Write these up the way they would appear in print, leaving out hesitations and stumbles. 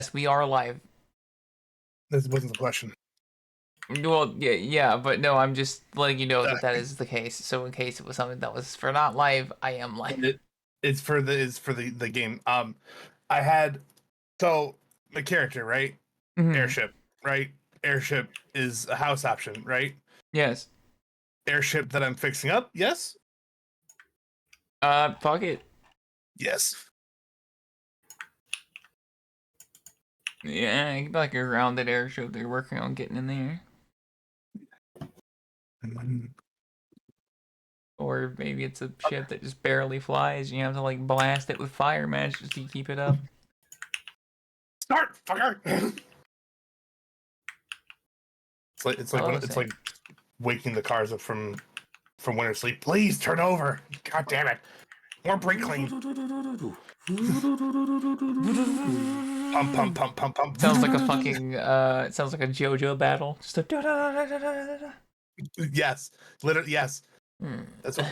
Yes, we are live. This wasn't the question. Well, yeah, but no, I'm just letting you know that is the case. So in case it was something that was for not live, I am live. It's for the game. I had the character, right? Airship, right? Airship is a house option, right? Yes. Airship that I'm fixing up, yes. Fuck it. Yes. Yeah, it could be like a grounded airship they're working on getting in there. Or maybe it's a ship that just barely flies and you have to like blast it with fire magic to keep it up. Start, fucker! it's like waking the cars up from winter sleep. Please turn over. God damn it. More brake clean. Pump, pump, pump, pump, pump. Sounds like a fucking it sounds like a JoJo battle. Just a Yes. Literally, yes. That's what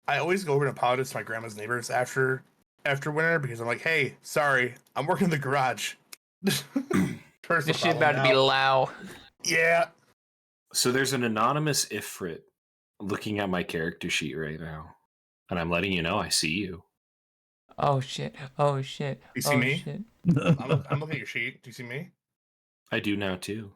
I always go over and apologize to my grandma's neighbors after winter because I'm like, hey, sorry, I'm working in the garage. This shit about to be loud. Yeah. So there's an anonymous Ifrit looking at my character sheet right now, and I'm letting you know I see you. Oh shit! Oh shit! You see me? Shit. I'm looking at your sheet. Do you see me? I do now too.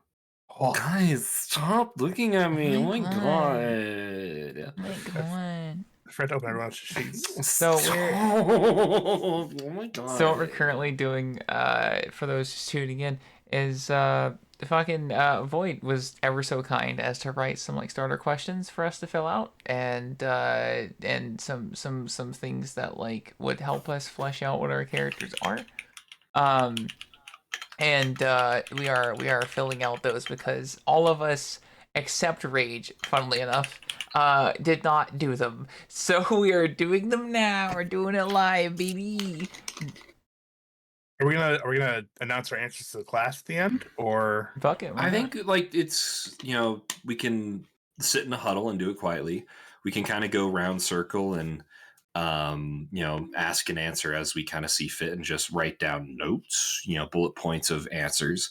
Oh. Guys, stop looking at me! Oh my god! Oh my god! I forgot to open everyone's sheets. So we're oh my god! So what we're currently doing, for those just tuning in, is fucking Void was ever so kind as to write some like starter questions for us to fill out, and some things that like would help us flesh out what our characters are. And we are filling out those because all of us except Rage, funnily enough, did not do them. So we are doing them now. We're doing it live, baby. Are we gonna announce our answers to the class at the end, or fuck it? I think like it's we can sit in a huddle and do it quietly. We can kind of go round circle and ask and answer as we kind of see fit, and just write down notes, bullet points of answers.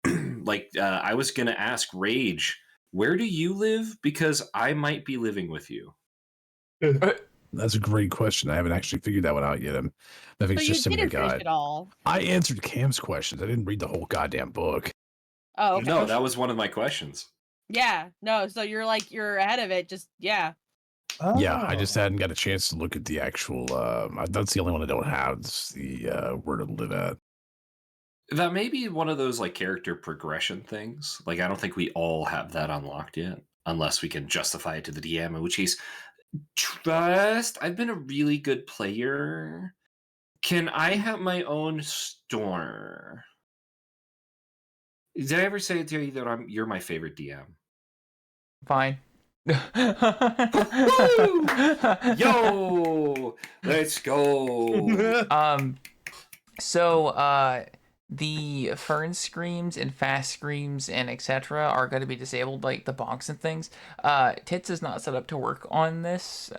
I was gonna ask Rage, where do you live? Because I might be living with you. That's a great question. I haven't actually figured that one out yet. I'm just you didn't finish it all. I answered Cam's questions. I didn't read the whole goddamn book. Oh, okay. No, that was one of my questions. Yeah, no. So you're ahead of it. Just yeah. Oh. Yeah, I just hadn't got a chance to look at the actual. That's the only one I don't have. It's the where to live at. That may be one of those like character progression things. Like I don't think we all have that unlocked yet, unless we can justify it to the DM. In which case, trust. I've been a really good player. Can I have my own store? Did I ever say to you that you're my favorite DM? Fine. Yo, let's go. So the Fern Screams and Fast Screams and etc. are going to be disabled, like the bonks and things. Tits is not set up to work on this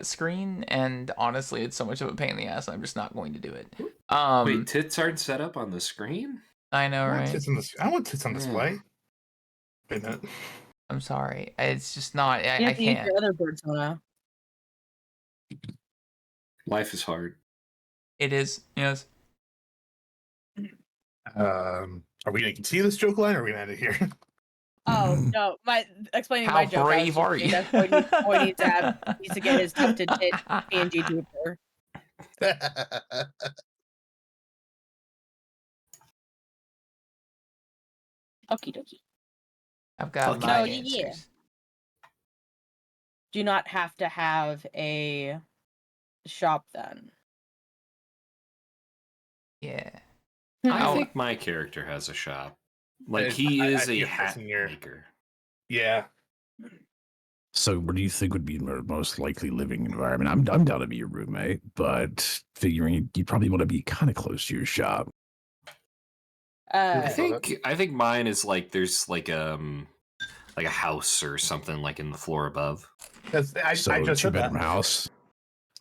screen, and honestly, it's so much of a pain in the ass. I'm just not going to do it. Wait, tits aren't set up on the screen? I know, right? I want tits on display. Wait a minute. I'm sorry. It's just not. I can't. Use your other persona. Life is hard. It is. Yes. Are we gonna continue this joke line, or are we gonna end it here? Oh no! Explaining How my joke. brave are you? That's Boy needs to get his tufted tit PNG duper. Okie dokie. I've got my answers. Yeah. Do not have to have a shop then. Yeah. I think my character has a shop. Like he is a hat maker. Yeah. So, what do you think would be the most likely living environment? I'm down to be your roommate, but figuring you probably want to be kind of close to your shop. I think mine is like there's like a house or something like in the floor above. I just said that. House.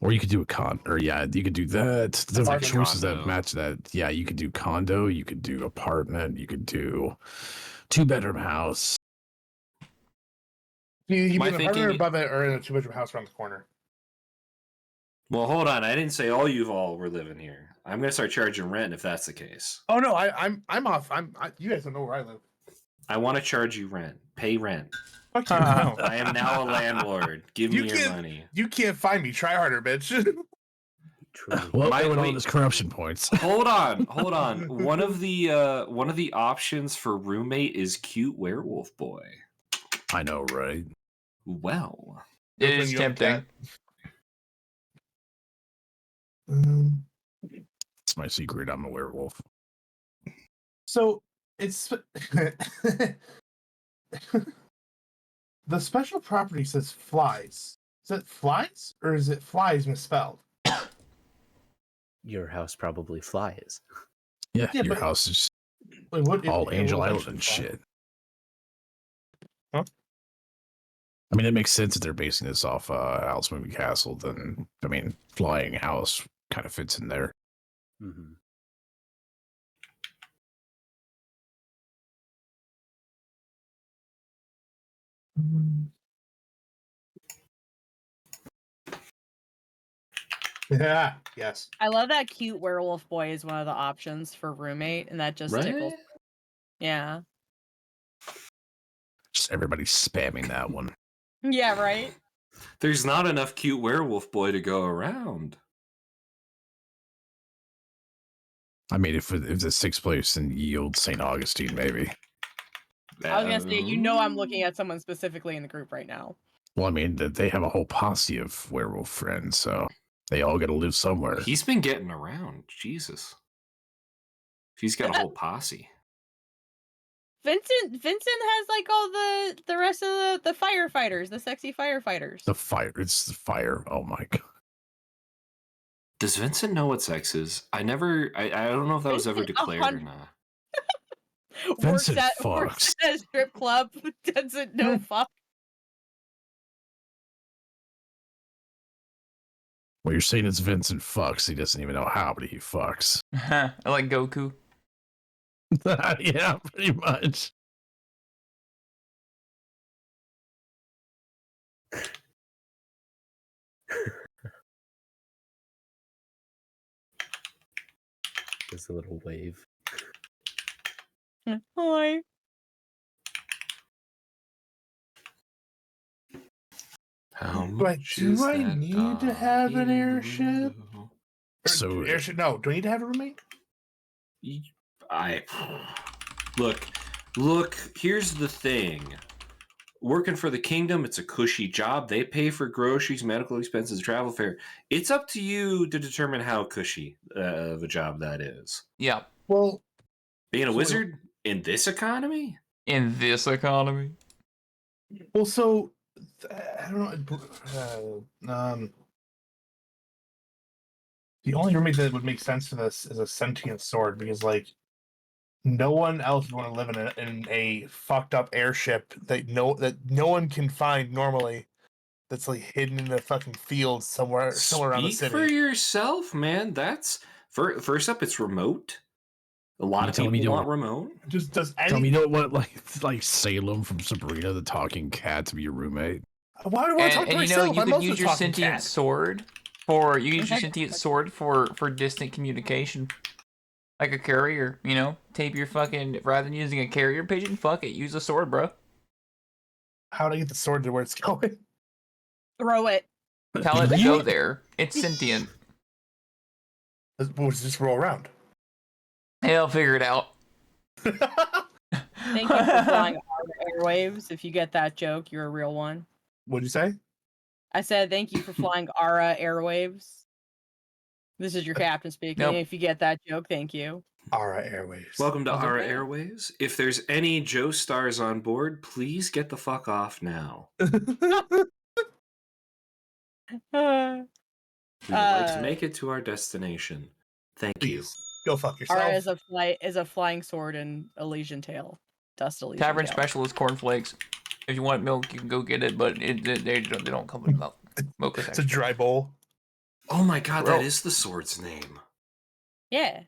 Or you could do a con, or yeah, you could do that. There's like Apartment choices that condo. match that. Yeah, you could do condo, you could do apartment, you could do 2-bedroom house. He My be an apartment or thinking- above it, or in a 2-bedroom house around the corner. Well, hold on. I didn't say all you all were living here. I'm gonna start charging rent if that's the case. Oh no, I'm off. You guys don't know where I live. I want to charge you rent. Pay rent. Fuck you. No. I am now a landlord. Give You me your can't- money. You can't find me. Try harder, bitch. Truly. Well, My- with all wait. his corruption points. Hold on. One of the options for roommate is cute werewolf boy. I know, right? Well, It When is you have a tempting. It's my secret. I'm a werewolf. So it's the special property says flies. Is it flies or is it flies misspelled? Your house probably flies. Yeah, Yeah, your but- house is Wait, what? all it Angel will Island eventually and fly. shit. Huh? I mean, it makes sense that they're basing this off Alice Moving Castle. Then, I mean, flying house kind of fits in there. Mm-hmm. Yeah. Yes. I love that cute werewolf boy is one of the options for roommate, and that just tickles. right? Yeah. Just everybody spamming that one. Yeah, right? There's not enough cute werewolf boy to go around. I mean, if this takes place in Yield St. Augustine, maybe. I was gonna say, you know, I'm looking at someone specifically in the group right now. Well, I mean, they have a whole posse of werewolf friends, so they all got to live somewhere. He's been getting around. Jesus. He's got a whole posse. Vincent has like all the rest of the firefighters, the sexy firefighters. The fire. It's the fire. Oh my god. Does Vincent know what sex is? I don't know if that was ever Vincent, declared or 100 not. Vincent works fucks. at a strip club, doesn't know fuck. Well, you're saying it's Vincent fucks. He doesn't even know how, but he fucks. I like Goku. Yeah, pretty much. Just a little wave. Hi. How Do I- much do is I that need to have an doggy airship? window? So- Airship. No. Do I need to have a roommate? I look. Here's the thing. Working for the kingdom, it's a cushy job. They pay for groceries, medical expenses, travel fare. It's up to you to determine how cushy of a job that is. Yeah. Well, Being a So- wizard in this economy? In this economy. so I don't know. The only roommate that would make sense for this is a sentient sword because, like, no one else would want to live in a fucked up airship that no one can find normally. That's like hidden in a fucking field somewhere around the Speak city. for yourself, man. That's first up. It's remote. A lot You of tell me people you want don't- remote. Just does Tell me any? you don't want like Salem from Sabrina the talking cat to be your roommate. Why do I want to talk to And you know, myself? you I'm could also use your talking sentient cat. sword for for distant communication. Like a carrier, you know? Tape your fucking rather than using a carrier pigeon, fuck it, use a sword, bro. How do I get the sword to where it's going? Throw it. Tell it to go there. It's sentient. We'll just roll around. He'll figure it out. Thank you for flying airwaves. If you get that joke, you're a real one. What'd you say? I said thank you for flying Ara airwaves. This is your captain speaking. Nope. If you get that joke, thank you. Alright, Airways. Welcome to How's it Ara been? Airways. If there's any Joe Stars on board, please get the fuck off now. We would like to make it to our destination. Thank you. Please, go fuck yourself. Ara is a flying sword in Elysian Tale. Dust Elysian Tavern Tale. specialist cornflakes. If you want milk, you can go get it, but they don't come with milk. Mocha It's a section. dry bowl. Oh my god, Bro. that is the sword's name. Yeah,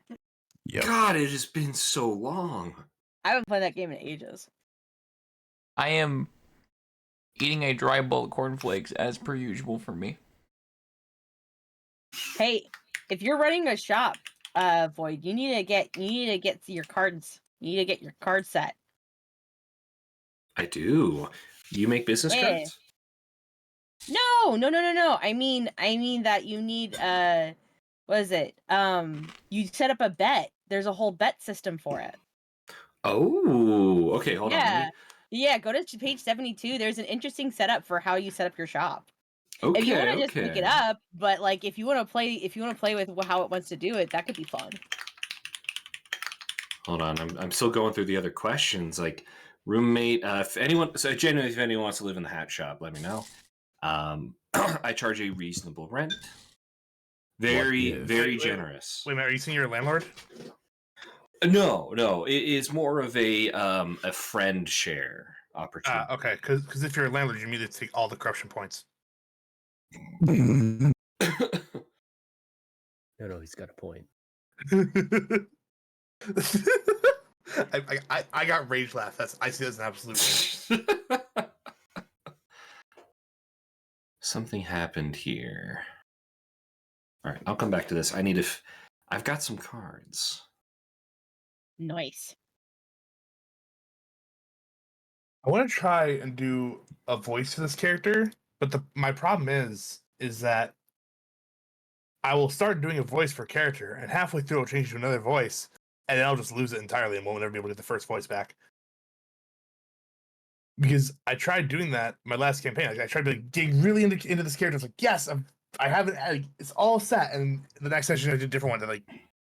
Yep. God, it has been so long. I haven't played that game in ages. I am eating a dry bowl of cornflakes as per usual for me. Hey, if you're running a shop, Void, you need to get your cards. You need to get your card set. I do. You make business Yeah. cards? No. I mean that you need what is it? You set up a bet. There's a whole bet system for it. Oh, okay. Hold on. Let me. Yeah, go to page 72. There's an interesting setup for how you set up your shop. If you want Okay, to just pick it okay. up, but like if you want to play with how it wants to do it, that could be fun. Hold on. I'm still going through the other questions. Like roommate. If anyone, so genuinely, if anyone wants to live in the hat shop, let me know. I charge a reasonable rent. Very, if? very Wait, generous. Wait a minute, are you saying you're a landlord? No. It is more of a friend share opportunity. Okay, because if you're a landlord, you immediately take all the corruption points. No, he's got a point. I got rage laugh. I see that as an absolute rage. Something happened here. All right, I'll come back to this. I've got some cards. Nice. I want to try and do a voice for this character, but my problem is that I will start doing a voice for a character, and halfway through I'll change to another voice, and then I'll just lose it entirely and won't ever be able to get the first voice back. Because I tried doing that my last campaign. Like, I tried to dig really into this character. It's like, yes, I haven't. Like, it's all set, and the next session I did a different one. They're like,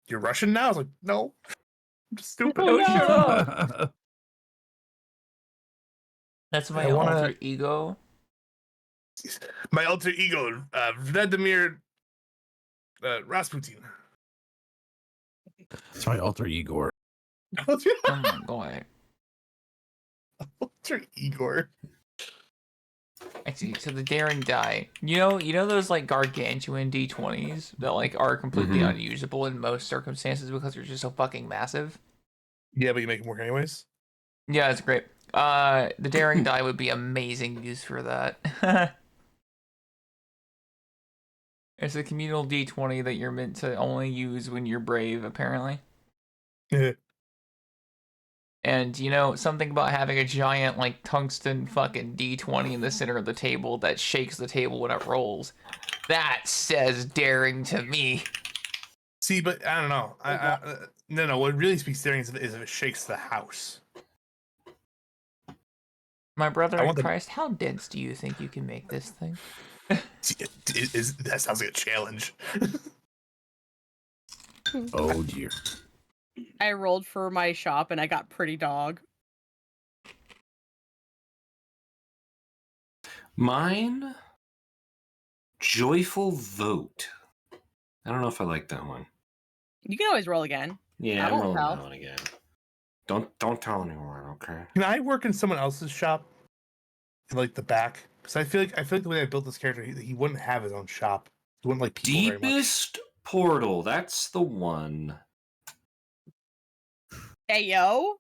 "You're Russian now?" I was like, "No, I'm just stupid." Oh, shut up. That's my I wanna- alter ego. My alter ego, Vladimir Rasputin. It's my alter Igor. Oh my god. Alter Igor. I see. So the daring die. You know those like gargantuan D20s that like are completely Mhm. unusable in most circumstances because they're just so fucking massive. Yeah, but you make it work anyways. Yeah, it's great. The daring die would be amazing use for that. It's a communal D20 that you're meant to only use when you're brave, apparently. And you know, something about having a giant like tungsten fucking D20 in the center of the table that shakes the table when it rolls. That says daring to me. See, but I don't know. No. What really speaks daring is if it shakes the house. My brother I in want the- Christ, how dense do you think you can make this thing? See, that sounds like a challenge. Oh dear. I rolled for my shop and I got pretty dog. Mine, joyful vote. I don't know if I like that one. You can always roll again. Yeah, I I'm won't rolling tell. that one again. Don't tell anyone, okay? Can I work in someone else's shop, in like the back? Because I feel like the way I built this character, he wouldn't have his own shop. He wouldn't like people very much. Deepest portal. That's the one. Hey yo.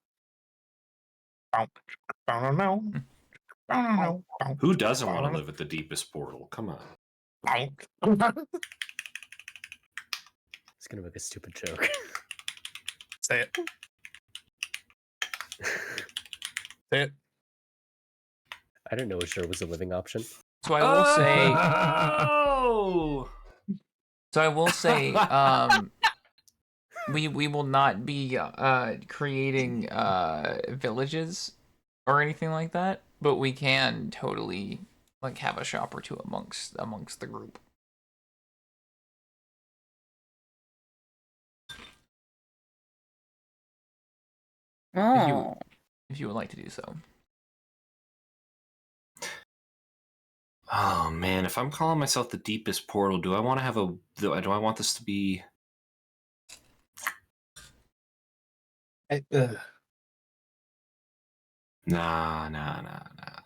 Who doesn't want to live at the deepest portal? Come on. It's gonna make a stupid joke. Say it. Say it. I didn't know Assure was a living option. So I will say Oh! So I will say, we will not be creating villages or anything like that, but we can totally like have a shop or two amongst the group. Oh. If you would like to do so. Oh man, if I'm calling myself the deepest portal, do I want to have do I want this to be Nah.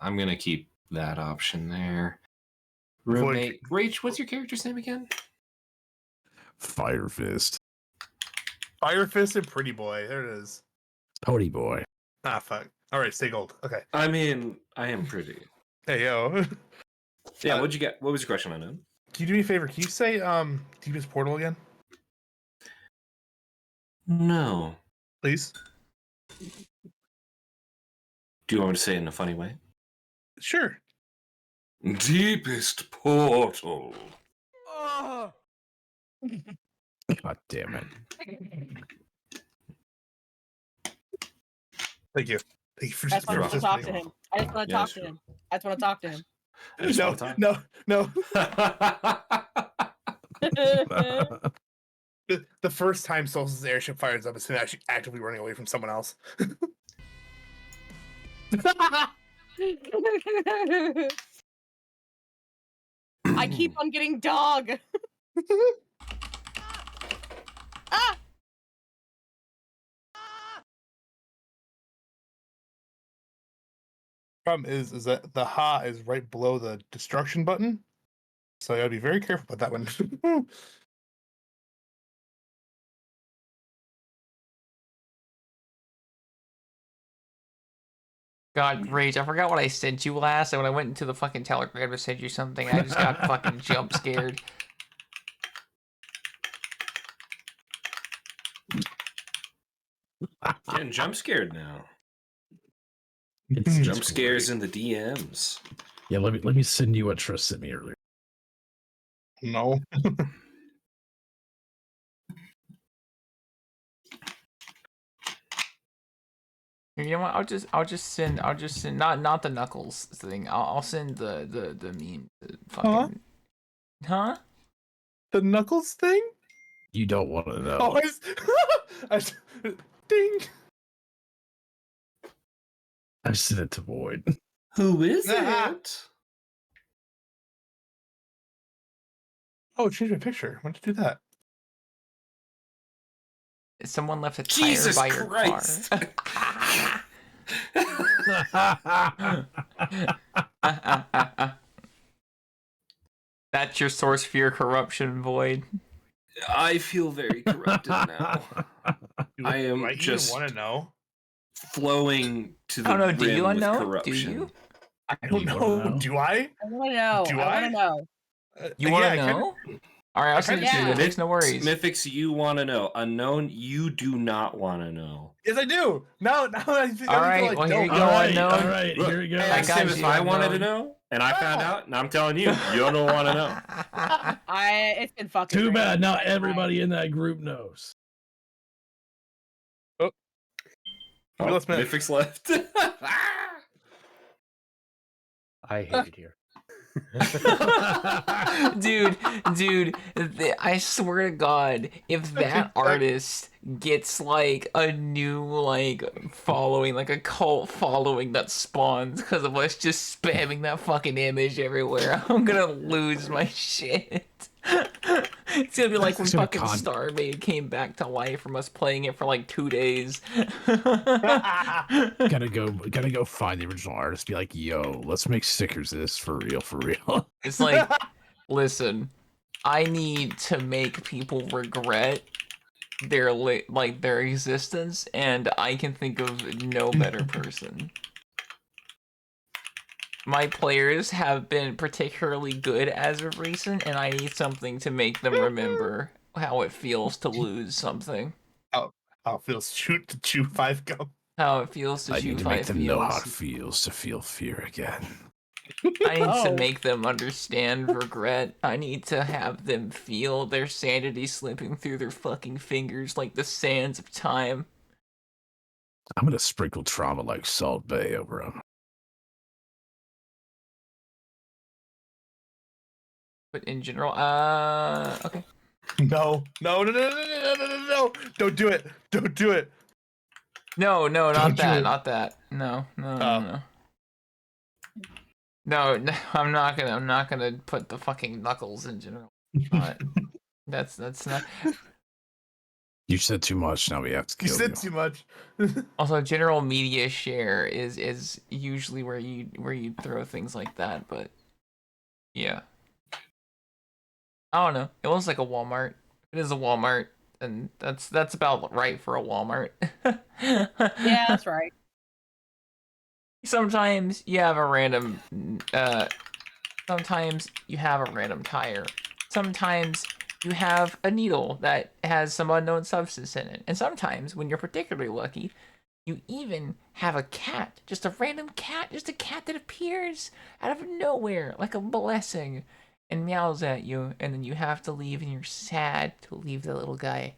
I'm gonna keep that option there. Roommate. Rach, what's your character's name again? Fire Fist. Fire Fist and Pretty Boy. There it is. Pony Boy. Ah, fuck. All right, stay gold. Okay. I mean, I am pretty. Hey, yo. Yeah, what'd you get? What was your question, Unknown? Can you do me a favor? Can you say Deepest Portal again, No. please? Do you want me to say it in a funny way? Sure. Deepest portal. God damn it. Thank you. Thank you for I just want to just talk to him. I just want to Yeah, talk sure. to him. I just want to talk to him. I just No, want to talk. no. The first time Solstice's airship fires up, it's him actually actively running away from someone else. I keep on getting dog. Ah! Problem is that the ha is right below the destruction button, so you gotta be very careful with that one. God, Rage, I forgot what I sent you last, and when I went into the fucking Telegram to send you something, I just got fucking jump scared. Getting jump scared now. It's Jump scares in the DMs. Yeah, let me send you what Trust sent me earlier. No. You know what? I'll just send not the Knuckles thing. I'll send the meme. Fucking huh? The Knuckles thing? You don't want to know. Oh, ding. I sent it to Void. Who is Ah. it? Oh, change my picture. Why did you do that? Someone left a tire Jesus by Christ! your car. That's your source for your corruption, Void. I feel very corrupted now. I am do just want to know. flowing to the I don't know. Do you rim with unknown? Do corruption. you? I don't You wanna know. know? Do I? I want to know. Do I want I? to know. You want to yeah, know? All right, I'll send it to you. Yeah. There's no worries. Mythics, you want to know. Unknown, you do not want to know. Yes, I do. Now I think All I right, feel like well, here you no. go. All right, Unknown. all right, Look, here we go. I I asked got him if you, I wanted to Unknown. know, and I found out, and I'm telling you, you don't want to know. It's been fucking. Too great. bad not everybody in that group knows. Oh, Let's myth. Mythics left. I hate it here. dude, I swear to God, if that artist gets like a new like following, like a cult following that spawns because of us just spamming that fucking image everywhere, I'm gonna lose my shit. It's gonna be like when It's gonna fucking con- Starmaid came back to life from us playing it for like 2 days. Gotta go find the original artist. Be like, yo, let's make stickers of this for real, for real. It's like, listen, I need to make people regret their their existence, and I can think of no better person. My players have been particularly good as of recent, and I need something to make them remember how it feels to lose something. How it feels shoot to chew 5 gum. How it feels to I chew need to make 5 them know how it feels. feels to feel fear again. I need to Oh. make them understand regret. I need to have them feel their sanity slipping through their fucking fingers like the sands of time. I'm gonna sprinkle trauma like Salt Bay over them. But in general, okay. No. Don't do it. Don't do it. No, not Don't do that, it. not that. No. No, I'm not gonna put the fucking Knuckles in general. That's not. You said too much. Now we have to You kill said too much. Also, general media share is usually where you throw things like that, but yeah. I don't know. It was like a Walmart It is a Walmart, and that's about right for a Walmart. Yeah, that's right. Sometimes you have a random sometimes you have a random tire. Sometimes you have a needle that has some unknown substance in it. And sometimes, when you're particularly lucky, you even have a cat. Just a random cat. Just a cat that appears out of nowhere like a blessing and meows at you. And then you have to leave and you're sad to leave the little guy.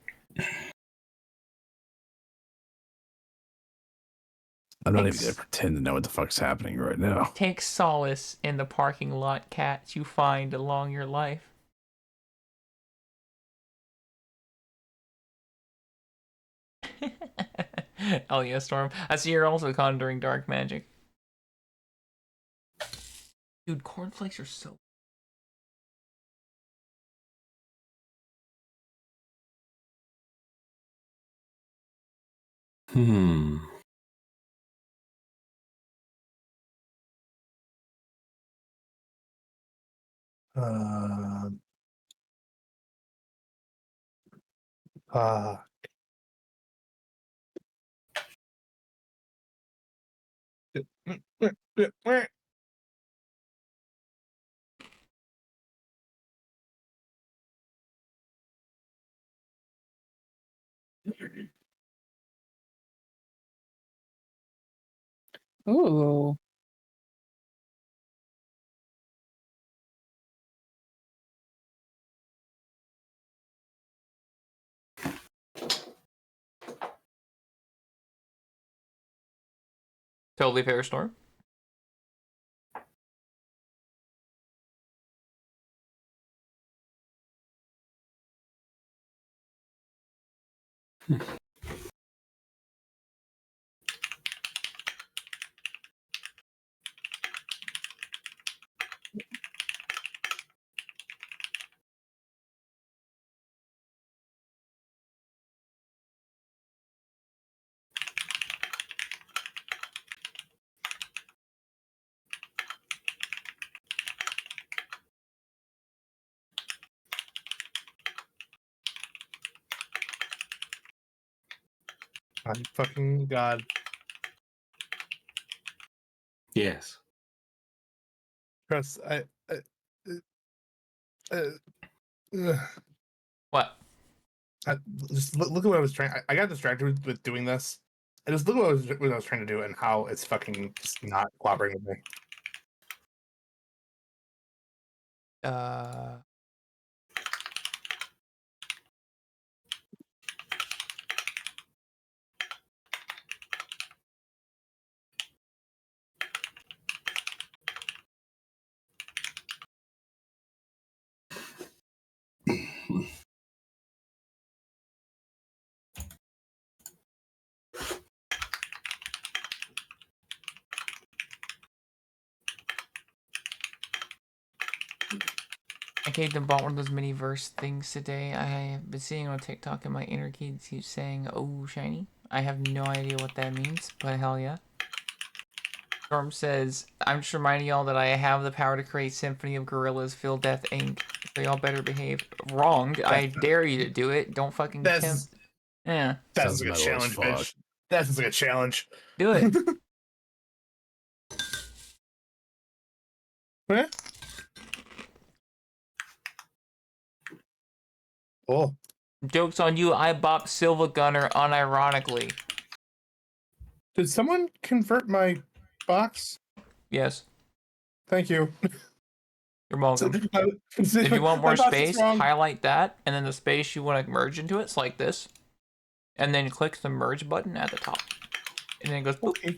I'm not even gonna pretend to know what the fuck's happening right now. Take solace in the parking lot cats you find along your life. Oh yeah, Storm. I see you're also conjuring dark magic. Dude, cornflakes are so... Hmm. Uh, uh, Ooh. Totally fair, Storm. I'm fucking God. Yes. Chris, uh, What? just look at what I was trying. I got distracted with doing this. And just look at what I was trying to do and how it's fucking just not cooperating with me. Uh... I came and bought one of those mini verse things today. I have been seeing on TikTok and my inner kid keeps saying, "Oh, shiny." I have no idea what that means, but hell yeah. Storm says, "I'm just reminding y'all that I have the power to create Symphony of Gorillas, Feel Death Inc. So y'all better behave." Wrong. I dare you to do it. Don't fucking tempt. That's Yeah. that Sounds sounds like a metal as challenge, fuck. bitch. That sounds like a challenge. Do it. Eh? Oh, Joke's on you. I bopped Silva Gunner unironically. did someone convert my box? Yes. Thank you. You're welcome. If you want more space, highlight that, and then the space you want to merge into it's like this. And then click the merge button at the top. And then it goes boop. Okay.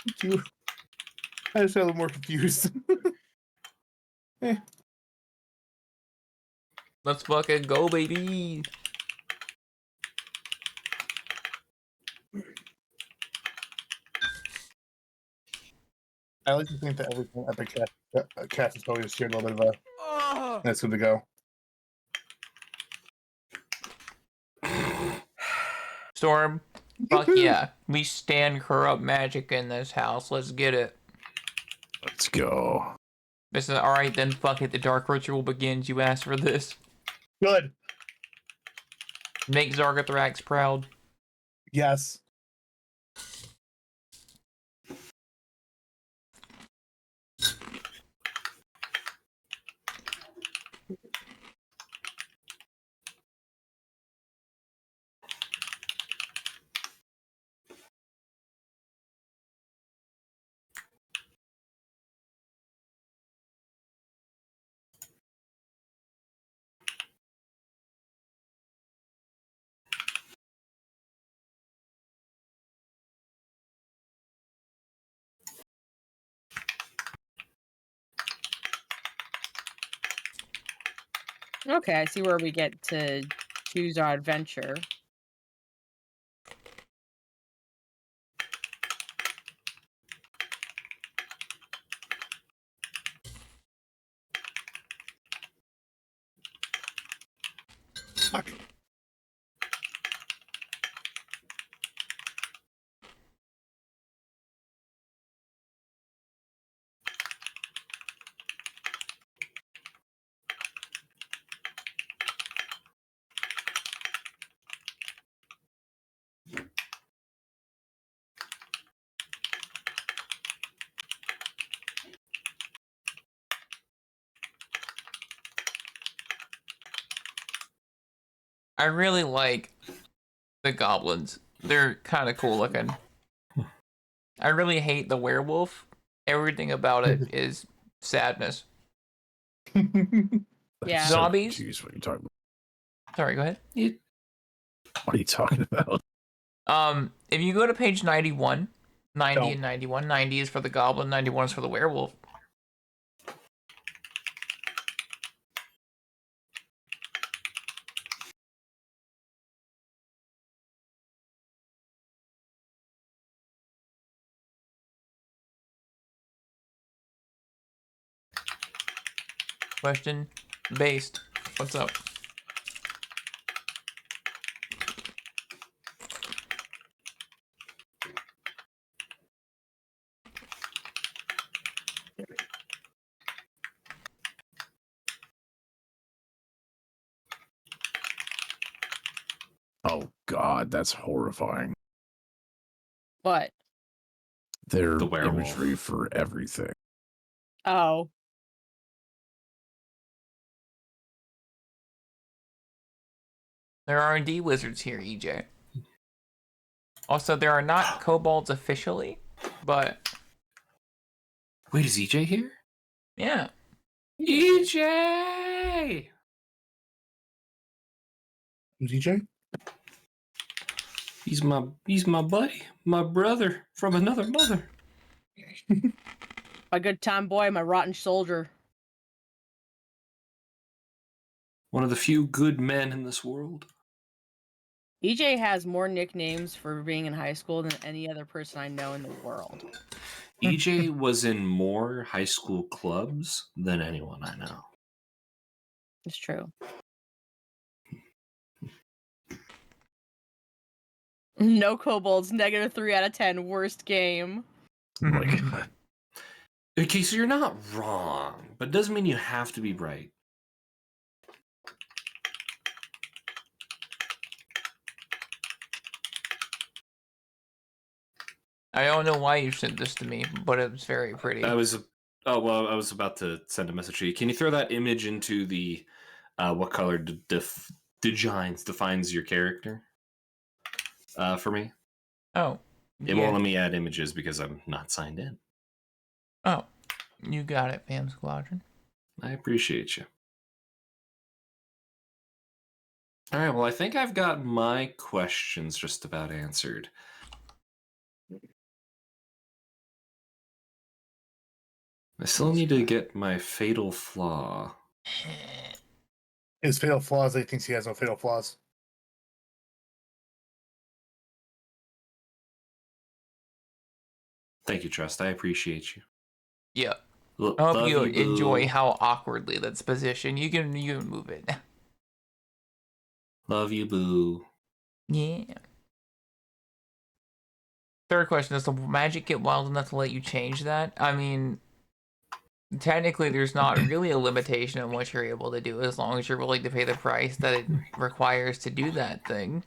Thank you. I just got a little more confused. Eh. Let's fucking go, baby. I like to think that everything Epic Cast is probably just shared a little bit of a. That's good to go. Storm, fuck yeah. We stand corrupt magic in this house. Let's get it. Let's go. This is alright then, fuck it. The dark ritual begins. You asked for this. Good. Make Zargothrax proud. Yes. Okay, I see where we get to choose our adventure. Fuck. I really like the goblins. They're kind of cool looking. I really hate the werewolf. Everything about it is sadness. Yeah. So Zombies? confused what you're talking about. Sorry, go ahead. What are you talking about? If you go to page 91, 90 Don't. and 91, 90 is for the goblin, 91 is for the werewolf. Question based. What's up? Oh God, that's horrifying. What? Their The werewolf. imagery for everything. Oh. There are indeed wizards here, EJ. Also, there are not kobolds officially, but Wait, is EJ here? yeah. EJ! DJ? He's my buddy, my brother from another mother. My good time boy, my rotten soldier. One of the few good men in this world. EJ has more nicknames for being in high school than any other person I know in the world. EJ was in more high school clubs than anyone I know. It's true. No kobolds, -3 out of 10, worst game. Oh my God. Okay, so you're not wrong, but it doesn't mean you have to be right. I don't know why you sent this to me, but it was very pretty. I was about to send a message to you. Can you throw that image into the what color defines your character for me? Oh. It won't let me add images because I'm not signed in. Oh. You got it, Fam Squadron. I appreciate you. All right, well, I think I've got my questions just about answered. I still need to get my fatal flaw. His fatal flaws, he thinks he has no fatal flaws. Thank you, Trust. I appreciate you. Yeah. I hope Love you you, boo. enjoy how awkwardly that's positioned. You can move it. Love you, boo. Yeah. Third question, does the magic get wild enough to let you change that? I mean, technically there's not really a limitation on what you're able to do as long as you're willing to pay the price that it requires to do that thing.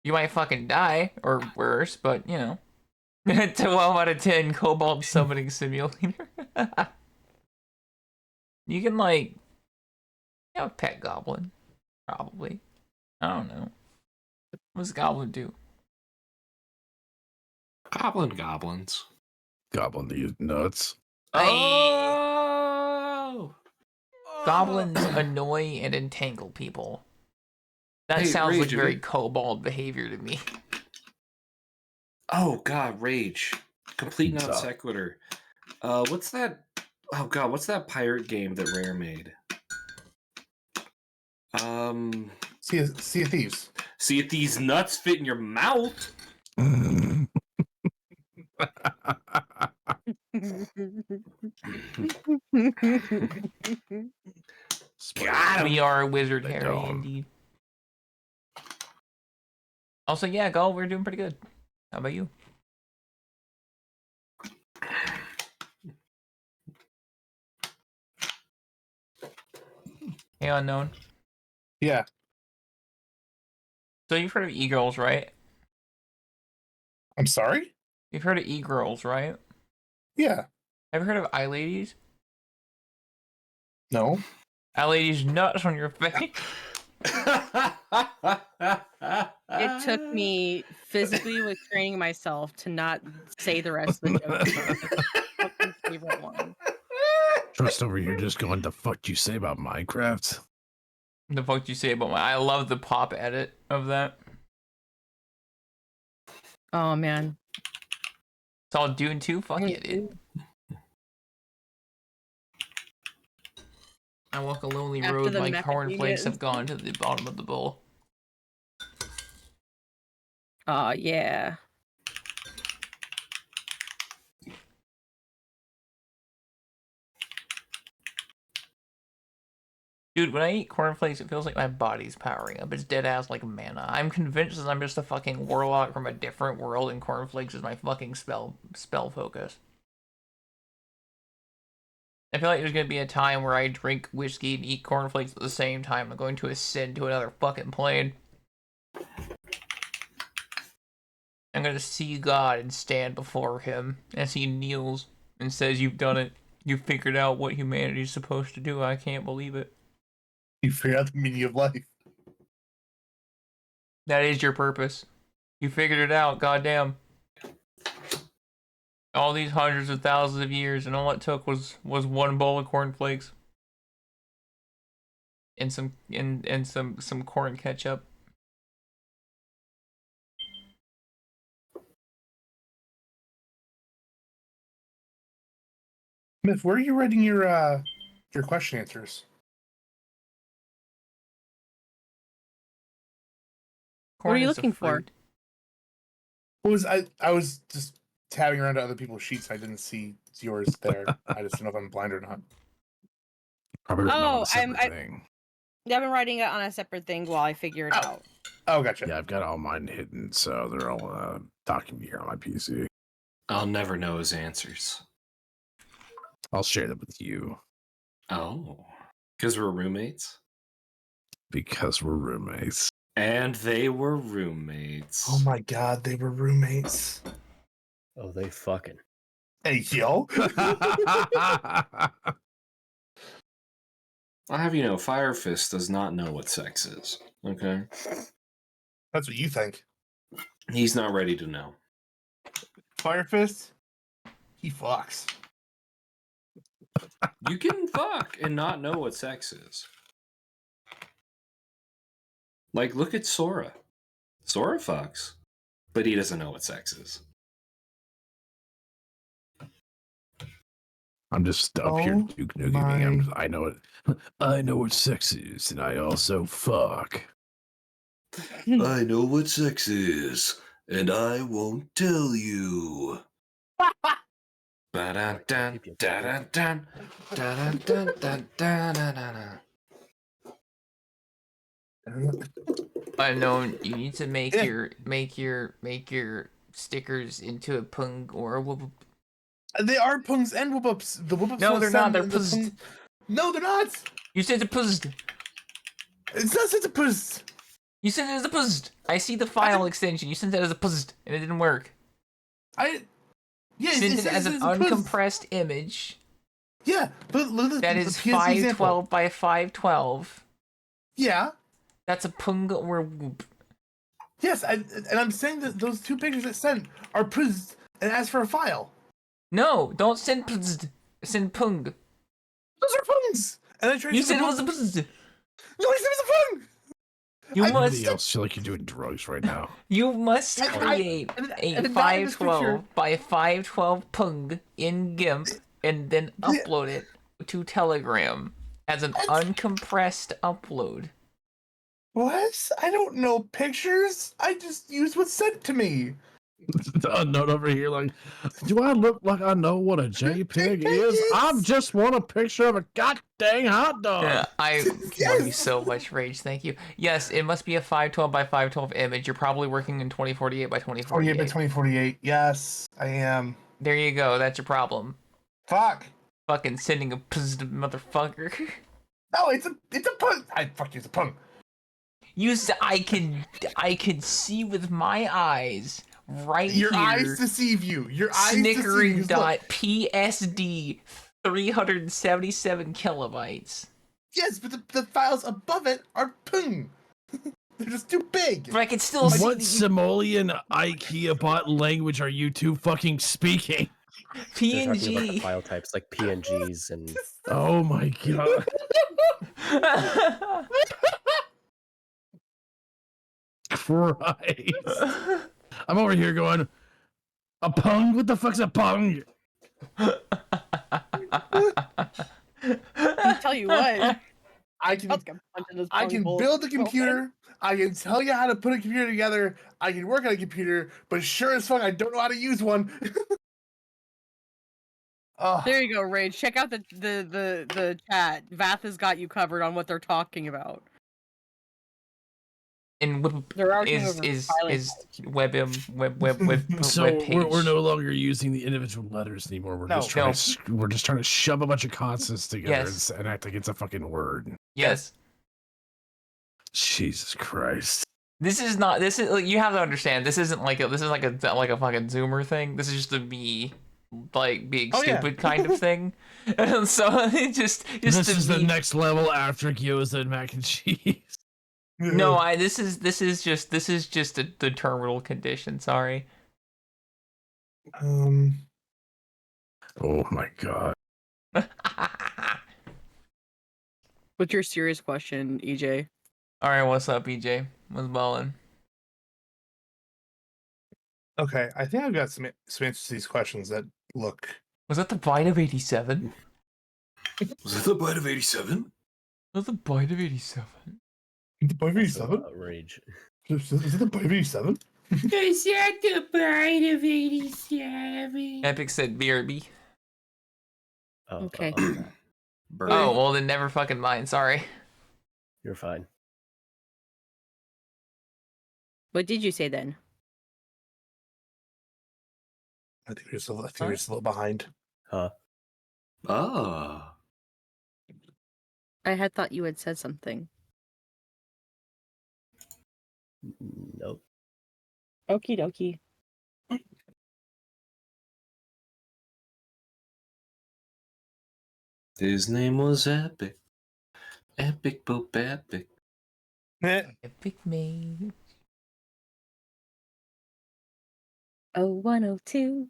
You might fucking die, or worse, but, you know. 12 out of 10 Cobalt Summoning Simulator. You can, like, have a pet goblin. Probably. I don't know. What does goblin do? Goblins. Goblin these nuts. Oh! Goblins annoy and entangle people. That Hey, sounds Rage, like have very you- Cobalt behavior to me. Oh god, rage. Complete What's non up? sequitur. What's that? Oh god, what's that pirate game that Rare made? Sea of Thieves. See if these nuts fit in your mouth. Got We him. are a wizard, They Harry, don't. indeed. Also, yeah, Gull, we're doing pretty good. How about you? Hey, Unknown. Yeah. So you've heard of e-girls, right? I'm sorry? You've heard of e-girls, right? Yeah. Have you heard of eye-ladies? No. Eye-ladies nuts on your face. It took me physically restraining myself to not say the rest of the joke. It's my fucking favorite one. Trust over here just going, the fuck you say about Minecraft? The fuck do you say about my... I love the pop edit of that. Oh man. It's all Dune 2? Fuck yeah, dude. I walk a lonely After road, the my macadamia cornflakes and have gone to the bottom of the bowl. Oh yeah. Dude, when I eat cornflakes, it feels like my body's powering up. It's dead ass like mana. I'm convinced that I'm just a fucking warlock from a different world, and cornflakes is my fucking spell focus. I feel like there's gonna be a time where I drink whiskey and eat cornflakes at the same time. I'm going to ascend to another fucking plane. I'm gonna see God and stand before him as he kneels and says, "You've done it. You figured out what humanity's supposed to do. I can't believe it. You figure out the meaning of life. That is your purpose. You figured it out, goddamn. All these hundreds of thousands of years, and all it took was one bowl of cornflakes and some corn ketchup." Myth, where are you writing your question answers? What are Corn you is a looking for? fruit. What was I was just tabbing around to other people's sheets. I didn't see yours there. I just don't know if I'm blind or not. Probably written on Oh, a separate thing. I've been writing it on a separate thing while I figure it out. Oh, gotcha. Yeah, I've got all mine hidden, so they're all documented here on my PC. I'll never know his answers. I'll share them with you Oh. Because we're roommates? because we're roommates. And they were roommates. Oh my god, they were roommates. Oh, they fucking. Hey, yo. I'll have you know, Fire Fist does not know what sex is. Okay? That's what you think. He's not ready to know. Fire Fist, he fucks. You can fuck and not know what sex is. Like, look at Sora. Sora fucks, but he doesn't know what sex is. I'm just up here Oh Duke Nukeming. my- I know it. I know what sex is, and I also fuck. I know what sex is, and I won't tell you. Ba-da-dun, da-da-dun, da-da-dun, da-da-da-da-da. I know you need to make Yeah. your stickers into a pung or a They are pungs and whoop-ups. The whoop-ups No, will they're not. send They're the puzzed. pung- No, they're not. You said it's puzzed. It's not such a puzz. You sent it as a puzzed. I see the file extension. You sent it as a puzzed, and it didn't work. Yeah, You sent it as an uncompressed image. Yeah, but look at That the is PSC example. 512 by 512. Yeah. That's a pung or whoop. Yes, and I'm saying that those 2 pictures it sent are puzzed and asked for a file. No, don't send puzzed. Send pung. Those are pungs. And I tried You to said it was a puzzed. No, I said it was a pung. You Everybody must. else feel like you're doing drugs right now. You must I- create and a not in this 512 picture. by 512 pung in GIMP and then upload it to Telegram as an uncompressed upload. What? I don't know pictures. I just used what's sent to me. A note over here like, do I look like I know what a JPEG is? I just want a picture of a goddamn hot dog. Yeah, I give you so much rage. Thank you. Yes, it must be a 512 by 512 image. You're probably working in 2048 by 48 2048. by 2048. Yes, I am. There you go. That's your problem. Fuck. Fucking sending a positive motherfucker. No, it's a pung. Fuck you, it's a pung. You said I can see with my eyes right Your here. eyes deceive you. Your eyes deceive you. Snickering Look, dot PSD 377 kilobytes. yes, but the files above it are pung. They're just too big. But I can still see What that Somalian IKEA bot language are you two fucking speaking? They're talking about the PNG. file types like PNGs and Oh my god. Christ. I'm over here going, a pung? What the fuck's a pung? I'll tell you what. I can I'll get punched in this I pung can hole. build a computer. I can tell you how to put a computer together. I can work on a computer, but sure as fuck, I don't know how to use one. Oh, There you go, Rage. Check out the chat. Vath has got you covered on what they're talking about. And They're arguing is over is filing is types. web So page. we're no longer using the individual letters anymore. We're just trying we're just trying to shove a bunch of consonants together Yes. and act like it's a fucking word. Yes. Jesus Christ. This is not. This is. You have to understand. This isn't like a. This is like a fucking Zoomer thing. This is just a me, like being Oh, yeah. stupid kind of thing. And so it just This to is the be- next level after gyoza and mac and cheese. No, this is just the terminal condition. Sorry. Oh my god. What's your serious question, EJ? All right, what's up, EJ? What's ballin'? Okay, I think I've got some answers to these questions that look. Was that the bite of 87? Was it the bite of 87? Was that the bite of 87? The bite of 87? outrage. Is it the bite of 87? Is that the bite of 87? Epic said BRB. Oh, Okay. Burn. Oh, well then never fucking mind. Sorry. You're fine. What did you say then? I think we're just a little behind. Huh? Ah. I had thought you had said something. Nope. Okie dokie. His name was Epic. Epic Boop Epic. Epic mate. Oh, 102.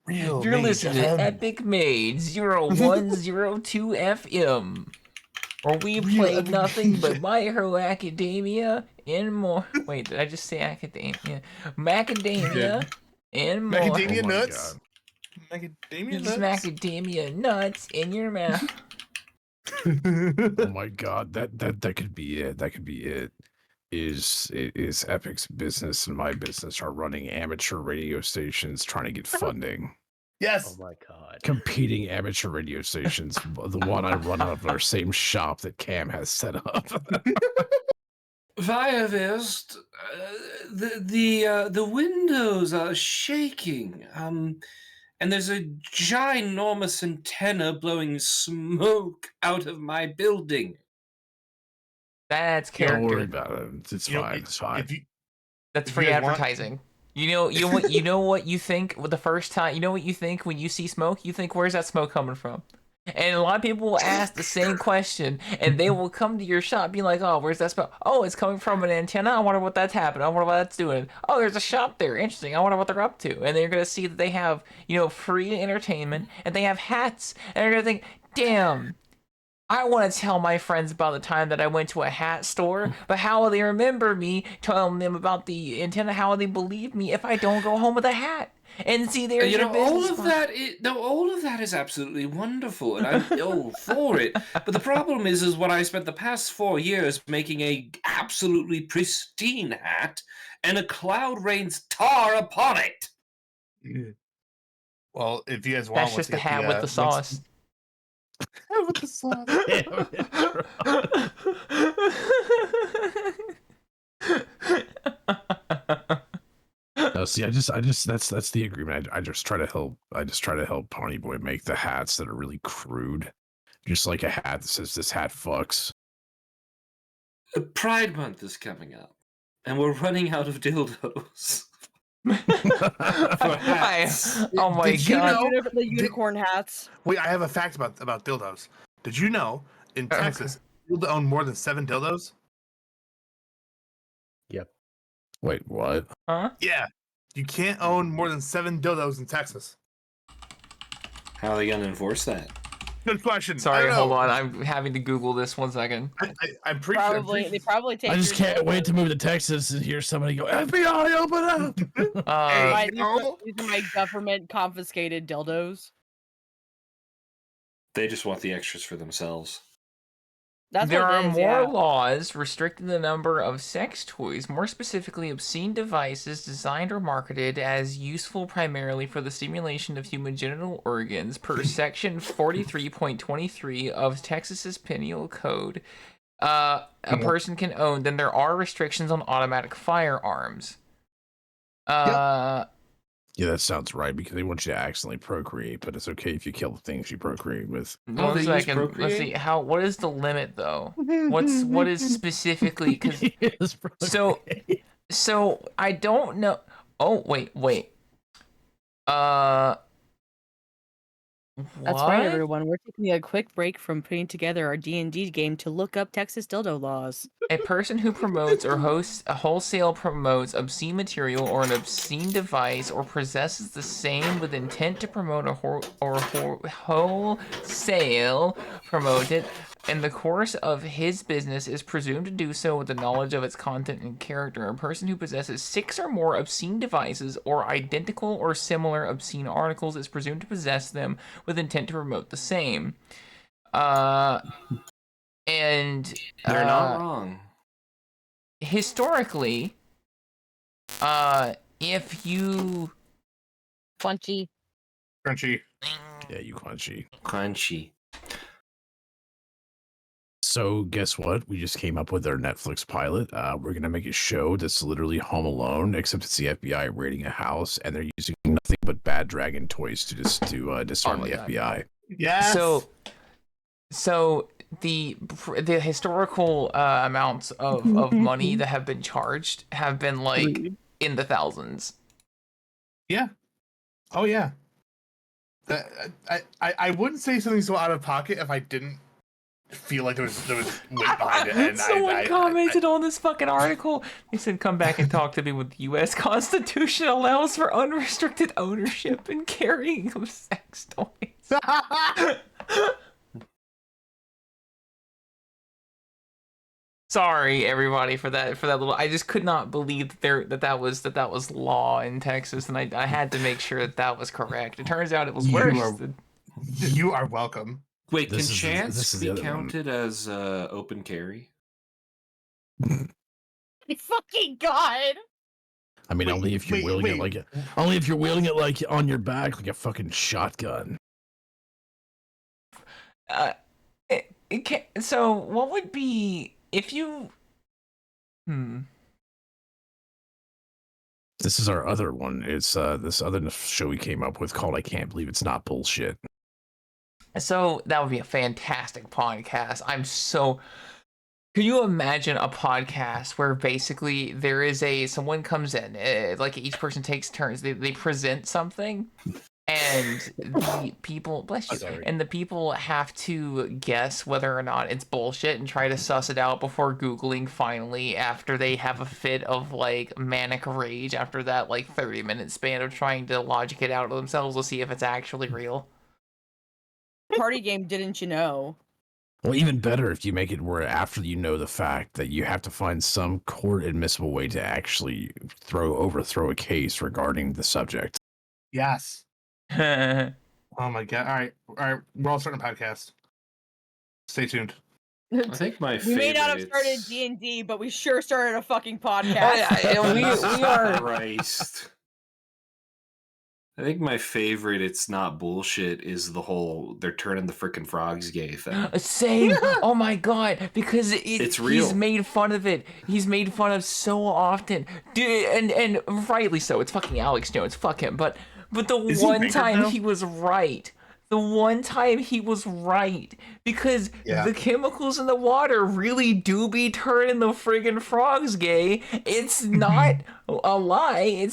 Real You're Mage listening FM. to Epic Made 0102 FM, where we Real play Epic nothing Mage. but My Hero Academia and more. Wait, did I just say Academia? Macadamia and more. Macadamia Oh my nuts. God. Macadamia Just nuts. macadamia nuts in your mouth. Oh my god, that could be it. That could be it. Is Epic's business and my business are running amateur radio stations trying to get funding. Yes. Oh my god. Competing amateur radio stations. The one I run out of our same shop that Cam has set up. Firefest, the windows are shaking. And there's a ginormous antenna blowing smoke out of my building. That's Don't worry character. about it. It's You know, fine. It's fine. That's if you free guys want- advertising. You know what you think with the first time. You know what you think when you see smoke. You think, where's that smoke coming from? And a lot of people will ask the same question, and they will come to your shop, be like, "Oh, where's that smoke? Oh, it's coming from an antenna. I wonder what that's happening. I wonder what that's doing. Oh, there's a shop there. Interesting. I wonder what they're up to." And they're gonna see that they have, free entertainment, and they have hats, and they're gonna think, "Damn, I want to tell my friends about the time that I went to a hat store, but how will they remember me telling them about the antenna? How will they believe me if I don't go home with a hat?" And see, there's your all business of model. that. All of that is absolutely wonderful, and I'm all for it. But the problem is what I spent the past 4 years making a absolutely pristine hat, and a cloud rains tar upon it. Well, if you guys want, That's just a hat with the sauce. With the sauce. No, see, I just that's the agreement. I just try to help. I just try to help Pony Boy make the hats that are really crude, just like a hat that says "This hat fucks." Pride Month is coming up, and we're running out of dildos. Oh my Did you god. know- The unicorn hats. Wait, I have a fact about dildos. Did you know in Okay. Texas, you own more than 7 dildos? Yep. Wait, what? Huh? Yeah, you can't own more than 7 dildos in Texas. How are they going to enforce that? Good question. I Sorry, don't hold know. on. I'm having to Google this 1 second. I'm pretty sure. They probably take. I just your can't wait to dildos. move to Texas and hear somebody go, "FBI, open up!" Hey, These are my government confiscated dildos. They just want the extras for themselves. That's There what are it is, more yeah. laws restricting the number of sex toys, more specifically obscene devices designed or marketed as useful primarily for the stimulation of human genital organs per section 43.23 of Texas's Penal Code. A person can own. Then there are restrictions on automatic firearms. Yeah, that sounds right because they want you to accidentally procreate, but it's okay if you kill the things you procreate with. Oh, they use 1 second. Let's Procreate? see. What is the limit though? What is specifically? Because Yes, procreate. so I don't know. Oh wait. What? That's right, everyone. We're taking a quick break from putting together our D&D game to look up Texas dildo laws. A person who promotes or wholesale promotes obscene material or an obscene device or possesses the same with intent to promote wholesale promote it in the course of his business is presumed to do so with the knowledge of its content and character. A person who possesses 6 or more obscene devices or identical or similar obscene articles is presumed to possess them with intent to promote the same. And They're not wrong. historically, if you Crunchy. Crunchy. Yeah, you crunchy. Crunchy. So guess what? We just came up with our Netflix pilot. We're gonna make a show that's literally Home Alone, except it's the FBI raiding a house, and they're using nothing but bad dragon toys to disarm the God. FBI. Yes. So the historical amounts of money that have been charged have been like in the thousands. Yeah. Oh yeah. I wouldn't say something so out of pocket if I didn't feel like there was weight behind it. And Someone commented on this fucking article. They said, "Come back and talk to me with the U.S. Constitution allows for unrestricted ownership and carrying of sex toys." Sorry, everybody, for that little. I just could not believe that was law in Texas, and I had to make sure that was correct. It turns out it was worse. You are welcome. Wait, This can is chance the be other one. counted as open carry? Fucking God! I mean, only if you're wielding it like on your back like a fucking shotgun. So what would be if you This is our other one. It's this other show we came up with called "I Can't Believe It's Not Bullshit." So that would be a fantastic podcast. Can you imagine a podcast where basically there is someone comes in, like each person takes turns, they present something, and the people, bless you, Sorry. and the people have to guess whether or not it's bullshit and try to suss it out before Googling finally after they have a fit of like manic rage after that like 30-minute span of trying to logic it out of themselves to see if it's actually real. Party game, didn't you know? Well, even better if you make it where after you know the fact that you have to find some court admissible way to actually overthrow a case regarding the subject. Yes. I Oh my god. All right. We're all starting a podcast. Stay tuned. I think my We favorite. may not have started D&D, but we sure started a fucking podcast. we are Christ. I think my favorite, it's not bullshit, is the whole they're turning the frickin' frogs gay thing. same. Oh my god, because It's real. He's made fun of it. He's made fun of so often, dude, and rightly so. It's fucking Alex Jones. Fuck him. But the Is he one bigger time now? he was right. The one time he was right, because Yeah. the chemicals in the water really do be turning the friggin' frogs gay. It's not a lie. It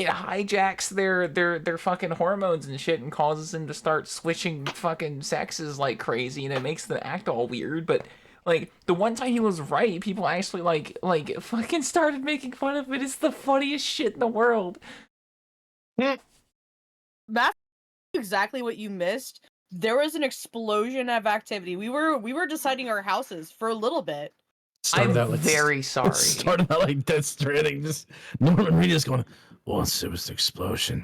hijacks their fucking hormones and shit and causes them to start switching fucking sexes like crazy, and it makes them act all weird. But like the one time he was right, people actually like fucking started making fun of it. It's the funniest shit in the world. That's exactly what you missed. There was an explosion of activity. We were deciding our houses for a little bit. I'm Started out like- very sorry. Started out like Death Stranding. Just Norman Reedus going, once it was an explosion,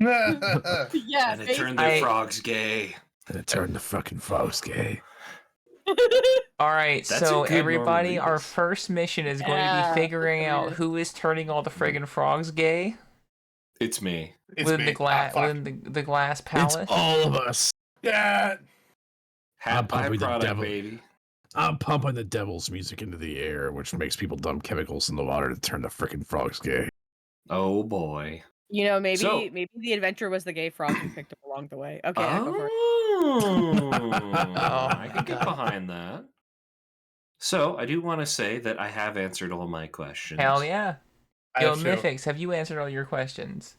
Yeah, And it turned their I- frogs gay. and it turned the fucking frogs gay. All right, That's so a good everybody, Norman our Reedus. first mission is going to Yeah, be figuring that's out weird. who is turning all the friggin' frogs gay It's me. It's within me. the glass Ah, fuck. within the glass palace. It's all of us. Yeah. I'm Hat pumping the byproduct, devil. baby. I'm pumping the devil's music into the air, which makes people dump chemicals in the water to turn the frickin' frogs gay. Oh boy. You know, maybe So- maybe the adventure was the gay frog we picked up along the way. Okay, I go for it. Oh, I can get God. behind that. So I do want to say that I have answered all my questions. Hell yeah. I Yo, have two. Mythics, have you answered all your questions?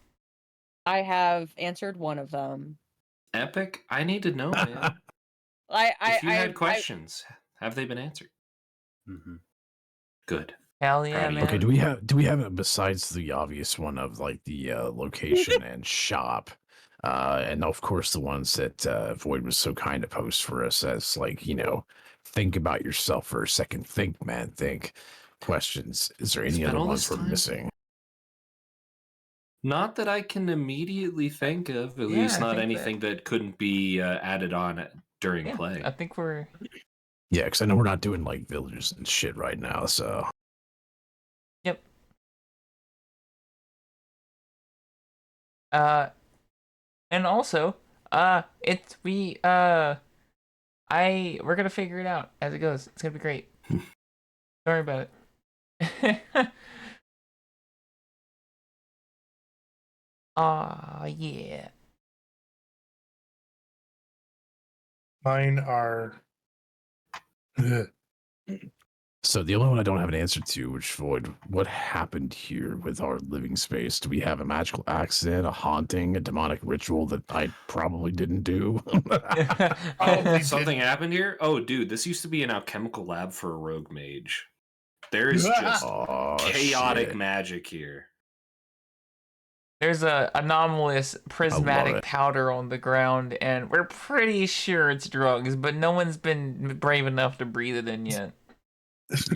I have answered one of them. Epic, I need to know, man. I If you had questions, have they been answered? Mm-hmm. Good. Hell yeah, Proud of you. man. Okay, do we have besides the obvious one of like the location and shop, and of course the ones that Void was so kind to post for us as like, you know, think about yourself for a second, think man, think questions. Is there any Spent other all ones this we're time? missing? Not that I can immediately think of, at Yeah, least I not think anything that couldn't be added on during Yeah, play. I think we're Yeah, because I know we're not doing like villages and shit right now, so yep. And also, we're gonna figure it out as it goes. It's gonna be great. Don't worry about it. Aw, yeah. Mine are. Ugh. So the only one I don't have an answer to, which Void, what happened here with our living space? Do we have a magical accident, a haunting, a demonic ritual that I probably didn't do? Probably Something happened here? Oh, dude, this used to be an alchemical lab for a rogue mage. There is just Oh, chaotic shit. magic here. There's a anomalous prismatic it. powder on the ground, and we're pretty sure it's drugs, but no one's been brave enough to breathe it in yet.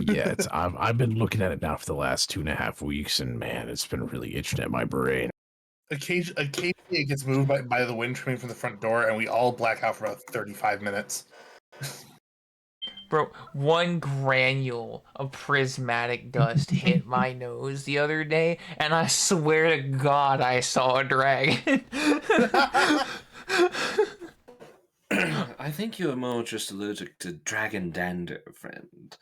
Yeah, I've been looking at it now for the last 2.5 weeks, and man, it's been really itching at my brain. Occasionally it gets moved by the wind coming from the front door, and we all black out for about 35 minutes. Bro, one granule of prismatic dust hit my nose the other day, and I swear to God I saw a dragon. I think you're more just allergic to dragon dander, friend.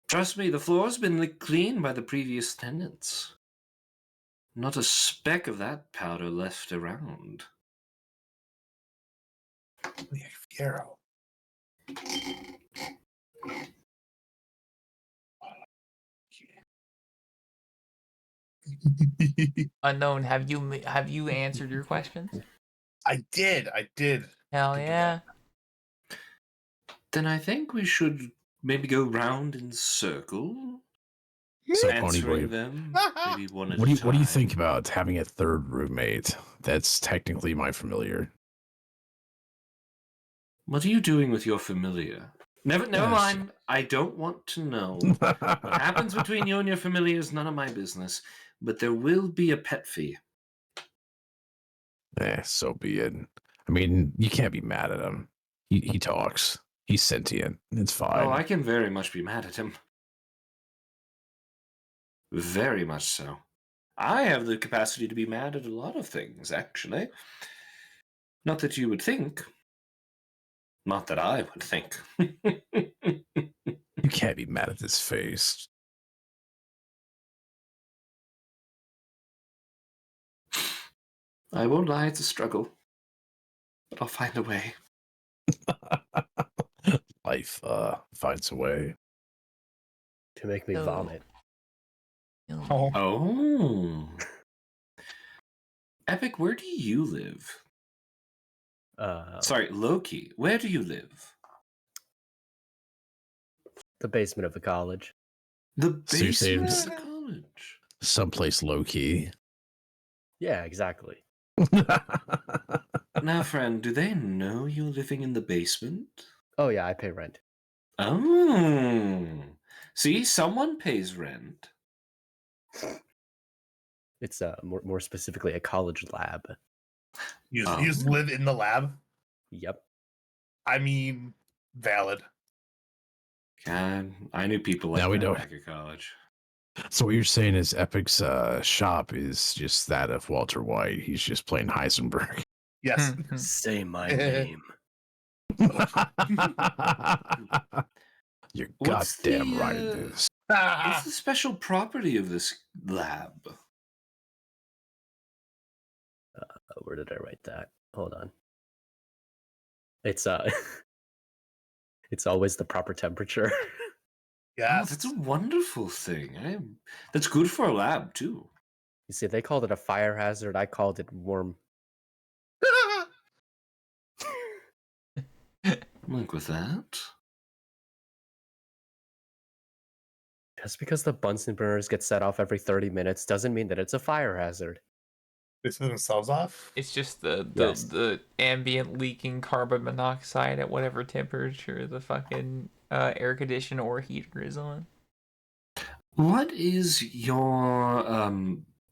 Trust me, the floor's been licked clean by the previous tenants. Not a speck of that powder left around. Fiero. Unknown, have you answered your questions? I did. Hell Did do yeah. Then I think we should maybe go round in circle, So, answering Ponyboy, them maybe one at what a do you time. what do you think about having a third roommate? That's technically my familiar. What are you doing with your familiar? Never Yes. mind. I don't want to know. What happens between you and your familiar is none of my business. But there will be a pet fee. So be it. I mean, you can't be mad at him. He talks. He's sentient. It's fine. Oh, I can very much be mad at him. Very much so. I have the capacity to be mad at a lot of things, actually. Not that you would think. Not that I would think. You can't be mad at this face. I won't lie, it's a struggle. But I'll find a way. Life finds a way. To make me So- vomit. Oh. Oh. Epic, where do you live? Sorry, Loki, where do you live? The basement of the college. The So you're saying basement of the college. Someplace low key. Yeah, exactly. Now, friend, do they know you're living in the basement? Oh yeah, I pay rent. Oh. See, someone pays rent. It's more specifically a college lab. You just live in the lab? Yep. I mean, valid. God, I knew people like Now we that know. back at college. So what you're saying is Epic's shop is just that of Walter White. He's just playing Heisenberg. Yes. Say my name. You're What's goddamn the, right it is. What's the special property of this lab? Where did I write that? Hold on. It's it's always the proper temperature. Oh, Yes. that's a wonderful thing. That's good for a lab, too. You see, they called it a fire hazard. I called it warm. Look with that. Just because the Bunsen burners get set off every 30 minutes doesn't mean that it's a fire hazard. They set themselves off? It's just the Yes. the ambient leaking carbon monoxide at whatever temperature the fucking air conditioner or heater is on. What is your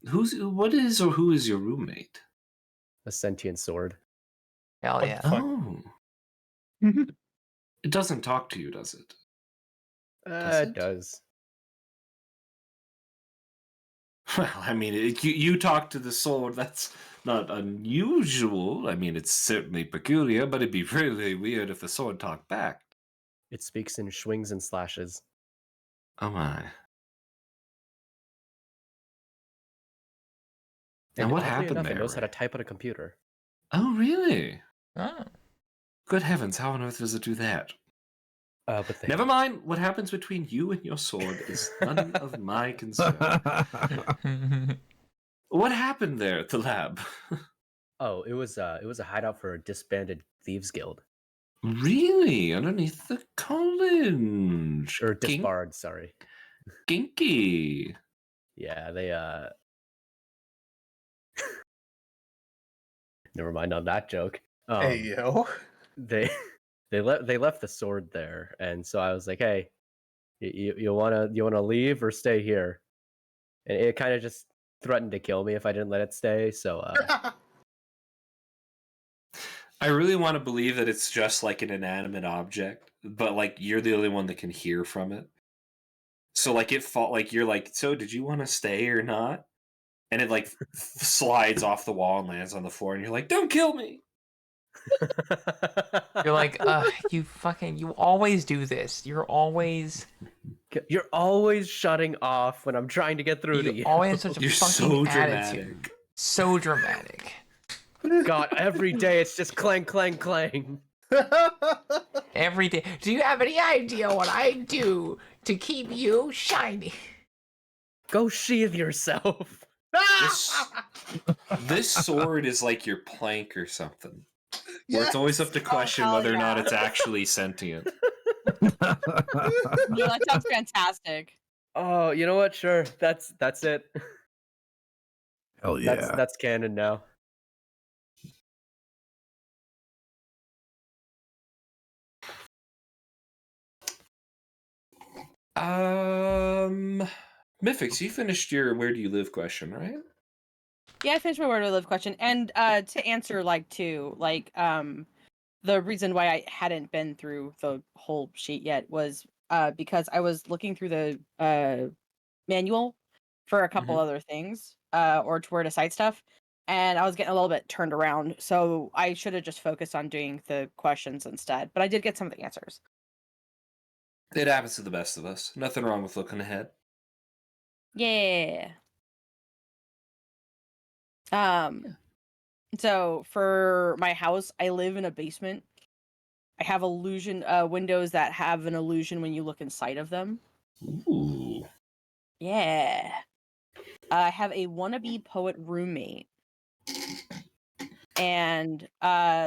who is your roommate? A sentient sword. Hell What yeah. the fuck? Oh. It doesn't talk to you, does it? Does It it? does. Well, I mean, you talk to the sword. That's not unusual. I mean, it's certainly peculiar, but it'd be really weird if the sword talked back. It speaks in swings and slashes. Oh my. And And what oddly happened enough, there? it knows how to Ray? type on a computer. Oh, really? Oh. Good heavens, how on earth does it do that? But they Never mind. What happens between you and your sword is none of my concern. What happened there at the lab? Oh, it was a hideout for a disbanded thieves guild. Really? Underneath the college? Or disbarred, sorry. Kinky. Yeah, they never mind on that joke. Hey, yo. They they left the sword there, and so I was like, hey, you wanna leave or stay here? And it kind of just threatened to kill me if I didn't let it stay. So I really want to believe that it's just like an inanimate object, but like you're the only one that can hear from it. So like it fought like you're like, so did you want to stay or not? And it like slides off the wall and lands on the floor, and you're like, don't kill me. You're like, you always do this. You're always shutting off when I'm trying to get through to you you. always have such a You're fucking so attitude. dramatic. So dramatic. God, every day it's just clang, clang, clang. Every day. Do you have any idea what I do to keep you shiny? Go sheathe yourself. This sword is like your plank or something. Where it's always up to question hell whether or not yeah. it's actually sentient. No, that sounds fantastic. Oh, you know what? Sure, that's it. Hell yeah. That's canon now. Mythix, you finished your where do you live question, right? Yeah, I finished my word to live question, and to answer the reason why I hadn't been through the whole sheet yet was because I was looking through the manual for a couple other things or to where to cite stuff, and I was getting a little bit turned around, so I should have just focused on doing the questions instead. But I did get some of the answers. It happens to the best of us. Nothing wrong with looking ahead. Yeah. So for my house, I live in a basement. I have illusion windows that have an illusion when you look inside of them. Ooh. Yeah. I have a wannabe poet roommate. And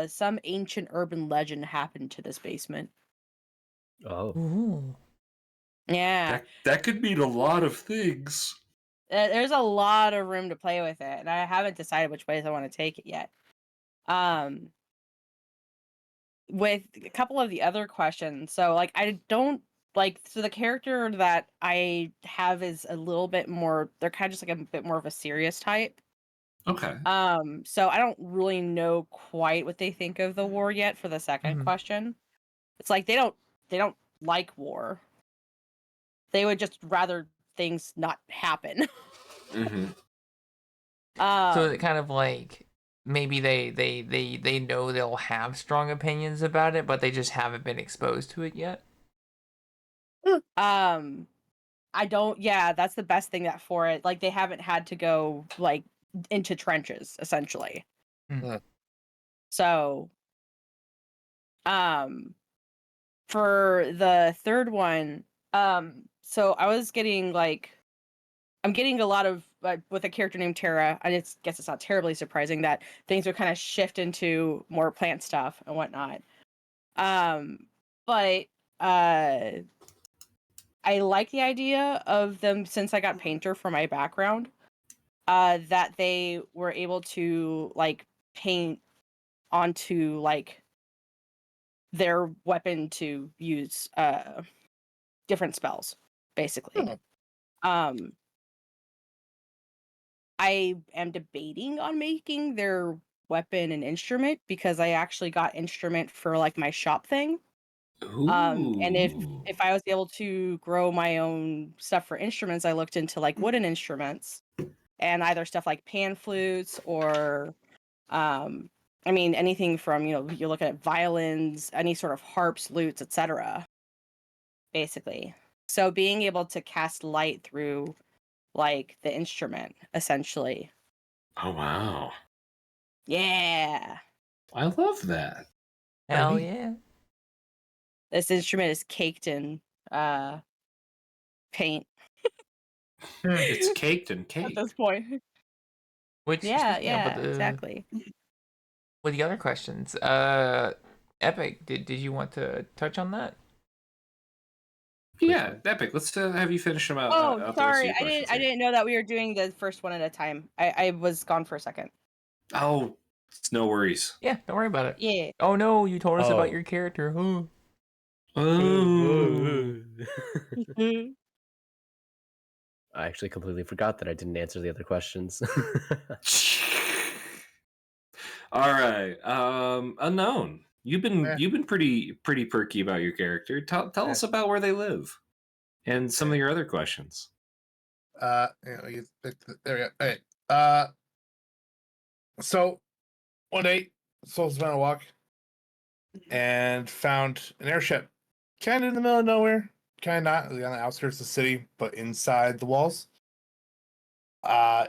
some ancient urban legend happened to this basement. Oh. Ooh. Yeah. That could mean a lot of things. There's a lot of room to play with it, and I haven't decided which ways I want to take it yet. With a couple of the other questions, so like I don't so the character that I have is a little bit more, they're kind of just like a bit more of a serious type. Okay. So I don't really know quite what they think of the war yet for the second question. It's like they don't like war. They would just rather things not happen. Mm-hmm. So it kind of like maybe they know they'll have strong opinions about it, but they just haven't been exposed to it yet. I don't, yeah, that's the best thing that for it. Like they haven't had to go like into trenches essentially. So for the third one, so I was getting I'm getting a lot of with a character named Tara. I guess it's not terribly surprising that things would kind of shift into more plant stuff and whatnot. But I like the idea of them, since I got painter for my background, that they were able to like paint onto like their weapon to use different spells, basically. I am debating on making their weapon an instrument because I actually got instrument for like my shop thing. And if I was able to grow my own stuff for instruments, I looked into like wooden instruments and either stuff like pan flutes or I mean anything from, you're looking at violins, any sort of harps, lutes, etc. Basically. So being able to cast light through like the instrument essentially. Oh wow. Yeah. I love that. Hell neat. yeah. This instrument is caked in paint It's caked in at cake. this point. Which Yeah, but exactly. with the other questions, Epic, did you want to touch on that? Yeah, Epic. Let's have you finish them out. Oh, out the rest of sorry. your I questions here. didn't know that we were doing the first one at a time. I was gone for a second. Oh, it's no worries. Yeah, don't worry about it. Yeah. Oh no, you told us about Oh. your character. Huh? Oh. I actually completely forgot that I didn't answer the other questions. All right. Unknown. You've been pretty perky about your character. Tell us about where they live and some of your other questions. There we go. Okay. So one day, Soul's been on a walk. and found an airship, kind of in the middle of nowhere, kind of not really on the outskirts of the city, but inside the walls. In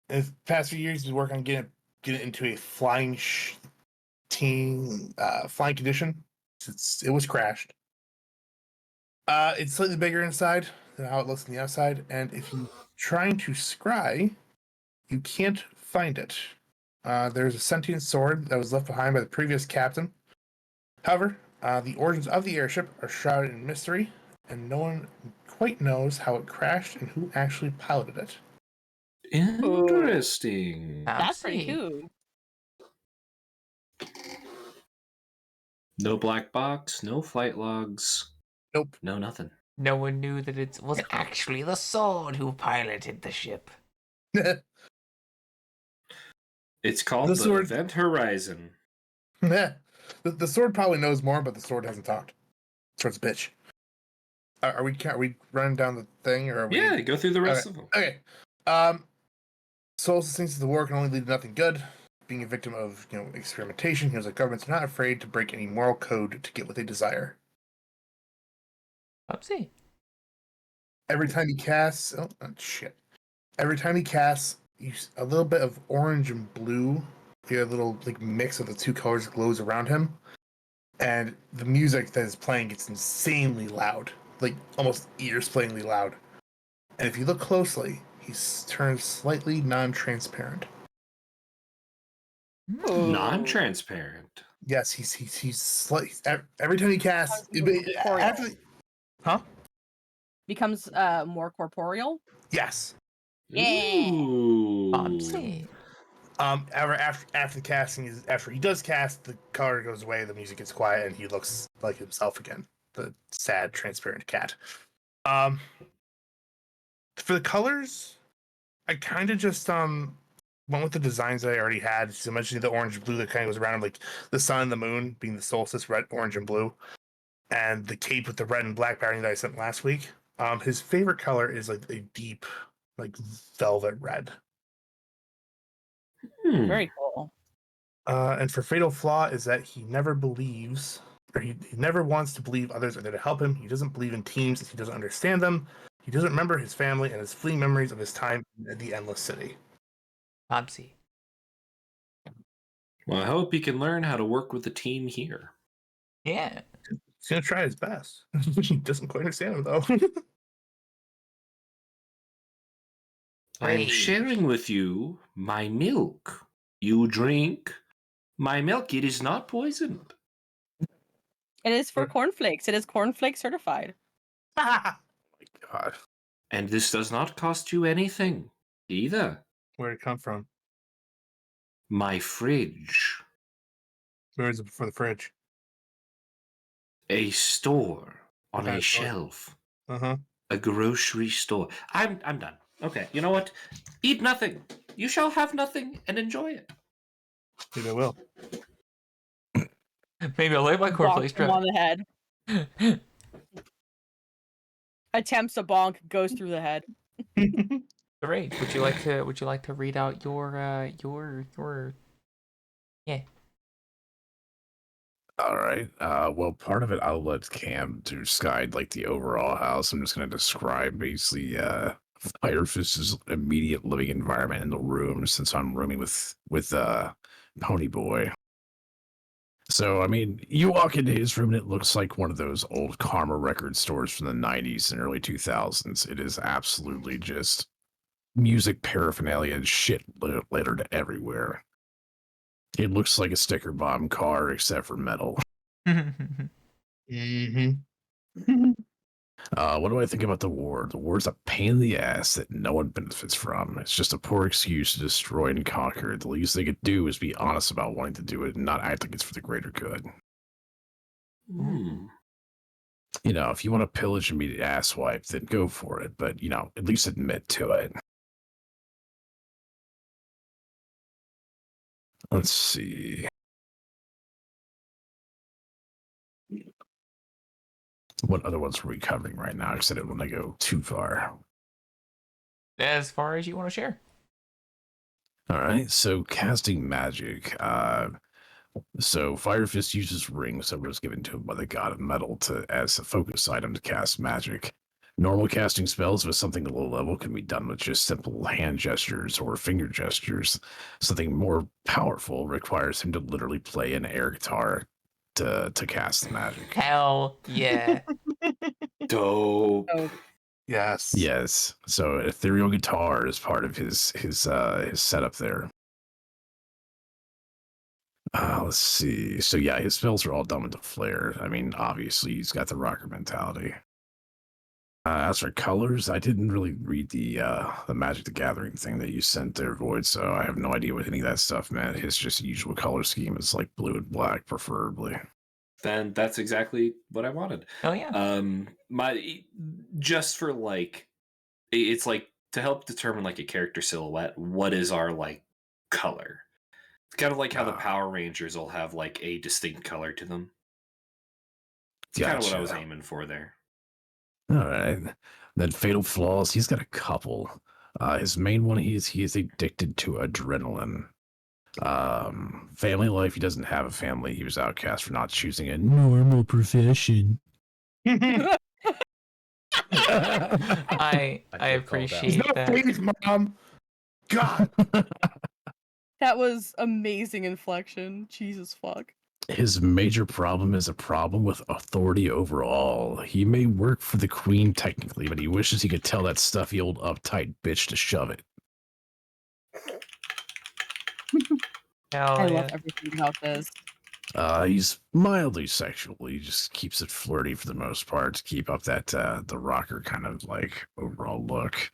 the past few years, he's working on getting it into a flying condition. It was crashed. It's slightly bigger inside than how it looks on the outside, and if you're trying to scry, you can't find it. There's a sentient sword that was left behind by the previous captain. However, the origins of the airship are shrouded in mystery, and no one quite knows how it crashed and who actually piloted it. Interesting. That's pretty Fancy. cool. No black box, no flight logs, Nope. no nothing. No one knew that it was actually the sword who piloted the ship. It's called The the sword- Event Horizon. the sword probably knows more, but the sword hasn't talked. Sword's a bitch. Are we running down the thing, or are we? Yeah, go through the rest Okay. of them. Okay. Solstice thinks that the war can only lead to nothing good. Being a victim of experimentation, he knows that governments are not afraid to break any moral code to get what they desire. Upsy. Every time he casts, shit. Every time he casts, a little bit of orange and blue, a little mix of the two colors glows around him, and the music that is playing gets insanely loud, almost ear-splittingly loud. And if you look closely, he turns slightly non-transparent. Ooh. Non-transparent. Yes, he's slightly. Every time he casts, Corporeal. huh? Becomes more corporeal. Yes. Yeah. Ooh. Upsy. After the casting after he does cast, the color goes away, the music gets quiet, and he looks like himself again. The sad, transparent cat. For the colors, I kind of just went with the designs that I already had. So mentioning the orange and blue that kind of goes around him, like the sun and the moon being the solstice, red, orange, and blue, and the cape with the red and black barring that I sent last week. His favorite color is like a deep, velvet red. Very cool. And for fatal flaw is that he never believes, or he never wants to believe others are there to help him. He doesn't believe in teams. He doesn't understand them. He doesn't remember his family and his fleeting memories of his time in the Endless City. Upsy. Well, I hope he can learn how to work with the team here. Yeah. He's gonna try his best. He doesn't quite understand him though. I'm Great. sharing with you my milk. You drink my milk. It is not poisoned. It is for cornflakes. It is cornflake certified. God. And this does not cost you anything either. Where'd it come from? My fridge. Where is it for the fridge? A store on Okay, a store. shelf. Uh-huh. A grocery store. I'm done. Okay, you know what? Eat nothing. You shall have nothing and enjoy it. Maybe I will. Maybe I'll lay my cornflakes Bonk him on dry. the head. Attempts a bonk, goes through the head. Great. Would you like to read out your yeah. All right. Well, part of it I'll let Cam describe the overall house. I'm just gonna describe basically Firefist's immediate living environment in the room since I'm rooming with Pony Boy. So, I mean, you walk into his room and it looks like one of those old Karma record stores from the 90s and early 2000s. It is absolutely just music paraphernalia and shit littered everywhere. It looks like a sticker bomb car except for metal. Mm-hmm. What do I think about the war? The war's a pain in the ass that no one benefits from. It's just a poor excuse to destroy and conquer. The least they could do is be honest about wanting to do it and not act like it's for the greater good. Hmm. You know, if you want to pillage and be asswipe, then go for it. But, at least admit to it. Let's see. What other ones are we covering right now? I said it when I go too far. As far as you want to share. All right, so casting magic. So Fire Fist uses rings that was given to him by the god of metal as a focus item to cast magic. Normal casting spells with something low level can be done with just simple hand gestures or finger gestures. Something more powerful requires him to literally play an air guitar to cast the magic. Hell yeah. Dope. Oh, Yes. Yes. So ethereal guitar is part of his setup there. Let's see. So yeah, his spells are all done with the flare. I mean, obviously he's got the rocker mentality. As for colors, I didn't really read the Magic the Gathering thing that you sent there, Void, so I have no idea what any of that stuff meant. His just usual color scheme is like blue and black, preferably. Then that's exactly what I wanted. Oh yeah. Just for like, it's like to help determine like a character silhouette. What is our like color? It's kind of like how the Power Rangers will have like a distinct color to them. It's kind of what I was aiming for there. All right. Then fatal flaws. He's got a couple. His main one, he is addicted to adrenaline. Family life. He doesn't have a family. He was outcast for not choosing a normal profession. I I feel called out. appreciate He's not that. famous, Mom. God. that was amazing inflection. Jesus fuck. His major problem is a problem with authority overall. He may work for the queen technically, but he wishes he could tell that stuffy old uptight bitch to shove it. Hell I yeah. love everything about this. He's mildly sexual. He just keeps it flirty for the most part to keep up that the rocker kind of like overall look.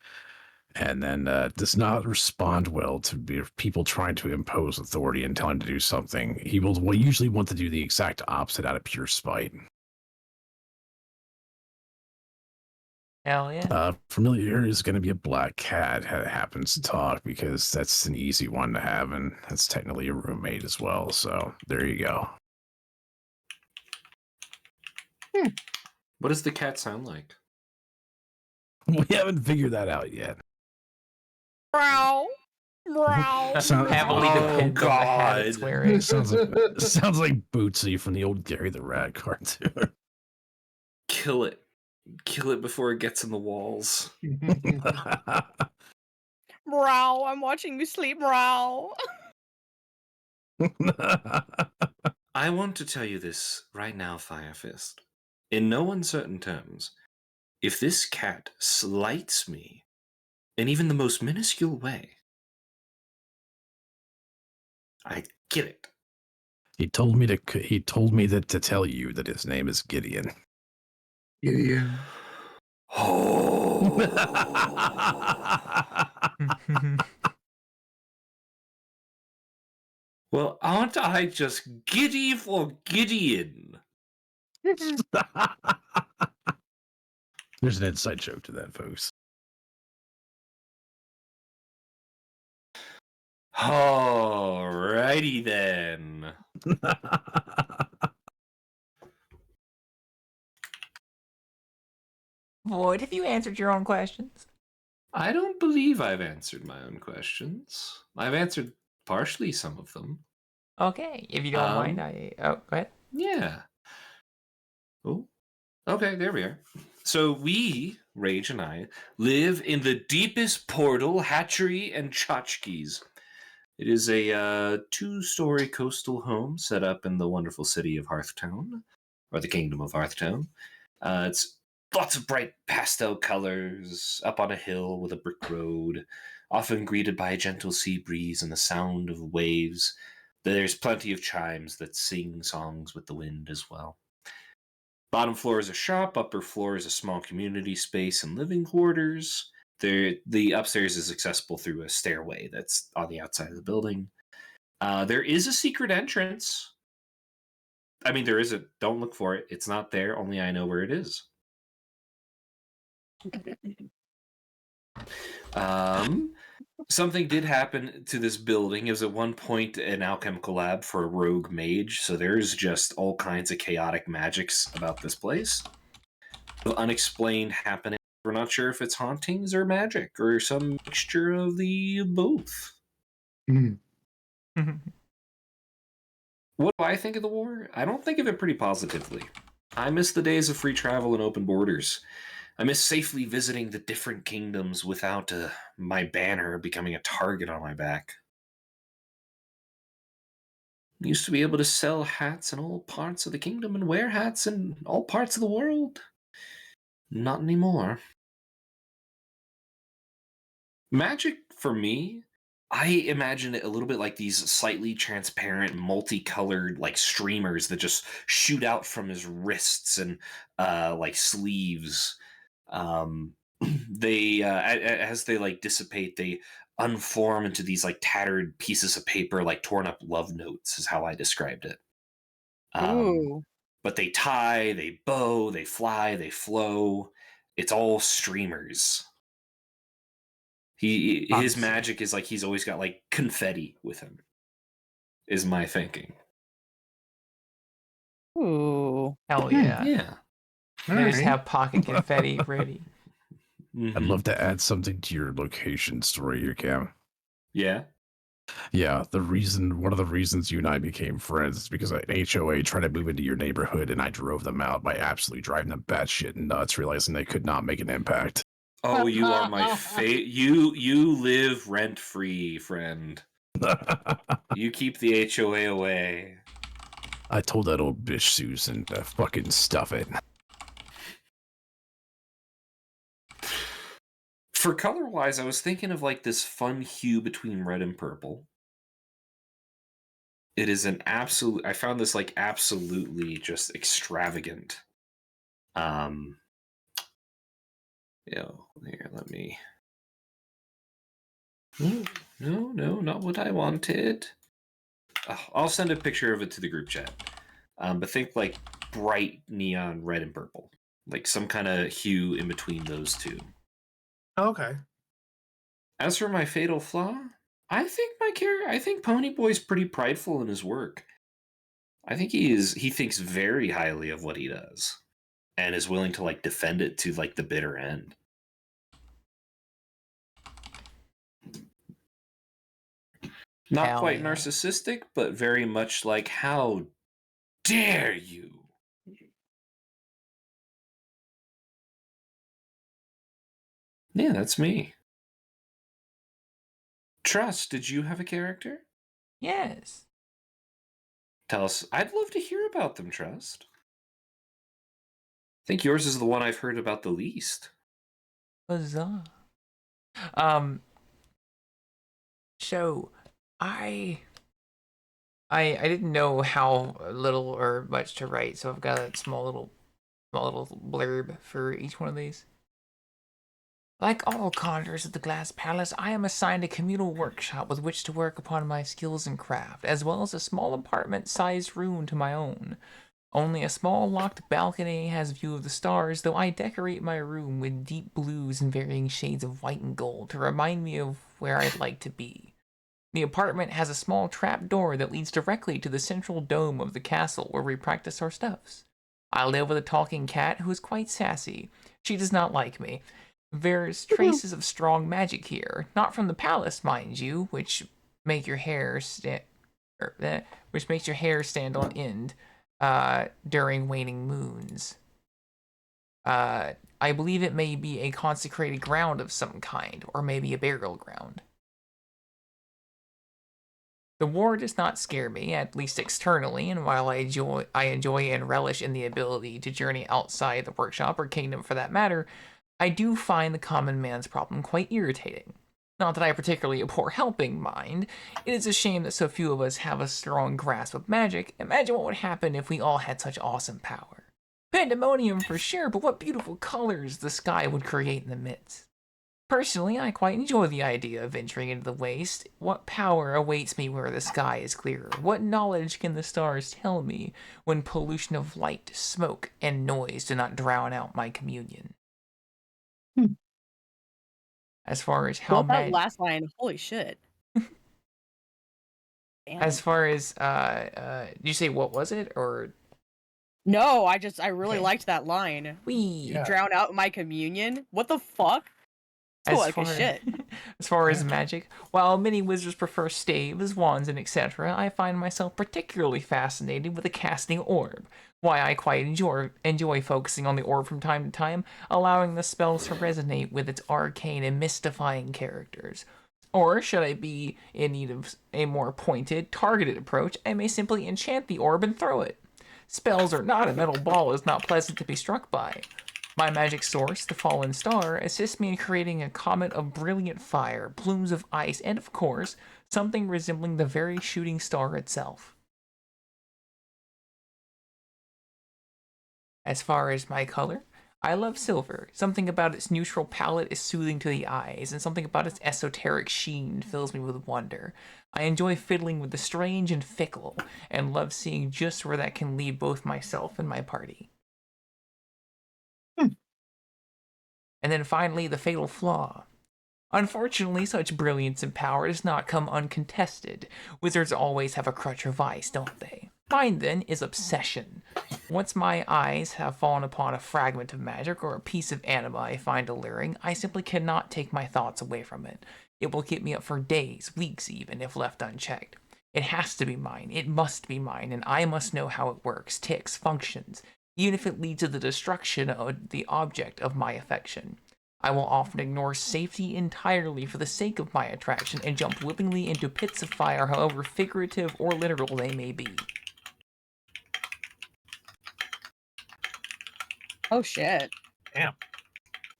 And then does not respond well to people trying to impose authority and tell him to do something. He will usually want to do the exact opposite out of pure spite. Hell yeah. Familiar is going to be a black cat that happens to talk because that's an easy one to have, and that's technically a roommate as well. So there you go. What does the cat sound like? We haven't figured that out yet. Meow. Meow. Heavily Oh, depends on the hat it's God. wearing. Sounds like Bootsy from the old Gary the Rat cartoon. Kill it. Kill it before it gets in the walls. Meow. I'm watching you sleep. Meow. I want to tell you this right now, Fire Fist. In no uncertain terms, if this cat slights me in even the most minuscule way, I get it. He told me that to tell you that his name is Gideon. Gideon. Oh. Well, aren't I just giddy for Gideon? There's an inside joke to that, folks. Alrighty then. Void, have you answered your own questions? I don't believe I've answered my own questions. I've answered partially some of them. Okay, if you don't mind, go ahead. Yeah. Oh, okay, there we are. So we, Rage and I, live in the deepest portal, hatchery, and tchotchkes. It is a two-story coastal home set up in the wonderful city of Hearthtown, or the kingdom of Hearthtown. It's lots of bright pastel colors, up on a hill with a brick road, often greeted by a gentle sea breeze and the sound of waves. There's plenty of chimes that sing songs with the wind as well. Bottom floor is a shop, upper floor is a small community space and living quarters. The upstairs is accessible through a stairway that's on the outside of the building. There is a secret entrance. I mean, there isn't. Don't look for it. It's not there. Only I know where it is. Something did happen to this building. It was at one point an alchemical lab for a rogue mage, so there's just all kinds of chaotic magics about this place. Unexplained happening. We're not sure if it's hauntings or magic or some mixture of the both. What do I think of the war? I don't think of it pretty positively. I miss the days of free travel and open borders. I miss safely visiting the different kingdoms without my banner becoming a target on my back. I used to be able to sell hats in all parts of the kingdom and wear hats in all parts of the world. Not anymore. Magic, for me, I imagine it a little bit like these slightly transparent, multicolored like streamers that just shoot out from his wrists and like sleeves. Um, they as they like dissipate, they unform into these like tattered pieces of paper, like torn up love notes, is how I described it. Um, Ooh. but they tie, they bow, they fly, they flow. It's all streamers. His Fancy. magic is like he's always got like confetti with him. Is my thinking. Ooh. Hell yeah. Yeah. They just Alright. have pocket confetti ready. Mhm. I'd love to add something to your location story here, Cam. Yeah. Yeah, one of the reasons you and I became friends is because an HOA tried to move into your neighborhood and I drove them out by absolutely driving them batshit nuts, realizing they could not make an impact. Oh, you are my you live rent free, friend. You keep the HOA away. I told that old bitch Susan to fucking stuff it. For color wise, I was thinking of like this fun hue between red and purple. It is an absolute. I found this like absolutely just extravagant. Um, here, let me. No, not what I wanted. I'll send a picture of it to the group chat. But think like bright neon red and purple, like some kind of hue in between those two. Okay. As for my fatal flaw, I think I think Ponyboy's pretty prideful in his work. I think he thinks very highly of what he does and is willing to like defend it to like the bitter end. Not Hell quite yeah. narcissistic, but very much like, how dare you? Yeah, that's me. Trust, did you have a character? Yes. Tell us. I'd love to hear about them, Trust. I think yours is the one I've heard about the least. Huzzah. Um. So, I didn't know how little or much to write, so I've got a small little blurb for each one of these. Like all conjurers of the Glass Palace, I am assigned a communal workshop with which to work upon my skills and craft, as well as a small apartment-sized room to my own. Only a small locked balcony has view of the stars, though I decorate my room with deep blues and varying shades of white and gold to remind me of where I'd like to be. The apartment has a small trap door that leads directly to the central dome of the castle where we practice our stuffs. I live with a talking cat who is quite sassy. She does not like me. There's traces of strong magic here, not from the palace, mind you, which make your hair which makes your hair stand on end during waning moons. I believe it may be a consecrated ground of some kind, or maybe a burial ground. The war does not scare me, at least externally, and while I enjoy and relish in the ability to journey outside the workshop or kingdom for that matter, I do find the common man's problem quite irritating. Not that I particularly abhor helping, mind. It is a shame that so few of us have a strong grasp of magic. Imagine what would happen if we all had such awesome power. Pandemonium for sure, but what beautiful colors the sky would create in the midst. Personally, I quite enjoy the idea of venturing into the waste. What power awaits me where the sky is clearer? What knowledge can the stars tell me when pollution of light, smoke, and noise do not drown out my communion? As far as how Well, that mad, last line, holy shit. Damn. as far as did you say what was it or No, I really Okay. liked that line. we? Yeah. Drown out my communion? What the fuck? Cool like as shit. As far as magic, while many wizards prefer staves, wands, and etc., I find myself particularly fascinated with the casting orb. Why I quite enjoy focusing on the orb from time to time, allowing the spells to resonate with its arcane and mystifying characters. Or, should I be in need of a more pointed, targeted approach, I may simply enchant the orb and throw it. Spells are not a metal ball is not pleasant to be struck by. My magic source, the fallen star, assists me in creating a comet of brilliant fire, plumes of ice, and of course, something resembling the very shooting star itself. As far as my color, I love silver. Something about its neutral palette is soothing to the eyes, and something about its esoteric sheen fills me with wonder. I enjoy fiddling with the strange and fickle, and love seeing just where that can lead both myself and my party. And then finally, the fatal flaw. Unfortunately, such brilliance and power does not come uncontested. Wizards always have a crutch or vice, don't they? Mine, then, is obsession. Once my eyes have fallen upon a fragment of magic or a piece of anima I find alluring, I simply cannot take my thoughts away from it. It will keep me up for days, weeks even, if left unchecked. It has to be mine, it must be mine, and I must know how it works, ticks, functions, even if it leads to the destruction of the object of my affection. I will often ignore safety entirely for the sake of my attraction and jump willingly into pits of fire, however figurative or literal they may be. Oh shit. Damn.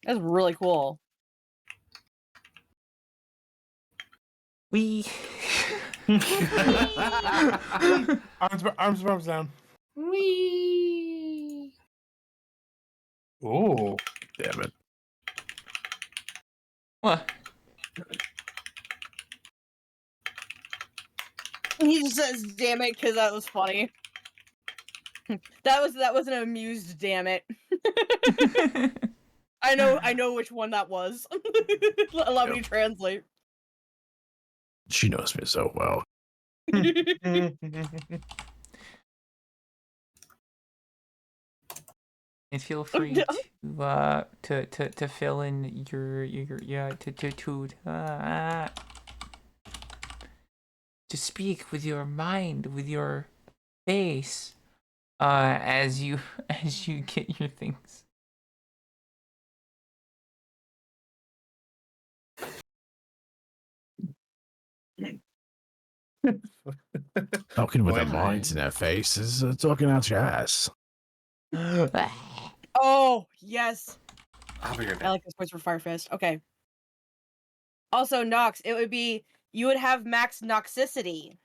That's really cool. We. Arms down. Wee. Ooh. Damn it. What? He just says damn it because that was funny. that was an amused damn it. I know which one that was. Allow me to translate. She knows me so well. And feel free to fill in your to speak with your mind, with your face, as you get your things. Talking with Boy, the minds in that face is talking out your ass. Oh yes, I'll be right I back. like this voice for Firefist. Okay. Also, Nox, it would be you would have max noxicity,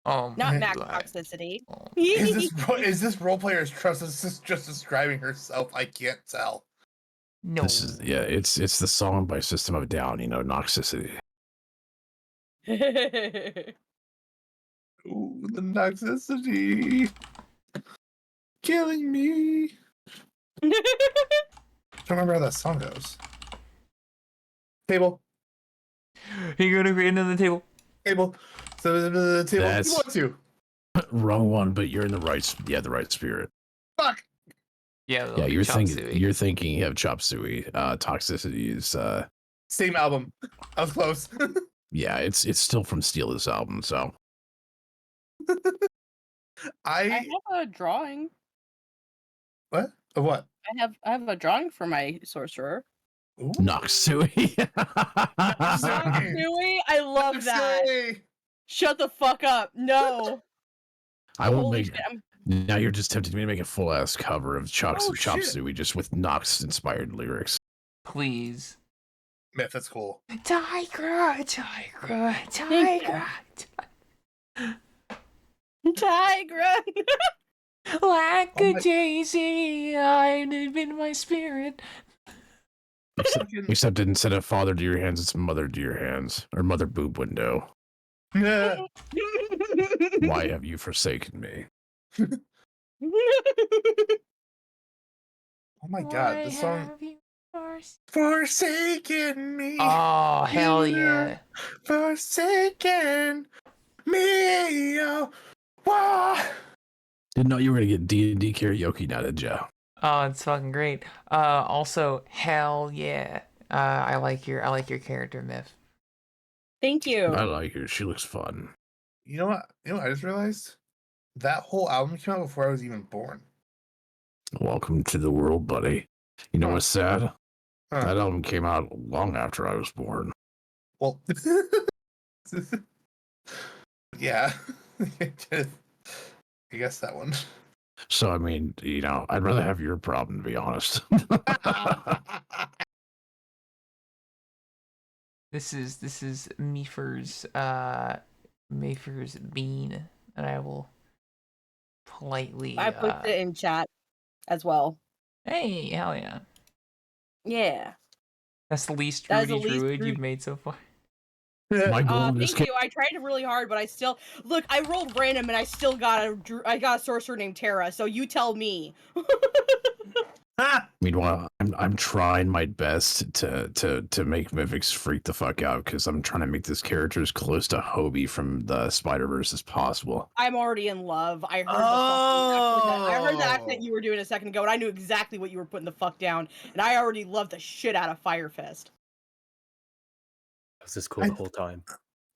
Oh not my max God. toxicity. Oh. Is this role player's trust is just describing herself? I can't tell. No. This is it's the song by System of a Down, you know, Noxicity. Ooh, the toxicity killing me. I don't remember how that song goes. Table. You're gonna create another table. Table. So the table. That's- You want to? Wrong one, but you're in the right spirit. Fuck. Yeah, Yeah, you're chop thinking suey. you're thinking you have chop suey. Toxicity is Same album. I was close. yeah, it's still from Steel's album, so I I have a drawing. what? Of what? I have a drawing for my sorcerer. Ooh. Noxuey. Noxuey? I love that. Noxuey. Shut the fuck up. No. I will Holy make shit. now you're just tempting me to make a full ass cover of Chop Oh, Chop shit. Suey just with Nox inspired lyrics. Please. Myth, that's cool. Tigra. Tigra. Like Oh a my- daisy, hide in my spirit. Except instead of father to your hands, it's mother to your hands. Or mother boob window. Yeah. Why have you forsaken me? Oh my god, this song. Have you Forsaken me. Oh, hell yeah. Forsaken me. Oh, wah. Didn't know you were gonna get D&D karaoke now, did ya? Oh, it's fucking great. Also, hell yeah. I like your character, Myth. Thank you. I like her. She looks fun. You know what? You know what I just realized? That whole album came out before I was even born. Welcome to the world, buddy. You know Huh. what's sad? Huh. That album came out long after I was born. Well, yeah. I guess that one. So, I mean, you know, I'd rather have your problem, to be honest. This is Meefer's bean, and I will politely. I put it in chat as well. Hey, hell yeah! Yeah. That's the least That is the druidy least druid druid- you've made so far. My goal in this Thank game. you. I tried really hard, but I still look. I rolled random, and I still got a sorcerer named Terra. So you tell me. Meanwhile, I'm trying my best to make Mythics freak the fuck out because I'm trying to make this character as close to Hobie from the Spider-Verse as possible. I'm already in love. I heard I heard the accent you were doing a second ago, and I knew exactly what you were putting the fuck down, and I already loved the shit out of Firefest. Was this cool the whole time?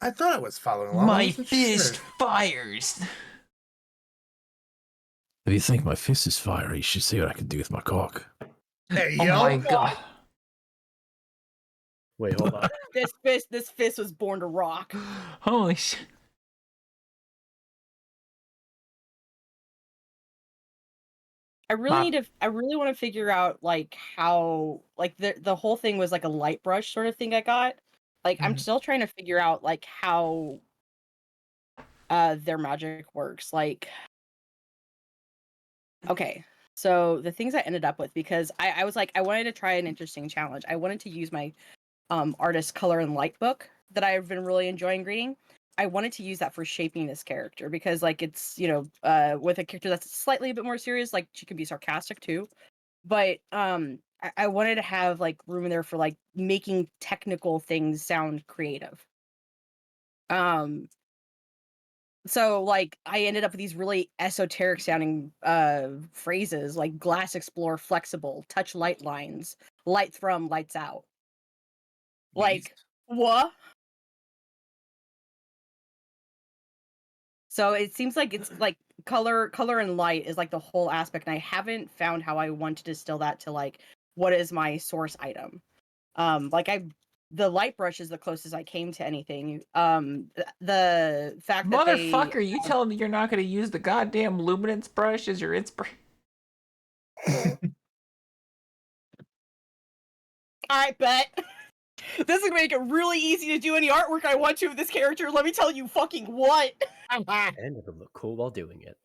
I thought I was following along. I My wasn't fist sure. fires. If you think my fist is fire, you should see what I can do with my cock. Hey, Oh yo. my god! Wait, hold on. This fist was born to rock. Holy shit! I really want to figure out like how like the whole thing was like a light brush sort of thing I got. Like I'm Mhm. still trying to figure out like how their magic works. Like okay. So the things I ended up with, because I was like I wanted to try an interesting challenge. I wanted to use my artist color and light book that I've been really enjoying reading. I wanted to use that for shaping this character because like it's, you know, with a character that's slightly a bit more serious, like she can be sarcastic too. But I wanted to have like room in there for like making technical things sound creative. So like I ended up with these really esoteric sounding phrases like glass explore flexible, touch light lines, light from lights out. Like what? So it seems like it's like color and light is like the whole aspect, and I haven't found how I want to distill that to like what is my source item. The light brush is the closest I came to anything. The fact that they Motherfucker, you telling me you're not gonna use the goddamn luminance brush as your inspiration? I bet. This is gonna make it really easy to do any artwork I want to with this character. Let me tell you fucking what. And it'll look cool while doing it.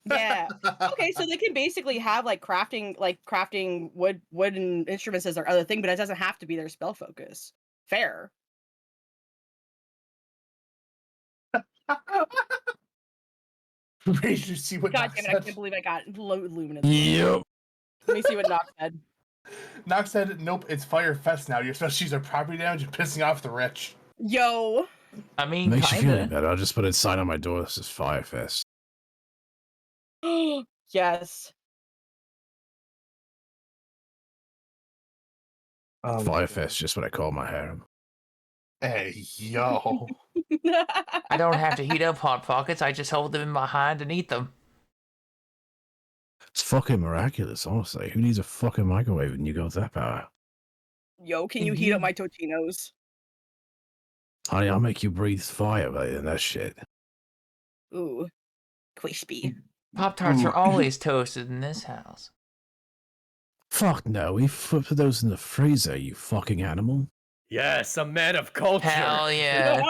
Yeah. Okay, so they can basically have like crafting wooden instruments as their other thing, but it doesn't have to be their spell focus. Fair. Ready to see what God Knox damn it, I said? can't believe I got luminance. Yep. Let me see what Knox said. Knox said, "Nope, it's Firefest now. Your specialties are property damage and pissing off the rich." Yo. I mean, Makes you feel any kinda. better. I'll just put a sign on my door that says Firefest. Yes. Firefest, just what I call my harem. Hey, yo. I don't have to heat up hot pockets. I just hold them in my hand and eat them. It's fucking miraculous, honestly. Who needs a fucking microwave when you got that power? Yo, can you heat up my Totinos? Honey, I'll make you breathe fire by the end of that shit. Ooh. Crispy. Pop-Tarts Ooh. are always toasted in this house. Fuck no, we put those in the freezer, you fucking animal. Yes, a man of culture. Hell yeah.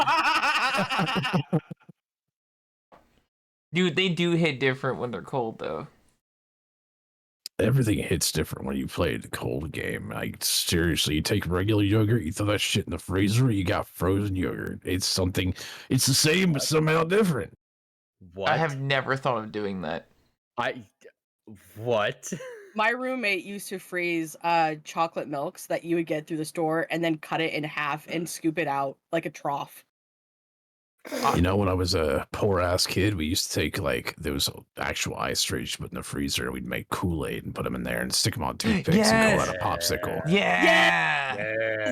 Dude, they do hit different when they're cold, though. Everything hits different when you play the cold game. Like, seriously, you take regular yogurt, you throw that shit in the freezer, you got frozen yogurt. It's something, it's the same, but somehow different. What? I have never thought of doing that. What? My roommate used to freeze chocolate milks that you would get through the store and then cut it in half and scoop it out like a trough. You know, when I was a poor ass kid, we used to take like those actual ice trays you put in the freezer, and we'd make Kool-Aid and put them in there and stick them on toothpicks and call that a popsicle. Yeah. Yeah.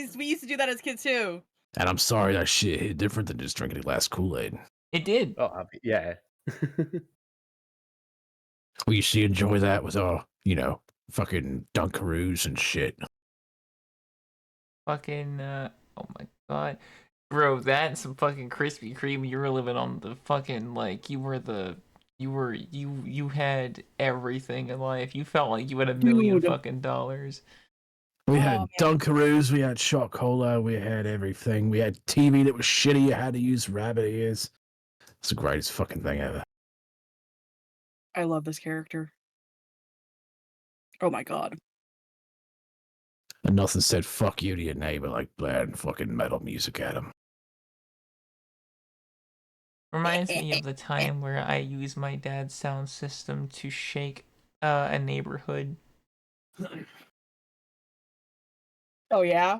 Jeez, we used to do that as kids too. And I'm sorry that shit hit different than just drinking a glass of Kool-Aid. It did. Oh, yeah. We used to enjoy that with fucking Dunkaroos and shit. Fucking, oh my god. Bro, that and some fucking Krispy Kreme, you were living on the fucking, like, you had everything in life. You felt like you had $1 million Dude. fucking dollars. We Oh, had man. Dunkaroos, we had shot cola, we had everything. We had TV that was shitty, you had to use rabbit ears. It's the greatest fucking thing ever. I love this character. Oh my god. And nothing said fuck you to your neighbor like blaring fucking metal music at him. Reminds me of the time where I used my dad's sound system to shake a neighborhood. Oh yeah?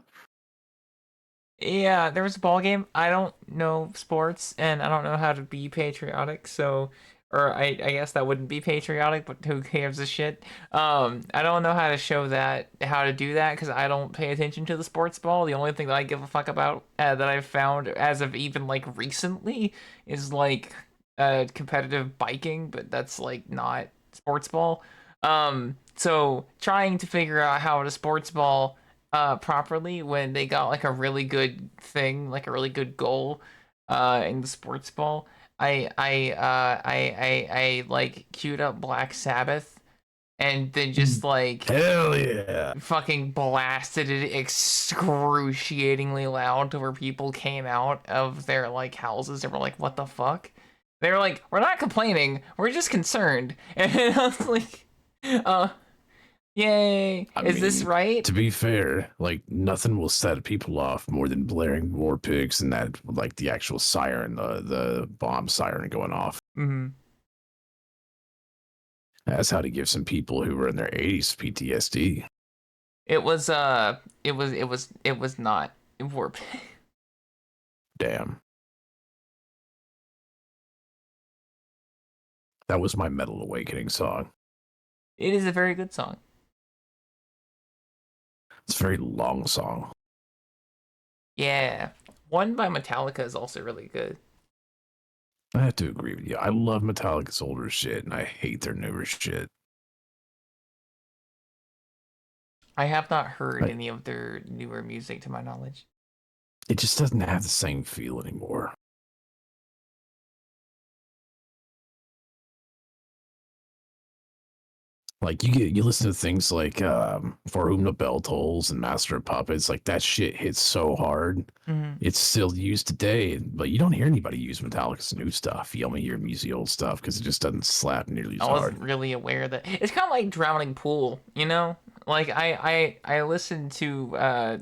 Yeah, there was a ball game. I don't know sports and I don't know how to be patriotic, so or I guess that wouldn't be patriotic, but who gives a shit? I don't know how to show that how to do that because I don't pay attention to the sports ball. The only thing that I give a fuck about that I've found as of even like recently is like competitive biking, but that's like not sports ball. So trying to figure out how to sports ball properly when they got like a really good thing, like a really good goal in the sports ball. I like queued up Black Sabbath and then just like Hell yeah. fucking blasted it excruciatingly loud to where people came out of their like houses and were like, "What the fuck?" They were like, "We're not complaining, we're just concerned." And I was like, uh, "Yay! Is this right?" To be fair, like nothing will set people off more than blaring war pigs and that like the actual siren, the bomb siren going off. Mm-hmm. That's how to give some people who were in their 80s PTSD. It was not warp. Damn. That was my Metal Awakening song. It is a very good song. It's a very long song. Yeah. One by Metallica is also really good. I have to agree with you. I love Metallica's older shit and I hate their newer shit. I have not heard any of their newer music to my knowledge. It just doesn't have the same feel anymore. Like you listen to things like For Whom the Bell Tolls and Master of Puppets, like that shit hits so hard. Mm-hmm. It's still used today, but you don't hear anybody use Metallica's new stuff. You only hear them use the old stuff because it just doesn't slap nearly as I hard. wasn't really aware that it's kind of like Drowning Pool, you know? Like I listened to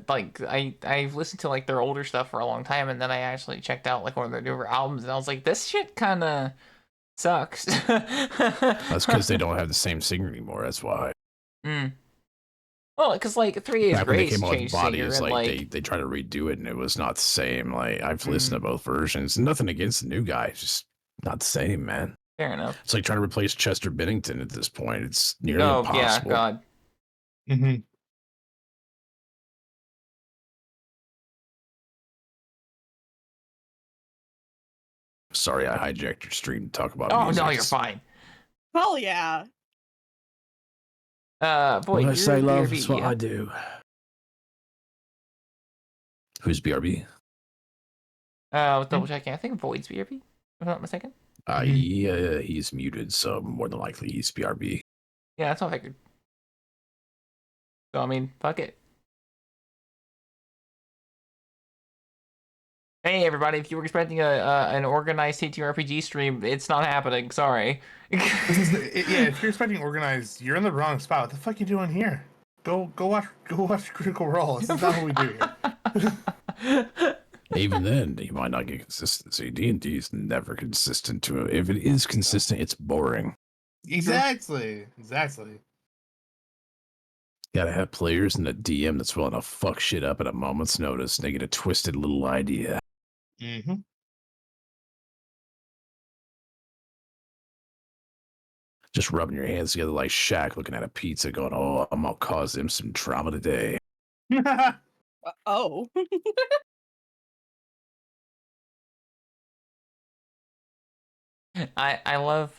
like I've listened to like their older stuff for a long time, and then I actually checked out like one of their newer albums, and I was like, this shit kind of sucks. That's because they don't have the same singer anymore. That's why. Mm. Well, because like 3 Days Back when they Grace came out with changed singer Bodies, and like they try to redo it and it was not the same. Like I've listened to both versions. Nothing against the new guy, it's just not the same, man. Fair enough. It's like trying to replace Chester Bennington at this point. It's nearly Oh impossible. yeah, God. Mm-hmm. Sorry, I hijacked your stream to talk about Oh music. no, you're fine. Hell yeah. Boy, What I you're say, love, BRB, is what yeah? I do. Who's BRB? Double checking. I think Void's BRB. If I'm not mistaken. Yeah, he's muted, so more than likely he's BRB. Yeah, that's what I figured. So I mean, fuck it. Hey everybody, if you were expecting an organized TTRPG stream, it's not happening. Sorry. Yeah, if you're expecting organized, you're in the wrong spot. What the fuck are you doing here? Go watch Critical Role. This is not what we do here. Even then, you might not get consistency. D&D is never consistent to it. If it is consistent, it's boring. Exactly. Gotta have players and a DM that's willing to fuck shit up at a moment's notice and they get a twisted little idea. Mm-hmm. Just rubbing your hands together like Shaq looking at a pizza going, oh, I'm gonna cause them some drama today. Oh. I love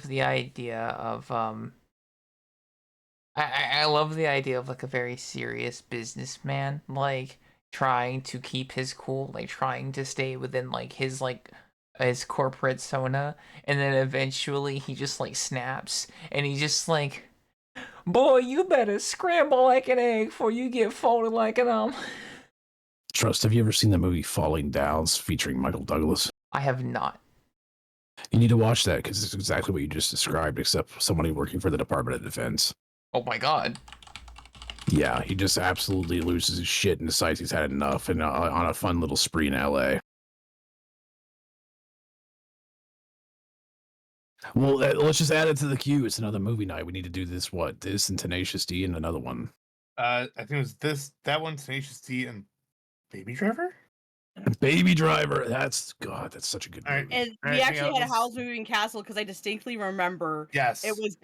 the idea of I love the idea of like a very serious businessman like trying to keep his cool, like trying to stay within like his corporate persona, and then eventually he just like snaps and he just like, boy, you better scramble like an egg before you get folded like an Trust, have you ever seen the movie Falling Downs featuring Michael Douglas? I have not. You need to watch that because it's exactly what you just described, except somebody working for the Department of Defense. Oh my god. Yeah, he just absolutely loses his shit and decides he's had enough, and on a fun little spree in LA. Well, let's just add it to the queue. It's another movie night. We need to do this. What? This and Tenacious D and another one. I think it was that one, Tenacious D, and Baby Driver. Baby Driver. That's such a good All right. movie. And All we right, actually hang had on, a Howl's Moving Castle because I distinctly remember Yes. it was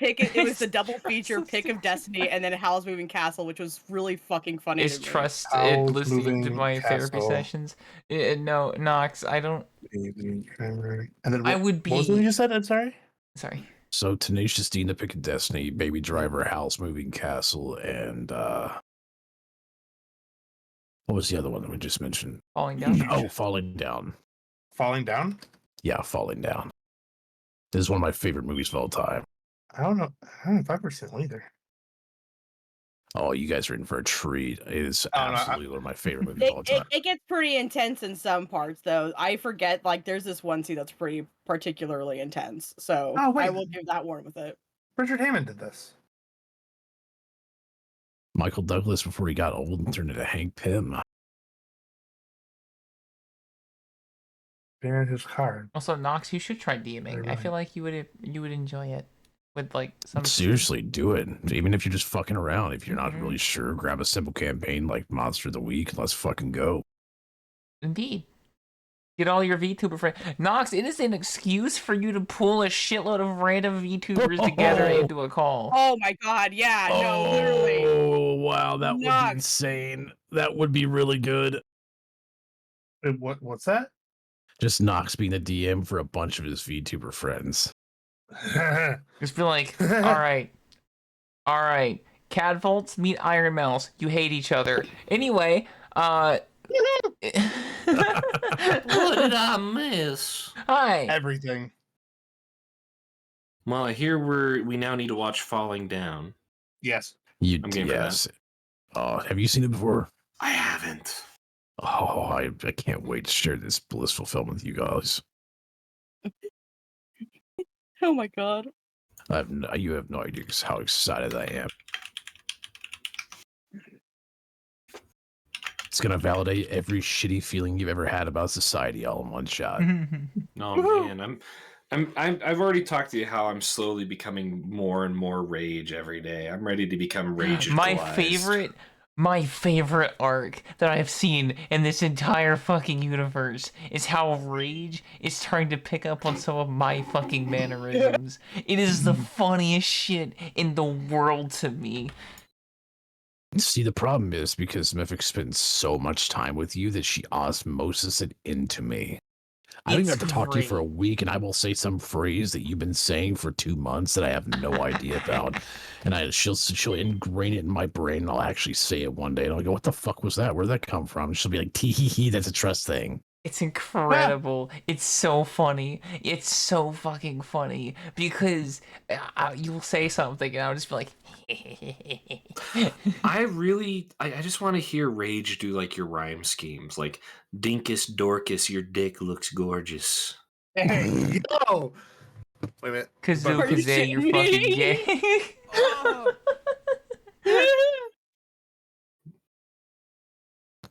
the double feature Pick of Destiny and then Howl's Moving Castle, which was really fucking funny Is to me. Trust Howl's listening to Moving my therapy Castle. sessions? No, Knox, I don't. Baby Driver. And then I would what was it you be. just said? I'm sorry. Sorry. So Tenacious D and the Pick of Destiny, Baby Driver, Howl's Moving Castle, and what was the other one that we just mentioned? Falling down. Oh, Falling Down. Falling Down. Yeah, Falling Down. This is one of my favorite movies of all time. I don't know if I've ever seen it either. Oh, you guys are in for a treat. It is absolutely one of my favorite movies of all time. It gets pretty intense in some parts, though. I forget, like, there's this one scene that's pretty particularly intense. So I will give that one with it. Richard Hammond did this. Michael Douglas before he got old and turned into Hank Pym. Bear his card. Also, Knox, you should try DMing. I feel like you would enjoy it with like some. Seriously, do it. Even if you're just fucking around. If you're not really sure, grab a simple campaign like Monster of the Week and let's fucking go. Indeed. Get all your VTuber friends. Knox, it is an excuse for you to pull a shitload of random VTubers together into a call. Oh my god, yeah, no, literally. Oh, wow, that would be insane. That would be really good. What's that? Just Knox being the DM for a bunch of his VTuber friends. Just be like, all right, Cadvolts meet Iron Mouse. You hate each other. Anyway, what did I miss? Hi. Everything. Well, I hear we now need to watch Falling Down. Yes. I'm game for that. Have you seen it before? I haven't. Oh, I can't wait to share this blissful film with you guys. Oh my god. You have no idea how excited I am. It's gonna validate every shitty feeling you've ever had about society all in one shot. Oh man, I've already talked to you how I'm slowly becoming more and more rage every day. I'm ready to become rage. My favorite arc that I've seen in this entire fucking universe is how Rage is trying to pick up on some of my fucking mannerisms. It is the funniest shit in the world to me. See, the problem is because Mythic spends so much time with you that she osmosis it into me. I don't even have to talk to you for a week, and I will say some phrase that you've been saying for 2 months that I have no idea about, and she'll ingrain it in my brain, and I'll actually say it one day, and I'll go, "What the fuck was that? Where'd that come from?" And she'll be like, "Tee hee hee, that's a trust thing." It's incredible. It's so funny. It's so fucking funny because you'll say something and I'll just be like, I just want to hear Rage do like your rhyme schemes, like Dinkus Dorcas, your dick looks gorgeous. Hey, yo! Wait a minute. Kazoo Kazay, you're fucking gay.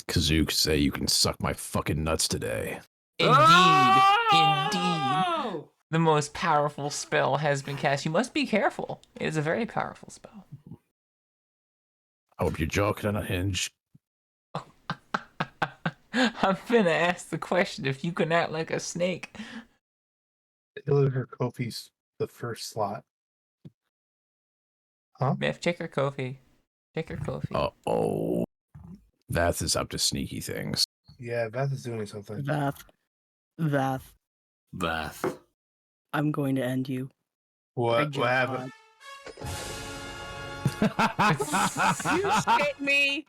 Kazoo say you can suck my fucking nuts today. Indeed. The most powerful spell has been cast. You must be careful. It is a very powerful spell. I hope your jaw can unhinge. I'm finna ask the question if you can act like a snake. Her Kofi's the first slot. Huh? Myth, check your Kofi. Check your Kofi. Uh-oh. Vath is up to sneaky things. Yeah, Beth is doing something. Vath, Bath. I'm going to end you. What happened? You shit me.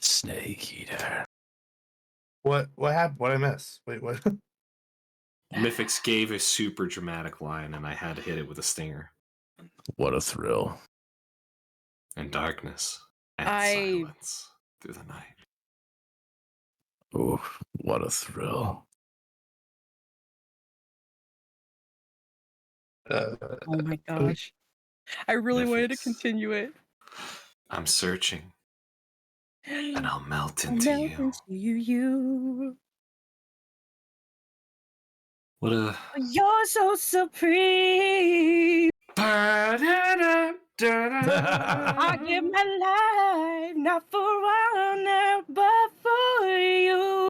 Snake eater. What happened? What I miss? Wait, what? Mythix gave a super dramatic line, and I had to hit it with a stinger. What a thrill. And darkness and I- silence through the night. Oh, what a thrill. Oh my gosh. I really wanted to Mythics. continue it. I'm searching, and I'll melt I'll into melt you. into you. What a You're so supreme. I give my life not for one now, but for you.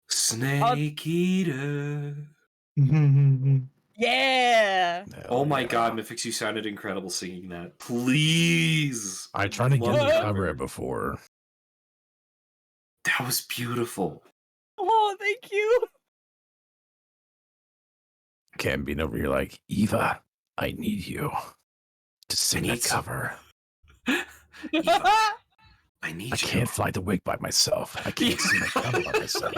snake eater. Yeah. Oh my yeah. god, Mythix, you sounded incredible singing that. Please. I tried to get Love him the to cover cover. it before. That was beautiful. Oh, thank you. Cam being over here like, Eva, I need you to sing a need some- cover. Eva, I need I you. can't fly the wig by myself. I can't sing a cover by myself.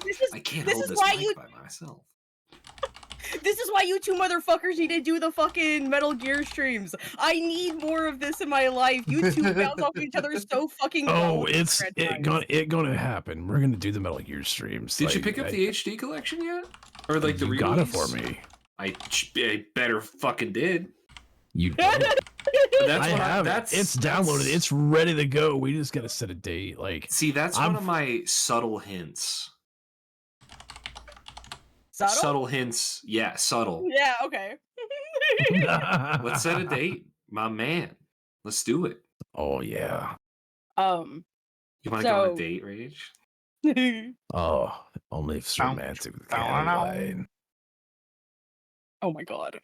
This I can't this hold is this why mic you- by myself. This is why you two motherfuckers need to do the fucking Metal Gear streams. I need more of this in my life. You two bounce off each other so fucking well. Oh, with it's franchise. gonna happen. We're gonna do the Metal Gear streams. Did you Like, pick up the HD collection yet? Or like the you release? got it for me. I better fucking did. You did. But that's I what have it. that's It's downloaded. It's ready to go. We just gotta set a date. Like, See, that's I'm- one of my subtle hints. Subtle? Hints. Yeah, subtle. Yeah, okay. Let's set a date, my man. Let's do it. Oh yeah. You want to go on So- a date, Rage? Oh, only if it's Bow, romantic with bow, candlelight. Oh my god.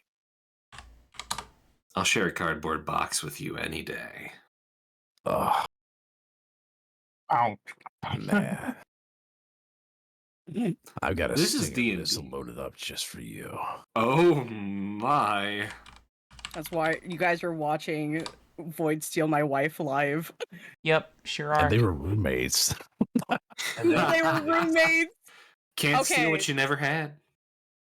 I'll share a cardboard box with you any day. Oh Ouch. man. I've got a This is stinger D&D. missile loaded up just for you. Oh my. That's why you guys are watching Void steal my wife live. Yep, sure are. And they were roommates. And then- They were roommates. Can't steal Okay. what you never had.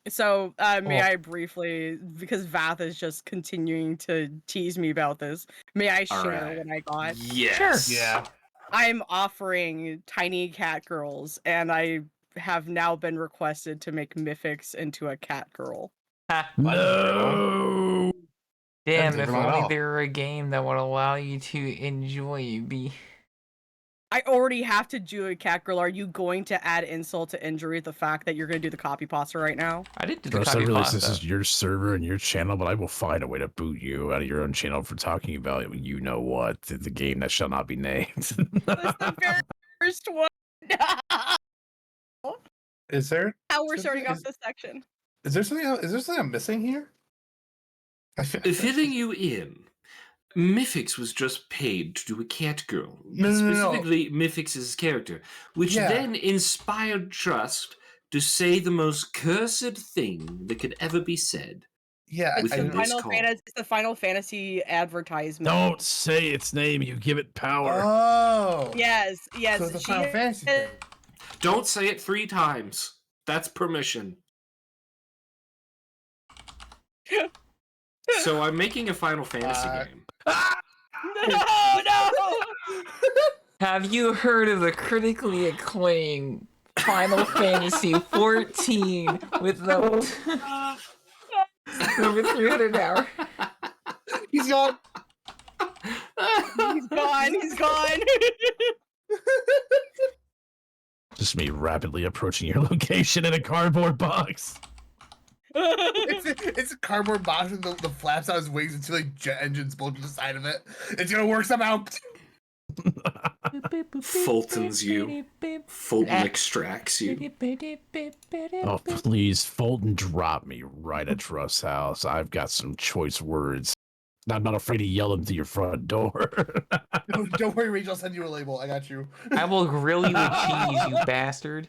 So, may Oh. I briefly, because Vath is just continuing to tease me about this, may I All share right. what I got? Yes. Yeah. I'm offering tiny cat girls, and I have now been requested to make Mythix into a cat girl. Ha. No. Damn, That's if different at only all. there were a game that would allow you to enjoy be. I already have to do a cat girl. Are you going to add insult to injury the fact that you're going to do the copy pasta right now? I did do the Trust, I copy realize this pasta. is your server and your channel, but I will find a way to boot you out of your own channel for talking about you know what, the game that shall not be named. That's the very first one. Is there How we're Is- starting off is- this section. is there something I'm missing here? Filling you in. Mythix was just paid to do a cat girl. No. Specifically, Mythix's character, which Yeah. then inspired Trust to say the most cursed thing that could ever be said. Yeah, It's Within the, this Final call. Fantasy, it's the Final Fantasy advertisement. Don't say its name, you give it power. Oh. Yes, yes. So it's a she Final Fantasy thing. Don't say it 3 times. That's permission. So I'm making a Final Fantasy game. No. Have you heard of the critically acclaimed Final Fantasy 14 with the over 300 hour? He's gone. He's gone. He's gone. Just me rapidly approaching your location in a cardboard box. It's a cardboard box with the flaps on his wings until like jet engines blow to the side of it. It's gonna work somehow. Fulton's you. Fulton extracts you. Oh, please, Fulton, drop me right at Trust's house. I've got some choice words. I'm not afraid to yell them to your front door. Don't worry, Rachel. I'll send you a label. I got you. I will grill you with cheese, you bastard.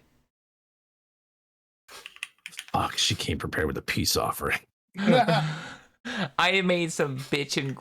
Fuck, she came prepared with a peace offering. I made some bitchin'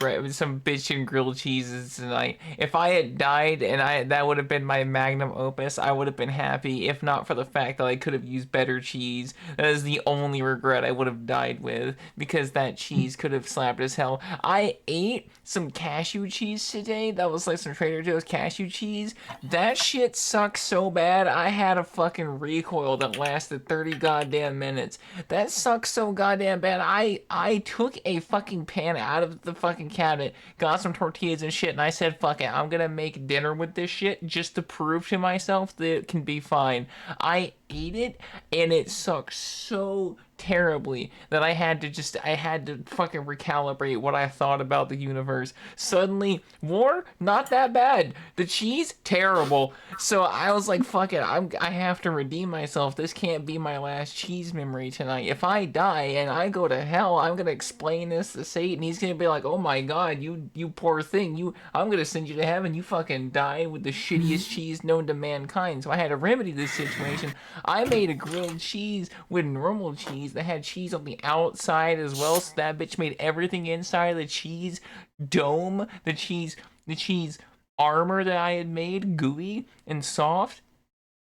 grilled cheeses tonight. If I had died and that would have been my magnum opus, I would have been happy. If not for the fact that I could have used better cheese, that is the only regret I would have died with, because that cheese could have slapped as hell. I ate some cashew cheese today. That was like some Trader Joe's cashew cheese. That shit sucks so bad. I had a fucking recoil that lasted 30 goddamn minutes. That sucks so goddamn bad. I took a fucking pan out of the fucking cabinet, got some tortillas and shit, and I said, fuck it, I'm gonna make dinner with this shit just to prove to myself that it can be fine. I ate it, and it sucked so terribly that I had to fucking recalibrate what I thought about the universe. Suddenly, war, not that bad. The cheese, terrible. So I was like, fuck it, I have to redeem myself. This can't be my last cheese memory tonight. If I die and I go to hell, I'm gonna explain this to Satan. He's gonna be like, oh my god, you poor thing. I'm gonna send you to heaven. You fucking died with the shittiest cheese known to mankind. So I had to remedy this situation. I made a grilled cheese with normal cheese that had cheese on the outside as well, so that bitch made everything inside of the cheese dome, the cheese armor that I had made gooey and soft,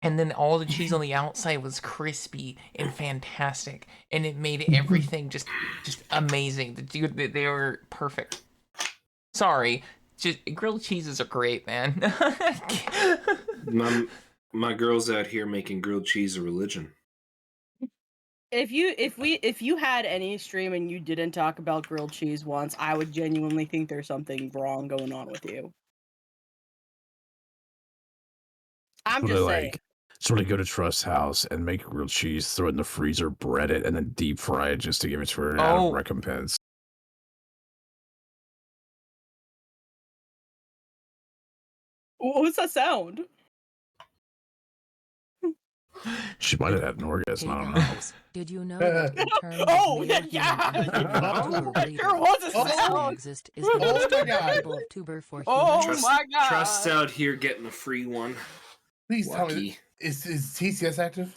and then all the cheese on the outside was crispy and fantastic, and it made everything just amazing. They were perfect. Sorry, just grilled cheeses are great, man. My girl's out here making grilled cheese a religion. If you had any stream and you didn't talk about grilled cheese once, I would genuinely think there's something wrong going on with you. I'm just saying. Sort of go to Trust's house and make grilled cheese, throw it in the freezer, bread it, and then deep fry it just to give it to her out of recompense. What was that sound? She might have had an orgasm. I don't know. Did you know that in terms Oh, of yeah, male yeah. human Oh, tuber that breeder, sure was a Trust sound. exist is the most valuable tuber for Oh humans. my god. Trust's out here getting a free one. Please tell me, Lucky. is TCS active?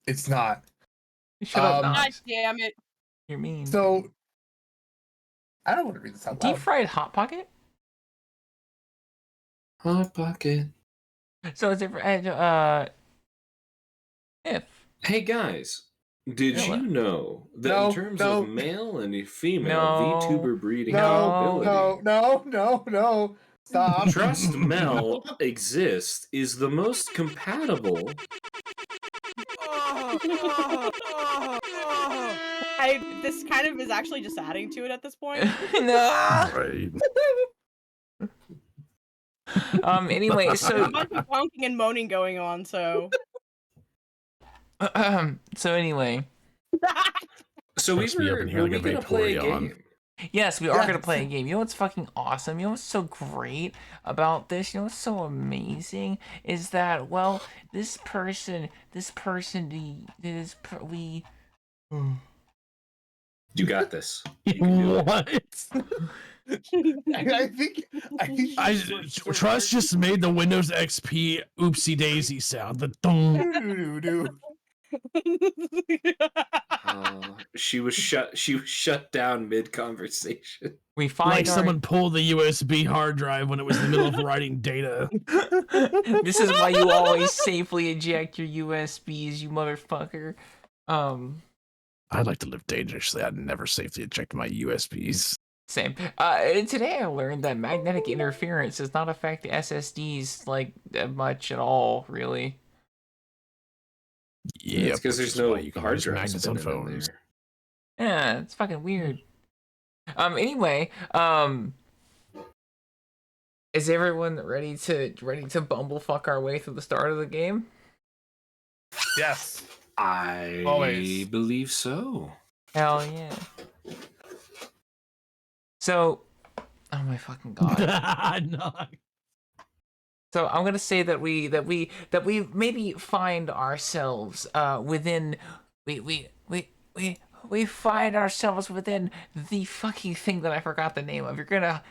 It's not. Shut up, God Knox. damn it. You're mean. So, I don't want to read this out Deep loud. fried Hot Pocket? Hot Pocket. So it's if Hey guys, did Hello. you know that No, in terms no. of male and female No. VTuber breeding No, capability, no. Stop. Trust Mel exists is the most compatible. This kind of is actually just adding to it at this point. no. Right. Anyway, so A bunch of honking and moaning going on, so. so anyway, So we Puts me up were in here like we a gonna play a Vaporeon. game. yes, we are gonna Yes. play a game. You know what's fucking awesome? You know what's so great about this? You know what's so amazing is that, well, we. You got this. You can do it. What? I think Trust just made the Windows XP oopsie daisy sound. The dong. She was shut down mid conversation. We find Like our... someone pulled the USB hard drive when it was in the middle of writing data. This is why you always safely eject your USBs, you motherfucker. I'd like to live dangerously. I'd never safely eject my USBs. Same. Today I learned that magnetic interference does not affect SSDs like that much at all, really. Yeah, it's because which there's is no why you can hard use drive magnets on spinning in phones. there. Yeah, it's fucking weird. Anyway, is everyone ready to bumblefuck our way through the start of the game? Yes. I Always. believe so. Hell yeah. So, oh my fucking god. No. So I'm gonna say that we maybe find ourselves within we find ourselves within the fucking thing that I forgot the name of. You're gonna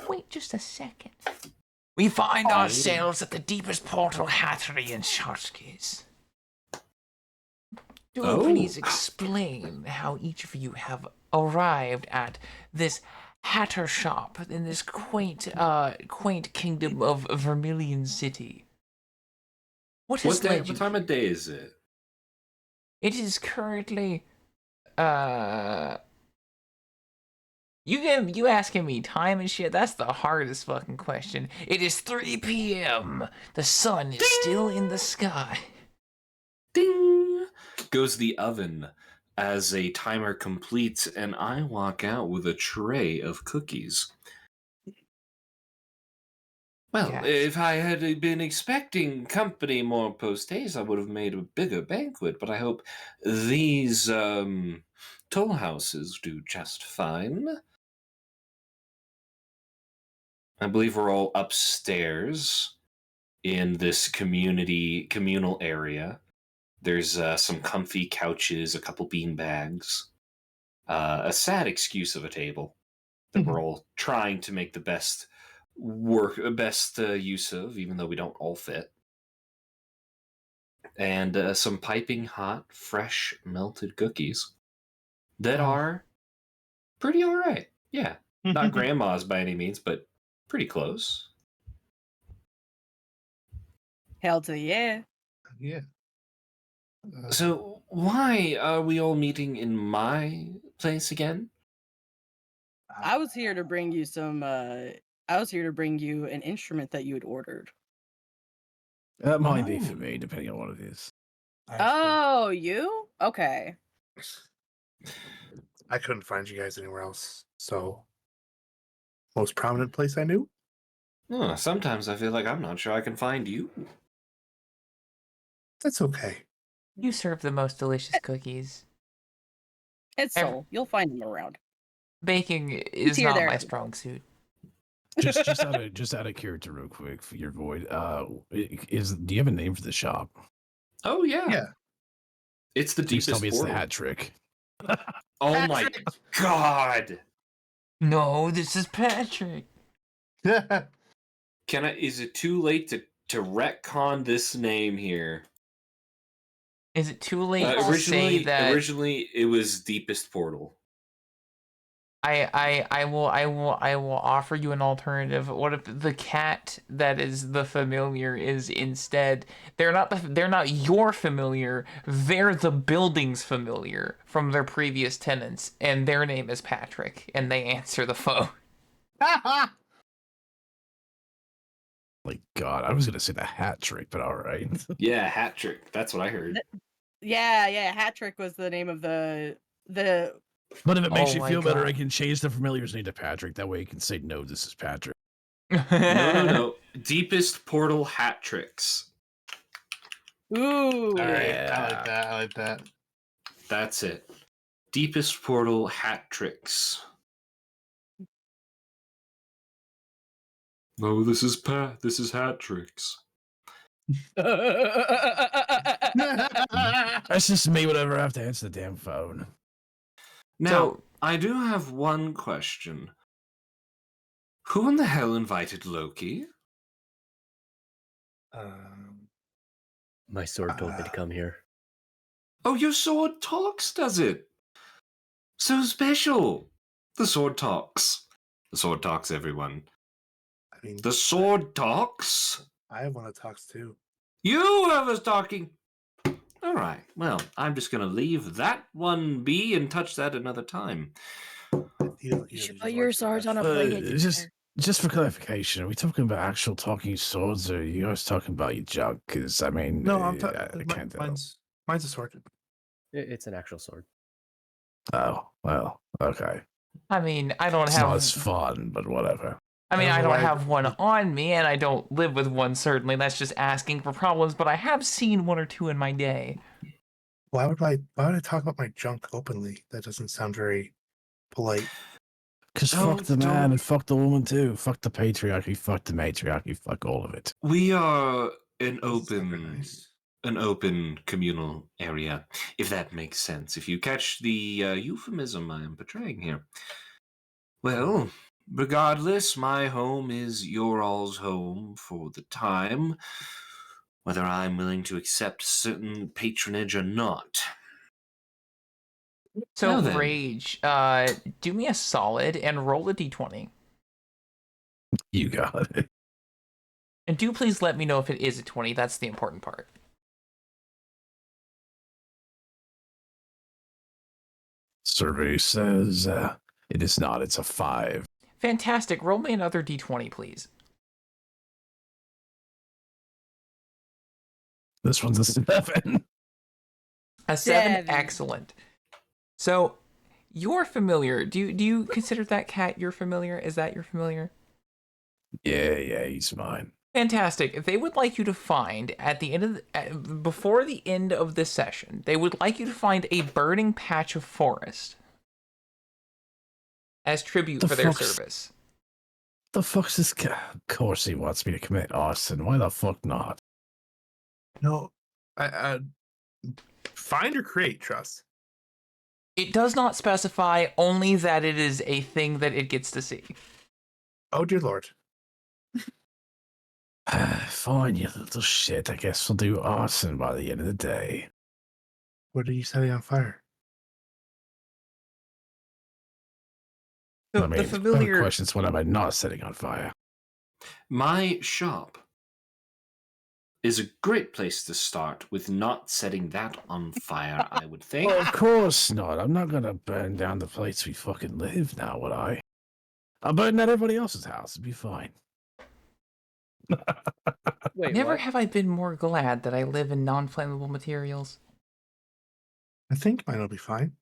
wait just a second. We find ourselves at the deepest portal hattery in Sharskis. Do you please explain how each of you have arrived at this hatter shop in this quaint kingdom of Vermilion City? What time of day is it? It is currently, you asking me time and shit? That's the hardest fucking question. It is 3 p.m. The sun is still in the sky. Ding! Goes the oven as a timer completes, and I walk out with a tray of cookies. Well, Yes. if I had been expecting company more post-haste, I would have made a bigger banquet, but I hope these toll houses do just fine. I believe we're all upstairs in this communal area. There's some comfy couches, a couple bean bags, a sad excuse of a table that we're all trying to make the best use of, even though we don't all fit. And some piping hot, fresh, melted cookies that are pretty all right. Yeah, not grandma's by any means, but pretty close. Hell to yeah. Yeah. So why are we all meeting in my place again? I was here to bring you I was here to bring you an instrument that you had ordered. That might be for me, depending on what it is. Oh, you? Okay. I couldn't find you guys anywhere else. So, most prominent place I knew? Oh, sometimes I feel like I'm not sure I can find you. That's okay. You serve the most delicious cookies. It's Soul. You'll find him around. Baking is here, not there. my strong suit. just out of character, real quick, for your void. Do you have a name for the shop? Oh yeah. Yeah. It's the Please deepest tell me it's the portal. hat trick. Oh my god. No, this is Patrick. Is it too late to retcon this name here? Is it too late to say Originally, that? originally it was deepest portal. I will offer you an alternative. What if the cat that is the familiar is instead they're not your familiar, they're the building's familiar from their previous tenants, and their name is Patrick, and they answer the phone. Like God, I was gonna say the hat trick, but all right. Yeah, hat trick. That's what I heard. Yeah, hat trick was the name of the But if it makes Oh you my feel better, God. I can change the familiar's name to Patrick. That way you can say, no, this is Patrick. No. Deepest portal hat tricks. Ooh. All right. Yeah. I like that. That's it. Deepest portal hat tricks. No, this is hat tricks. That's just me whenever I have to answer the damn phone. Now, So- I do have one question. Who in the hell invited Loki? My sword told me to come here. Oh, your sword talks, does it? So special. The sword talks. The sword talks, everyone. I mean, The sword talks? I have one that talks too. You have us talking. All right. Well, I'm just going to leave that one be and touch that another time. You should put your swords on a plate. Just for clarification, are we talking about actual talking swords, or are you guys talking about your junk? Because I mean, No, I'm I can't tell. mine's a sword. It's an actual sword. Oh well, okay. I mean, I don't It's have. not as fun, but whatever. I mean, I I don't know don't why- have one on me, and I don't live with one, certainly. That's just asking for problems, but I have seen one or two in my day. Why would I talk about my junk openly? That doesn't sound very polite. Because fuck the man and fuck the woman too. Fuck the patriarchy, fuck the matriarchy, fuck all of it. We are an Doesn't sound very open nice. an open communal area, if that makes sense. If you catch the euphemism I am portraying here. Well, regardless, my home is your all's home for the time, whether I'm willing to accept certain patronage or not. So Now then. Rage, do me a solid and roll a d20. You got it. And do please let me know if it is a 20. That's the important part. Survey says it is not. It's a 5. Fantastic. Roll me another d20, please. This one's a 7. A 7. Excellent. So you're familiar. Do you consider that cat your familiar? Is that your familiar? Yeah, he's mine. Fantastic. They would like you to find at the end of before the end of this session, they would like you to find a burning patch of forest as tribute for their service. The fuck's this guy? Of course he wants me to commit arson. Why the fuck not? No, I find or create, Trust. It does not specify, only that it is a thing that it gets to see. Oh dear lord. Fine, you little shit. I guess we'll do arson by the end of the day. What are you setting on fire? So I mean, the familiar questions. What am I not setting on fire? My shop is a great place to start with not setting that on fire, I would think. Well, of course not. I'm not gonna burn down the place we fucking live now, would I? I'll burn down everybody else's house. It'd be fine. Wait, Never what? have I been more glad that I live in non-flammable materials. I think mine will be fine.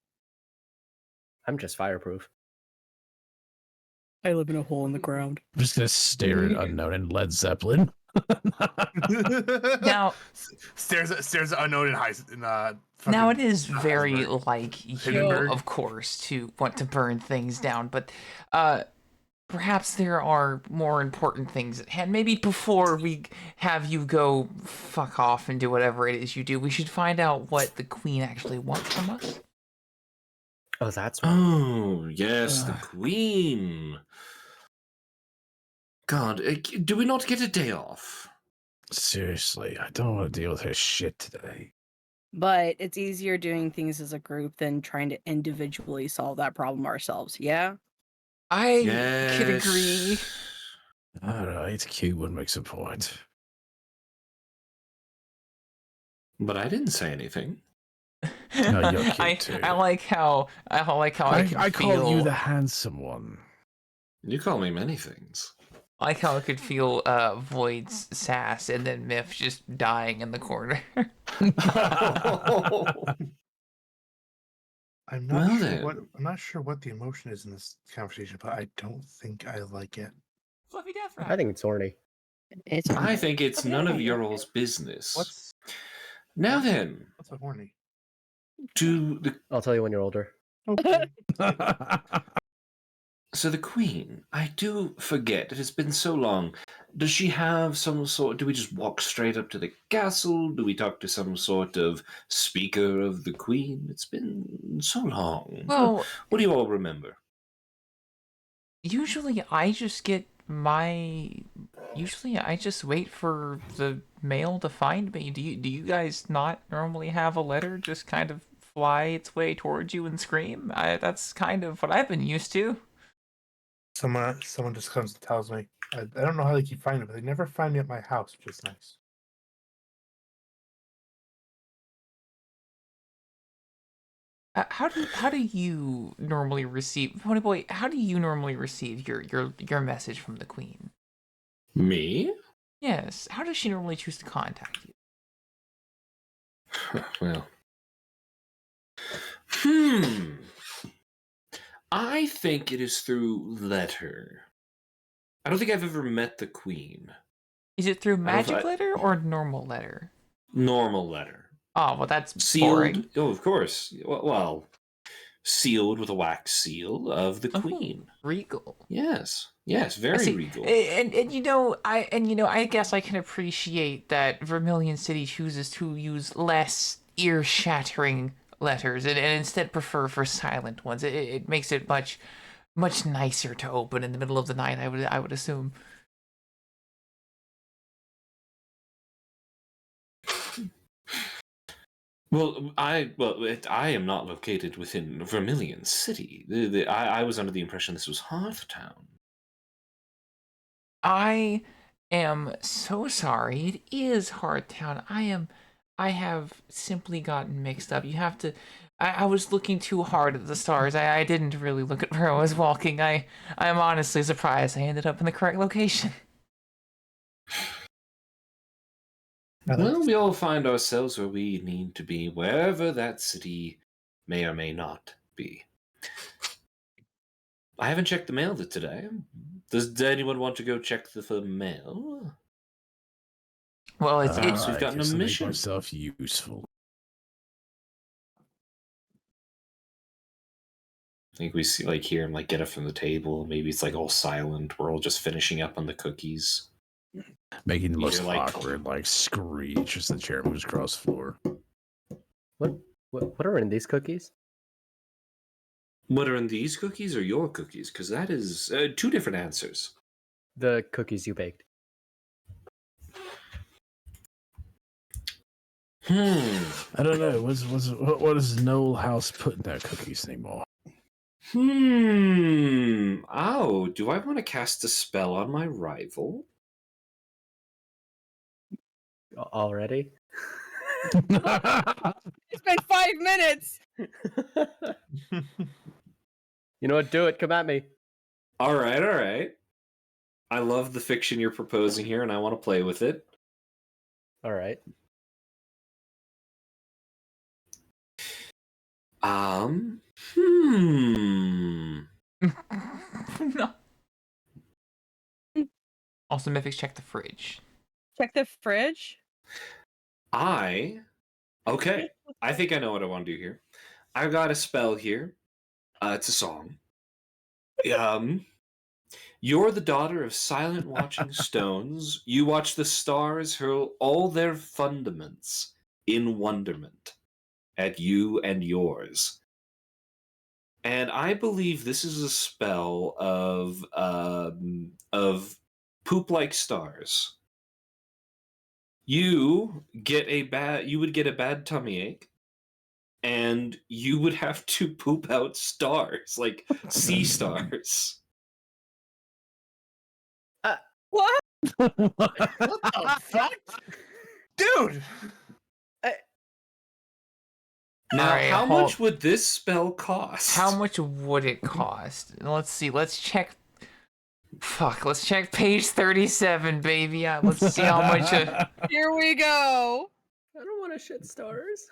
I'm just fireproof. I live in a hole in the ground. I'm just gonna stare at Unknown and Led Zeppelin. Now, stares at unknown in high. now it is very like you, Hindenburg. of course, to want to burn things down, but perhaps there are more important things at hand. Maybe before we have you go fuck off and do whatever it is you do, we should find out what the Queen actually wants from us. Oh, that's right. Oh, yes, the Queen. God, do we not get a day off? Seriously, I don't want to deal with her shit today. But it's easier doing things as a group than trying to individually solve that problem ourselves, yeah? I could agree. Alright, cute one makes a point. But I didn't say anything. No, you're cute too. I like how I I feel, call you the handsome one. You call me many things. I like how I could feel Void's sass and then Miff just dying in the corner. I'm not sure what the emotion is in this conversation, but I don't think I like it. Fluffy Death Rat. I think it's horny. I think it's none of your all's business. Now then, What's so horny? I'll tell you when you're older. Okay. So the Queen, I do forget, it has been so long. Does she have some sort, do we just walk straight up to the castle? Do we talk to some sort of speaker of the Queen? It's been so long. Well, what do you all remember? Usually I just wait for the mail to find me. Do you guys not normally have a letter just kind of fly its way towards you and scream? That's kind of what I've been used to. Someone just comes and tells me. I don't know how they keep finding it, but they never find me at my house, which is nice. How do you normally receive, Pony Boy? How do you normally receive your message from the Queen? Me? Yes. How does she normally choose to contact you? Well. I think it is through letter. I don't think I've ever met the Queen. Is it through magic letter or normal letter? Normal letter. Oh, well, that's sealed. boring. Oh, of course. Well, sealed with a wax seal of the Oh, queen. regal. Yes, very I see. regal. And I guess I can appreciate that Vermilion City chooses to use less ear-shattering letters and instead prefer for silent ones. It makes it much nicer to open in the middle of the night. I would assume. I am not located within Vermilion City. I was under the impression this was Hearthtown. I am so sorry. It is Hardtown. I have simply gotten mixed up. You have to. I was looking too hard at the stars. I didn't really look at where I was walking. I'm honestly surprised I ended up in the correct location. Well, we all find ourselves where we need to be, wherever that city may or may not be. I haven't checked the mail today. Does anyone want to go check the mail? Well, Perhaps we've I gotten a guess I'll make mission. myself useful. I think we see hear him get up from the table. Maybe it's all silent. We're all just finishing up on the cookies. Making the You most hear, awkward screech as the chair moves across the floor. What are in these cookies? What are in these cookies or your cookies? Because that is two different answers. The cookies you baked. I don't know. What does Noel House put in that cookies anymore? Oh, do I want to cast a spell on my rival? Already? It's been 5 minutes. You know what? Do it. Come at me. All right. I love the fiction you're proposing here, and I want to play with it. All right. No. Also, Mythics, check the fridge. Check the fridge. Okay. I think I know what I want to do here. I've got a spell here. It's a song. You're the daughter of silent watching stones. You watch the stars hurl all their fundaments in wonderment at you and yours. And I believe this is a spell of poop-like stars. You would get a bad tummy ache, and you would have to poop out stars, like sea stars. What? What the fuck? Dude! Now, All right, how much would this spell cost? How much would it cost? Let's see. Let's check. Fuck. Let's check page 37, baby. Let's see how much. Here we go. I don't want to shit stars.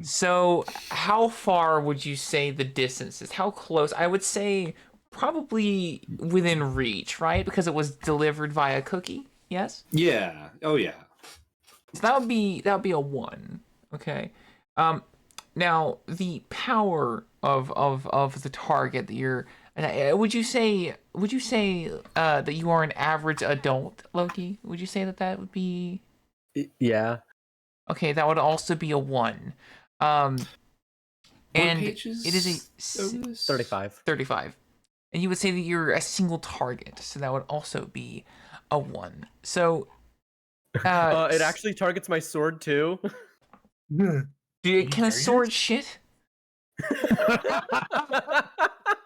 So, how far would you say the distance is? How close? I would say probably within reach, right? Because it was delivered via cookie. Yes. Yeah. Oh yeah. So that would be a 1. Okay. Now the power of the target that you're. Would you say that you are an average adult, Loki? Would you say that would be? Yeah. Okay, that would also be a 1. And it is a 35. 35. And you would say that you're a single target, so that would also be a 1. So It actually targets my sword too. can a sword shit?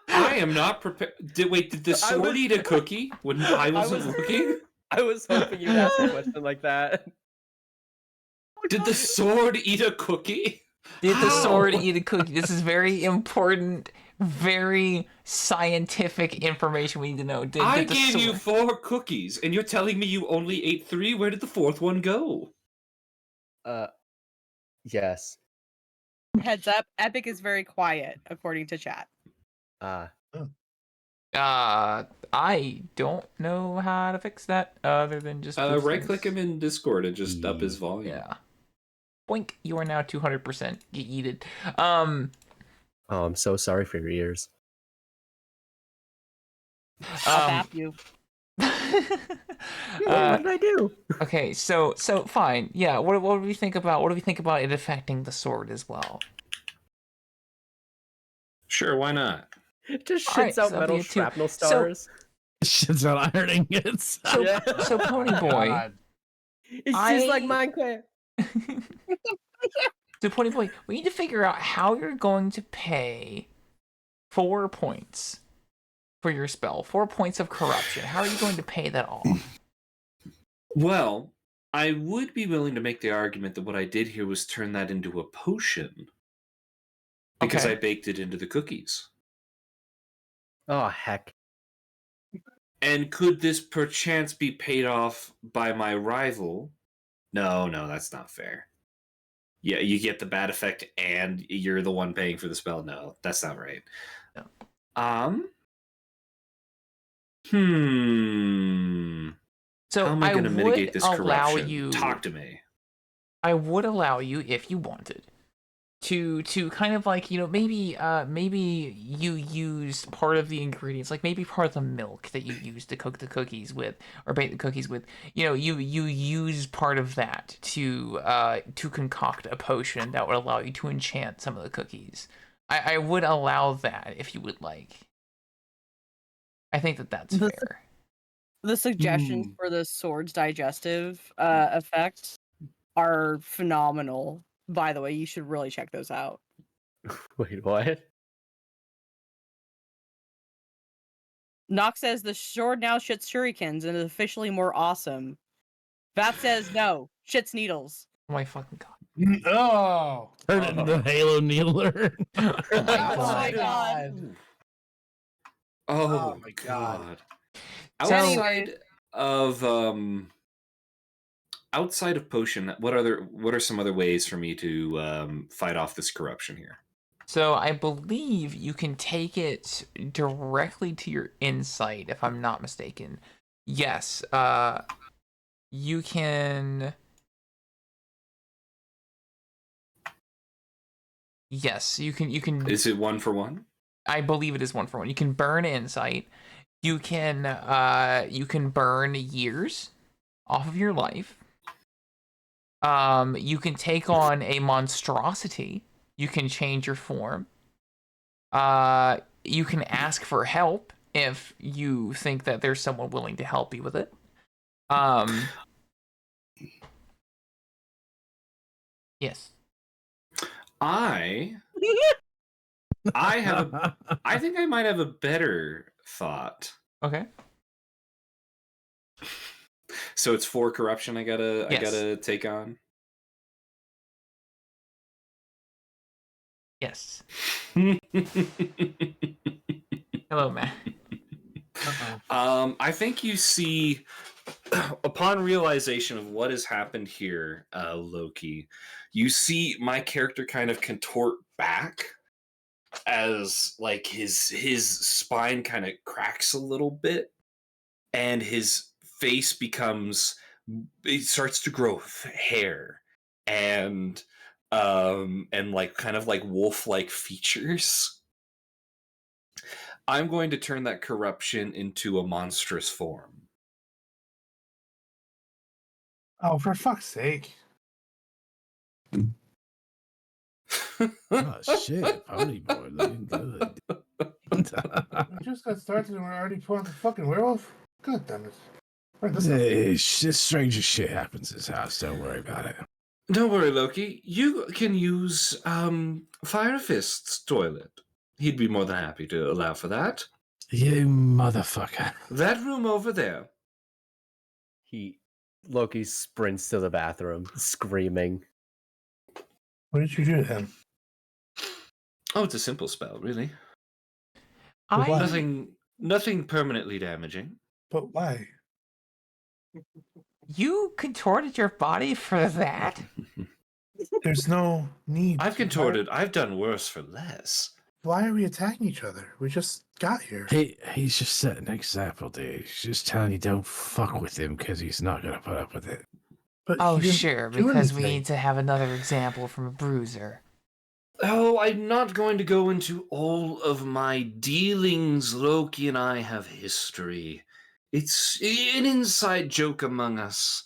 I am not prepared. Did the sword eat a cookie when I wasn't looking? I was hoping you'd ask a question like that. Did the sword eat a cookie? Did the sword eat a cookie? This is very important, very scientific information we need to know. I gave you 4 cookies, and you're telling me you only ate 3? Where did the 4th one go? Yes. Heads up, Epic is very quiet, according to chat. I don't know how to fix that other than just right-click him in Discord and just up his volume. Yeah. Boink! You are now 200% yeeted. Oh, I'm so sorry for your ears. I'll bap you. What did I do? Okay, so fine. Yeah, what do we think about it affecting the sword as well? Sure, why not? Just All right, shits out so metal be it too. shrapnel So stars. Shit's not ironing it. so Yeah. so Pony my Boy, God. It's just like Minecraft. so Pony Boy, we need to figure out how you're going to pay 4 points for your spell. 4 points of corruption. How are you going to pay that off? Well, I would be willing to make the argument that what I did here was turn that into a potion because Okay. I baked it into the cookies. Oh heck. And could this perchance be paid off by my rival? No, that's not fair. Yeah, you get the bad effect and you're the one paying for the spell. No, that's not right. No. So How am I going to mitigate would this allow corruption? you. Talk to me. I would allow you, if you wanted, to kind of like, maybe you used part of the ingredients, like maybe part of the milk that you used to cook the cookies with or bake the cookies with, you use part of that to concoct a potion that would allow you to enchant some of the cookies. I would allow that if you would like. I think that's fair. The suggestions for the sword's digestive effects are phenomenal. By the way, you should really check those out. Wait, what? Nox says the sword now shits shurikens and is officially more awesome. Vat says no, shits needles. Oh my fucking god. Oh. Turn it into Halo Needler. Oh my Oh my god. god. Oh, my god. So- Outside of potion, what are some other ways for me to fight off this corruption here? So I believe you can take it directly to your insight, if I'm not mistaken. Yes, you can. Yes, you can. Is it 1 for 1? I believe it is 1 for 1. You can burn insight. You can burn years off of your life. You can take on a monstrosity. You can change your form. You can ask for help if you think that there's someone willing to help you with it. Yes. I think I might have a better thought. Okay. So it's 4 corruption I Yes. gotta take on. Yes. Hello, Matt. I think you see, upon realization of what has happened here, Loki, you see my character kind of contort back as like his spine kind of cracks a little bit, and his face it starts to grow hair and like kind of like wolf-like features. I'm going to turn that corruption into a monstrous form. Oh, for fuck's sake. Oh shit, Pony Boy looking good. We just got started and we're already pulling the fucking werewolf? God damn it. Right, this It's just stranger shit happens in this house. Don't worry about it. Don't worry, Loki. You can use Fire Fist's toilet. He'd be more than happy to allow for that. You motherfucker. That room over there. Loki sprints to the bathroom, screaming. What did you do to him? Oh, it's a simple spell, really. Why? Nothing permanently damaging. But why? You contorted your body for that? There's no need. I've contorted. I've done worse for less. Why are we attacking each other? We just got here. He's just setting an example, dude. He's just telling you don't fuck with him because he's not gonna put up with it. But Oh, he didn't sure, do because we anything. need to have another example from a bruiser. Oh, I'm not going to go into all of my dealings. Loki and I have history. It's an inside joke among us.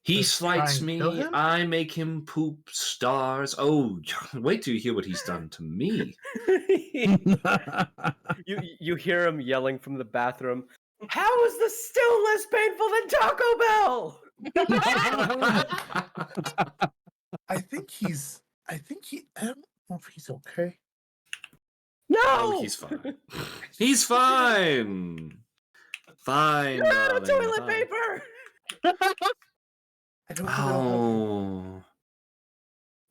He Just try slights and kill me, him? I make him poop stars. Oh, wait till you hear what he's done to me. You hear him yelling from the bathroom. How is this still less painful than Taco Bell? I think I don't know if he's okay. No! Oh, he's fine. He's fine. Fine, You're out of darling. toilet fine. paper! I don't think Oh.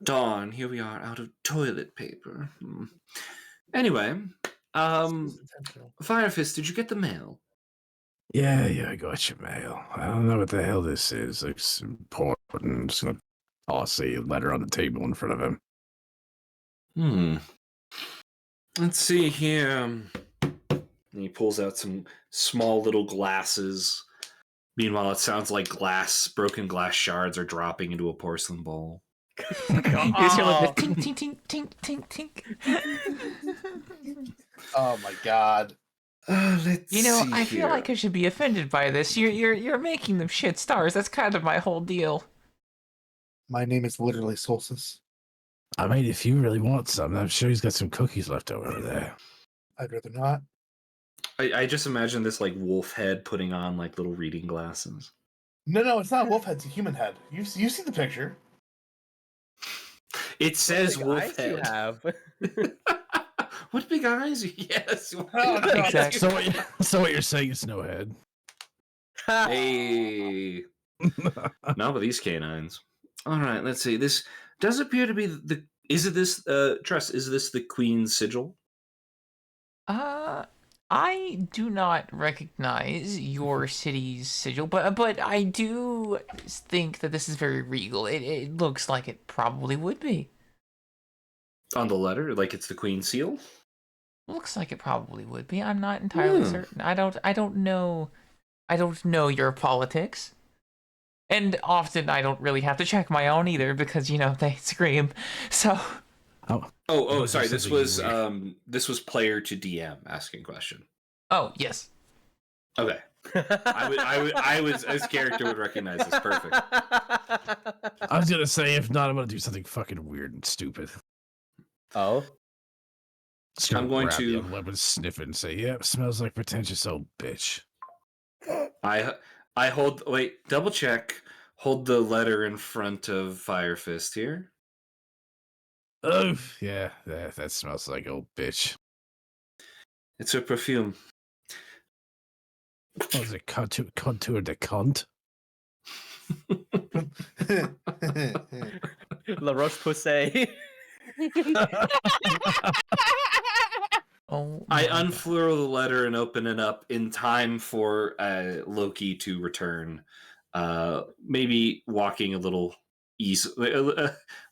Darn, here we are out of toilet paper. Anyway, it's intentional. Firefist, did you get the mail? Yeah, I got your mail. I don't know what the hell this is. It's important. I'm just gonna toss a letter on the table in front of him. Let's see here. And he pulls out some small little glasses. Meanwhile, it sounds like broken glass shards are dropping into a porcelain bowl. You just hear like the tink, tink, tink, tink, tink, tink. Oh my god. Let's You know, see I feel here. like I should be offended by this. You're making them shit stars. That's kind of my whole deal. My name is literally Solstice. I mean, if you really want some, I'm sure he's got some cookies left over there. I'd rather not. I just imagine this like wolf head putting on like little reading glasses. No, it's not a wolf head, it's a human head. You see the picture. It says What big wolf eyes you head. have. What big eyes? Yes. Oh, no, Exactly. So what you're saying is no head. Hey. Not with these canines. All right, let's see. This does appear to be the. Is it this? Trust. Is this the Queen's sigil? I do not recognize your city's sigil, but I do think that this is very regal. It looks like it probably would be. On the letter, like it's the Queen's seal. Looks like it probably would be. I'm not entirely certain. I don't know. I don't know your politics. And often I don't really have to check my own either because they scream. So Oh, sorry. This This is was weird. this was player to DM asking question. oh, yes. Okay. I was as character would recognize this. Perfect. I was gonna say, if not, I'm gonna do something fucking weird and stupid. Oh? Just gonna I'm going grab to- the unleavened, sniff it, and say, "Yep, smells like pretentious old bitch." I hold. Wait, double check. Hold the letter in front of Firefist here. Oh, yeah, that smells like old bitch. It's a perfume. What was it? Contour de cunt? La Roche Posay. Oh, I my God. unfurl the letter and open it up in time for Loki to return. Maybe walking a little easy,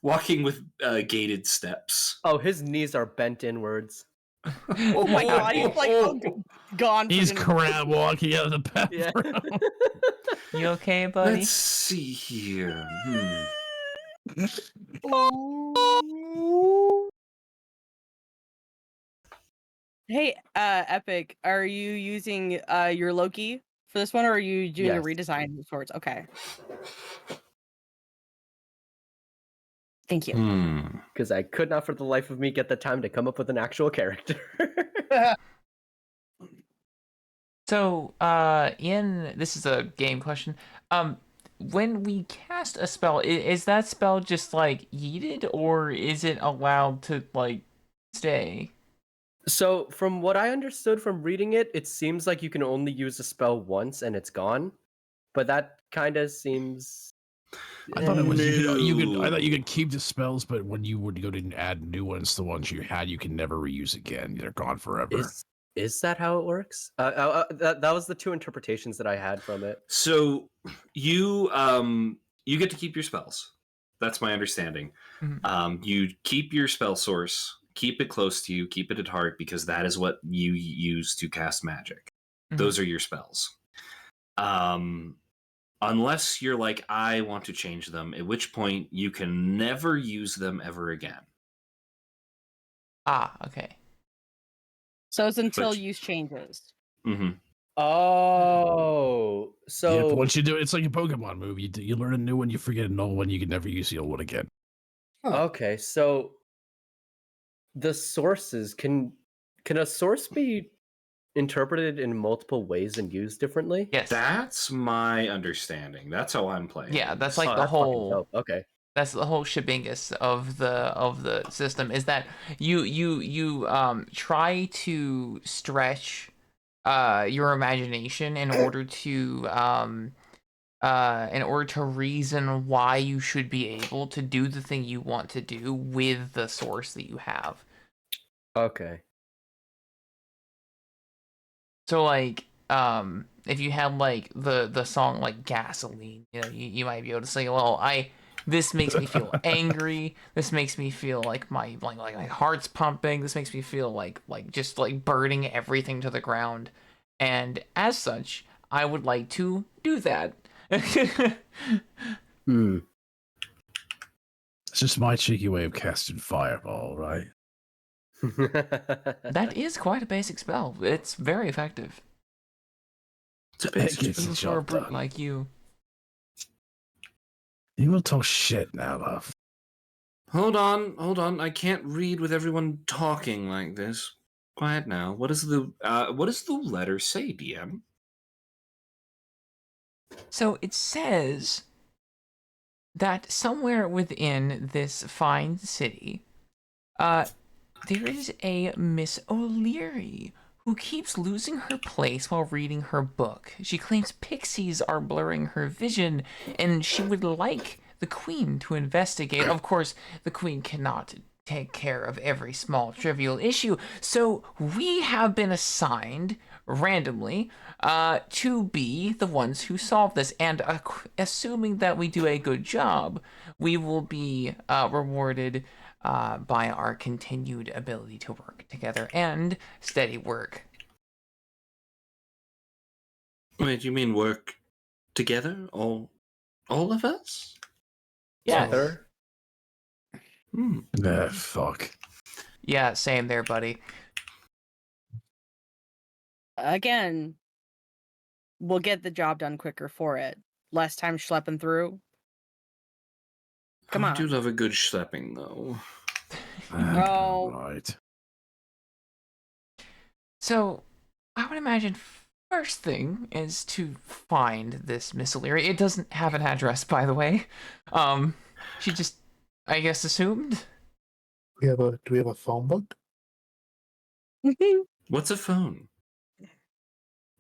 walking with gated steps. Oh, his knees are bent inwards. Oh my god, he's like gone. He's freaking- crab walking out of the bathroom. Yeah. You okay, buddy? Let's see here. Hey, Epic, are you using your Loki for this one, or are you doing a Yes. redesign of sorts? Okay. Thank you. Because I could not for the life of me get the time to come up with an actual character. So, this is a game question. When we cast a spell, is that spell just like yeeted, or is it allowed to like stay? So, from what I understood from reading it, it seems like you can only use a spell once and it's gone. But that kind of seems. I thought it was you could. I No. thought you could keep the spells, but when you would go to add new ones, the ones you had, you can never reuse again. They're gone forever. Is that how it works? That was the two interpretations that I had from it. So you get to keep your spells. That's my understanding. Mhm. You keep your spell source, keep it close to you, keep it at heart, because that is what you use to cast magic. Mhm. Those are your spells. Unless you're like, I want to change them, at which point you can never use them ever again. Ah, okay. So it's until Which- use changes. Mm-hmm. Oh, Yep, so once you do it, it's like a Pokemon move. You learn a new one, you forget an old one, you can never use the old one again. okay, so the sources can a source be interpreted in multiple ways and used differently? Yes. That's my understanding. That's how I'm playing. Yeah, at that's least. like Oh, the that's fucking whole. dope. Okay. That's the whole shebingus of the system, is that you try to stretch your imagination in order to reason why you should be able to do the thing you want to do with the source that you have. Okay. So like if you had like the song like Gasoline, you know, you might be able to say, well, this makes me feel angry, this makes me feel like my heart's pumping, this makes me feel like just like burning everything to the ground, and as such I would like to do that. Hmm. It's just my cheeky way of casting Fireball, right? That is quite a basic spell. It's very effective. It's a It basic gets spell. the Even for a job brute done. like you. You will talk shit now, love. Hold on. I can't read with everyone talking like this. Quiet now. What does the letter say, DM? So it says that somewhere within this fine city, there is a Miss O'Leary who keeps losing her place while reading her book. She claims pixies are blurring her vision, and she would like the Queen to investigate. Of course, the Queen cannot take care of every small trivial issue, so we have been assigned randomly to be the ones who solve this, and assuming that we do a good job, we will be rewarded by our continued ability to work together and steady work. Wait, you mean work together? All of us? Yeah, Together? Hmm. Fuck. yeah, same there, buddy. Again, we'll get the job done quicker for it. Less time schlepping through. Come I do on. love a good schlepping, though. Oh. Right. So, I would imagine first thing is to find this Miss O'Leary. It doesn't have an address, by the way. She just, I guess, assumed. Do we have a phone book? What's a phone?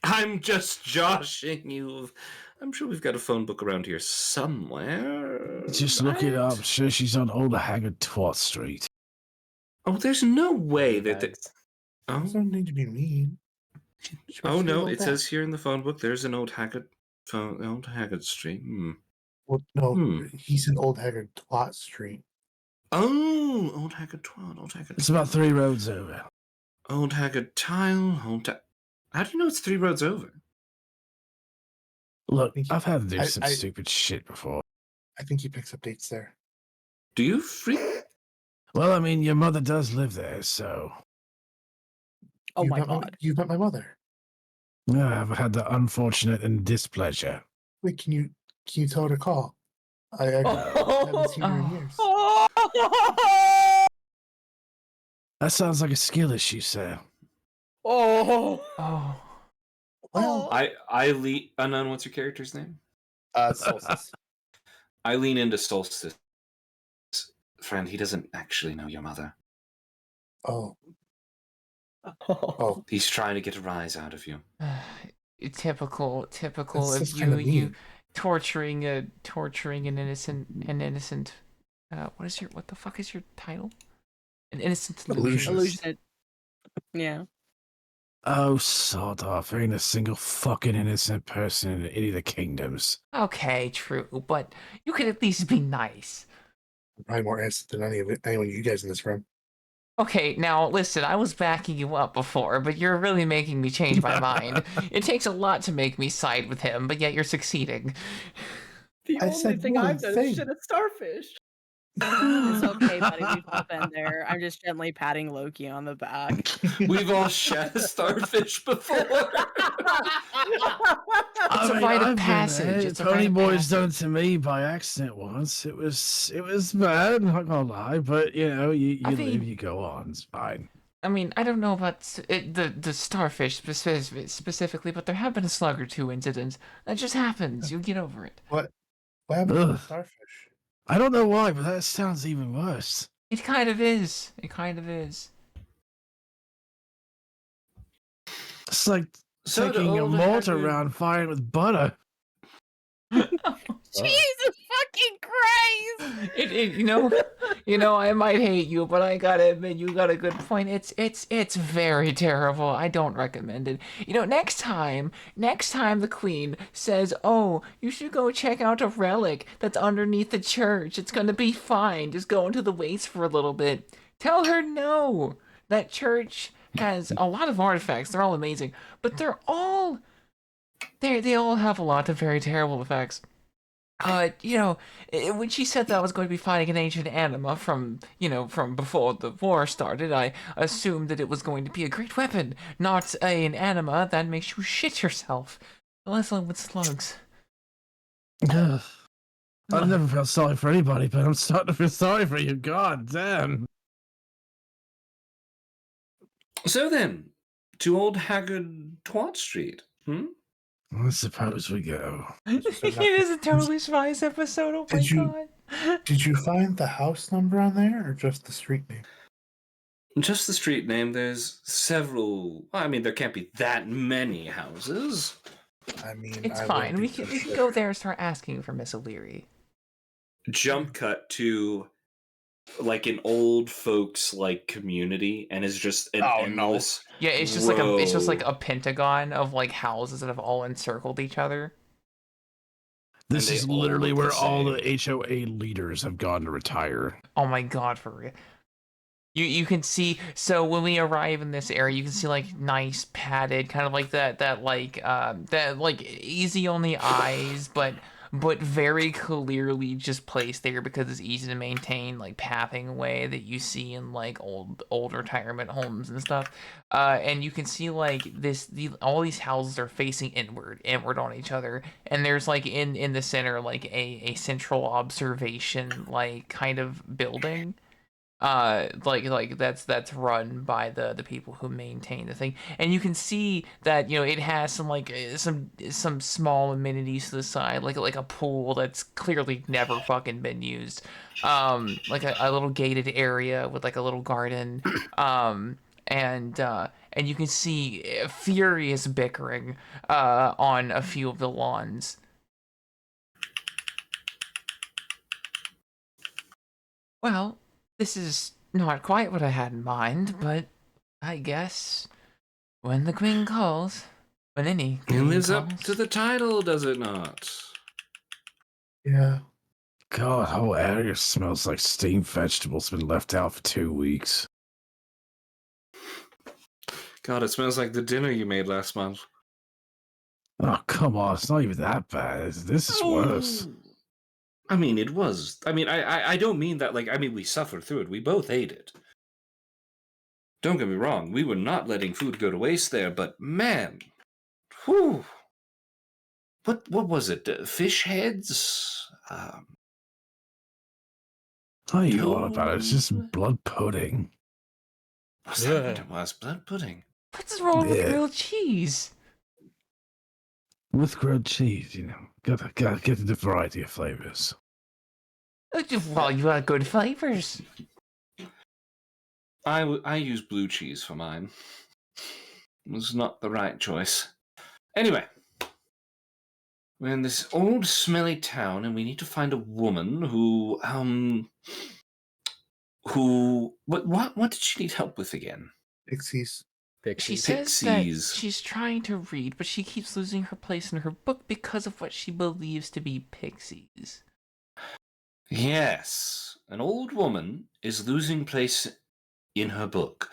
I'm just joshing you. I'm sure we've got a phone book around here somewhere. Just look it right? up. Sure, she's on Old Haggard Twat Street. Oh, there's no way that. Bags. There's Oh, no need to be mean. oh no! It says here in the phone book there's an old Haggard phone, Old Haggard Street. Well, no, Hmm. he said Old Haggard Twat Street. Oh, Old Haggard Twat, Old Haggard. It's about 3 roads over. Old Haggard Tile. How do you know it's 3 roads over? Look, Thank you. I've had to do I- some I- stupid shit before. I think he picks up dates there. Do you freak? Well, I mean, your mother does live there, so Oh my god. You met my mother. yeah, I've had the unfortunate and displeasure. Wait, can you tell her to call? I haven't seen her in years. That sounds like a skill issue, sir. Oh. Oh. Well, I lean. Unknown. What's your character's name? Solstice. I lean into Solstice. Friend, he doesn't actually know your mother. Oh, He's trying to get a rise out of you. Typical That's of just you, kinda mean. torturing an innocent. What the fuck is your title? An innocent illusionist. Illusionate. Yeah. Oh, sod off. There ain't a single fucking innocent person in any of the kingdoms. Okay, true, but you could at least be nice. Probably more innocent than anyone of you guys in this room. Okay, now listen, I was backing you up before, but you're really making me change my mind. It takes a lot to make me side with him, but yet you're succeeding. The I only said thing one I've done thing. is shit at Starfish. It's okay, buddy. We've all been there. I'm just gently patting Loki on the back. We've all shat a starfish before. It's a rite of passage. It's a rite Pony of Boy's done it passage. to me by accident once. It was bad. I'm not gonna lie, but you know, you I live, mean- you go on. It's fine. I mean, I don't know about the starfish specifically, but there have been a slug or two incidents. That just happens. You get over it. What happened to the Ugh. starfish? I don't know why, but that sounds even worse. It kind of is. It kind of is. It's like So the taking a old malt haggard- around firing with butter. Jesus fucking Christ! You know, I might hate you, but I gotta admit, you got a good point. It's very terrible. I don't recommend it. You know, next time the queen says, "Oh, you should go check out a relic that's underneath the church. It's gonna be fine. Just go into the waste for a little bit." Tell her no. That church has a lot of artifacts. They're all amazing, but they all have a lot of very terrible effects. You know, when she said that I was going to be fighting an ancient anima from before the war started, I assumed that it was going to be a great weapon, not an anima that makes you shit yourself. Let's alone with slugs. Ugh. I've never felt sorry for anybody, but I'm starting to feel sorry for you. God damn. So then, to old haggard Twat Street. I suppose we go. It is a totally spice episode. Oh my Did you- god. Did you find the house number on there, or just the street name? Just the street name. There's several. I mean, there can't be that many houses. I mean, It's I fine. wouldn't We be can so go sure. there and start asking for Miss O'Leary. Jump cut to like an old folks like community, and it's just an Oh, no. endless. Yeah, it's just like row. a pentagon of like houses that have all encircled each other. This they is all literally look the where all the same. HOA leaders have gone to retire. Oh my god, for real. You can see, so when we arrive in this area, you can see like nice padded, kind of like that like easy on the eyes, but very clearly just placed there because it's easy to maintain, like pathing way that you see in like old retirement homes and stuff. And you can see like all these houses are facing inward on each other, and there's like in the center like a central observation like kind of building like that's run by the people who maintain the thing, and you can see that, you know, it has some like some small amenities to the side, like a pool that's clearly never fucking been used, like a little gated area with like a little garden, and you can see furious bickering on a few of the lawns. Well, this is not quite what I had in mind, but I guess when the queen calls, when any It queen lives calls, up to the title, does it not? Yeah. God, whole area smells like steamed vegetables been left out for 2 weeks. God, it smells like the dinner you made last month. Oh, come on. It's not even that bad. This is worse. Oh. I mean, it was. I mean, I don't mean that like. I mean, we suffered through it. We both ate it. Don't get me wrong. We were not letting food go to waste there, but man, whew. What was it? Fish heads? Oh, you know all about it. It's just Blue- blood pudding. Was that what it was? Blood pudding. what's wrong with Yeah. grilled cheese? With grilled cheese, you know. Gotta get the variety of flavors. Well, you got good flavors. I use blue cheese for mine. It was not the right choice. Anyway, we're in this old smelly town, and we need to find a woman who what did she need help with again? Pixies. She Pixies. says that Pixies. she's trying to read, but she keeps losing her place in her book because of what she believes to be pixies. Yes, an old woman is losing place in her book.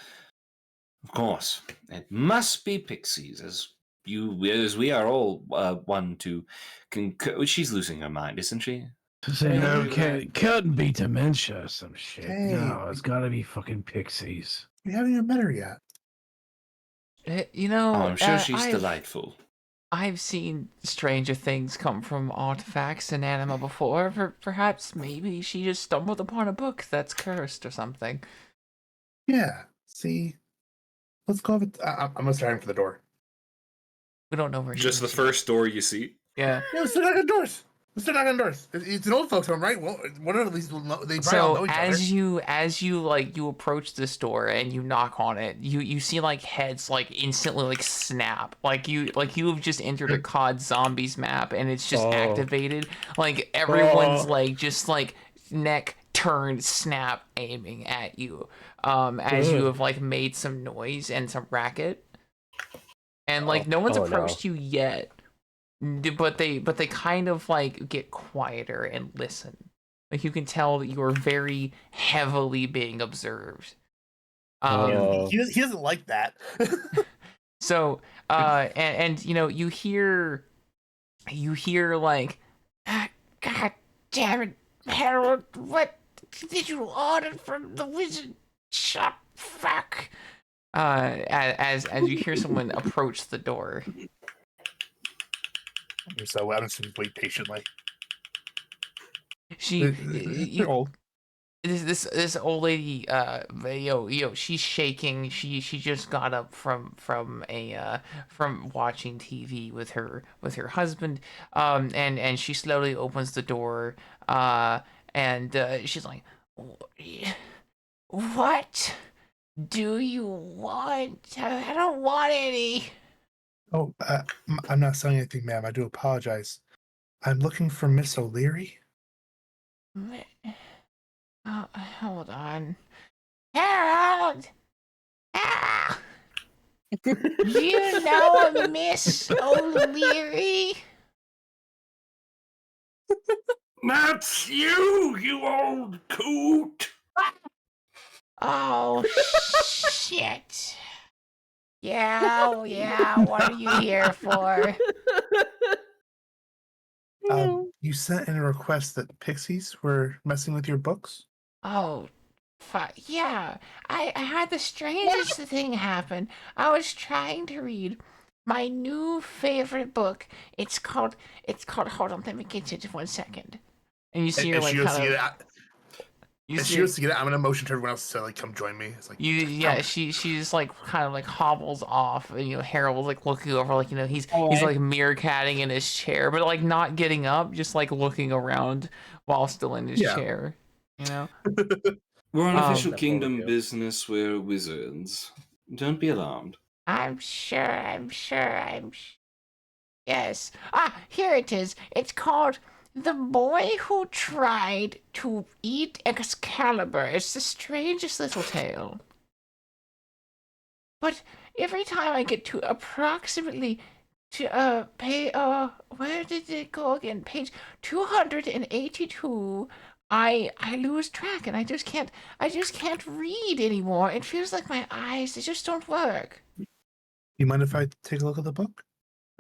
Of course, it must be pixies, as we are all one to concur. She's losing her mind, isn't she? So, no, couldn't be dementia or some shit. Hey. No, it's gotta be fucking pixies. We haven't even met her yet. You know, I'm sure she's delightful. I've seen stranger things come from artifacts and anima before. Perhaps maybe she just stumbled upon a book that's cursed or something. Yeah. See, let's go. I'm gonna start aiming for the door. We don't know where she Just the is yet. first door you see. Yeah. Yeah, let's start knocking doors. Let's start knocking doors. It's an old folks' home, right? Well, one of these will know. They probably all know So each other. as you like you approach this door and you knock on it, you see like heads like instantly like snap. Like you've just entered a COD Zombies map and it's just activated. Like everyone's like just like neck turned snap aiming at you. As you have like made some noise and some racket. And like no one's approached you yet. But they kind of like get quieter and listen. Like you can tell that you are very heavily being observed. He doesn't like that. So and you know you hear like, God damn it, Harold, what did you order from the wizard shop? Fuck. As you hear someone approach the door. So I'm just gonna wait patiently. This old lady, she's shaking. She just got up from watching TV with her husband, and she slowly opens the door, and she's like, "What do you want? I don't want any." Oh, I'm not saying anything, ma'am. I do apologize. I'm looking for Miss O'Leary. Oh, hold on. Harold! Ah! Do you know a Miss O'Leary? That's you, you old coot! Oh, shit. Yeah, what are you here for? You sent in a request that pixies were messing with your books? Oh, fuck. Yeah, I had the strangest thing happen. I was trying to read my new favorite book. It's called, hold on, let me get you just 1 second. And you see her like kind of... She goes to get it. I'm gonna motion to everyone else to like come join me. It's like she's like kind of like hobbles off, and Harold's like looking over, like he's like meerkatting in his chair, but like not getting up, just like looking around while still in his chair. We're on official kingdom business. We're wizards. Don't be alarmed. I'm sure. Yes. Here it is. It's called The Boy Who Tried to Eat Excalibur. It's the strangest little tale. But every time I get to approximately where did it go again? Page 282, I lose track and I just can't read anymore. It feels like my eyes, they just don't work. You mind if I take a look at the book?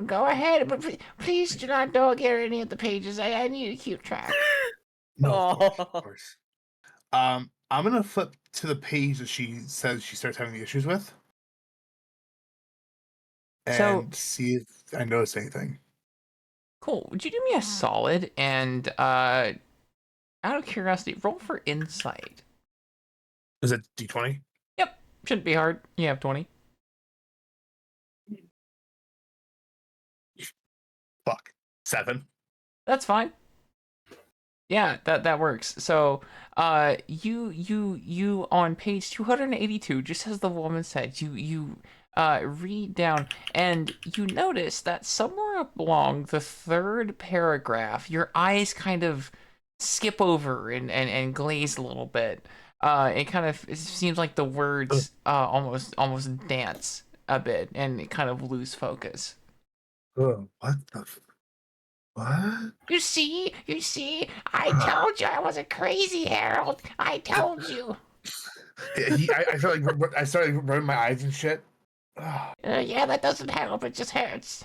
Go ahead, but please do not dog ear any of the pages. I need to keep track. No, of course. I'm gonna flip to the page that she says she starts having issues with, and see if I notice anything. Cool. Would you do me a solid and out of curiosity, roll for insight? Is it D20? Yep, shouldn't be hard. You have 20. Fuck. 7. That's fine. Yeah, that works. So, you on page 282, just as the woman said, you read down and you notice that somewhere along the third paragraph, your eyes kind of skip over and glaze a little bit. It seems like the words almost dance a bit and kind of lose focus. Oh, what the? What? You see, I told you I wasn't crazy, Harold. I told you. I felt like I started rubbing my eyes and shit. Yeah, that doesn't help. It just hurts.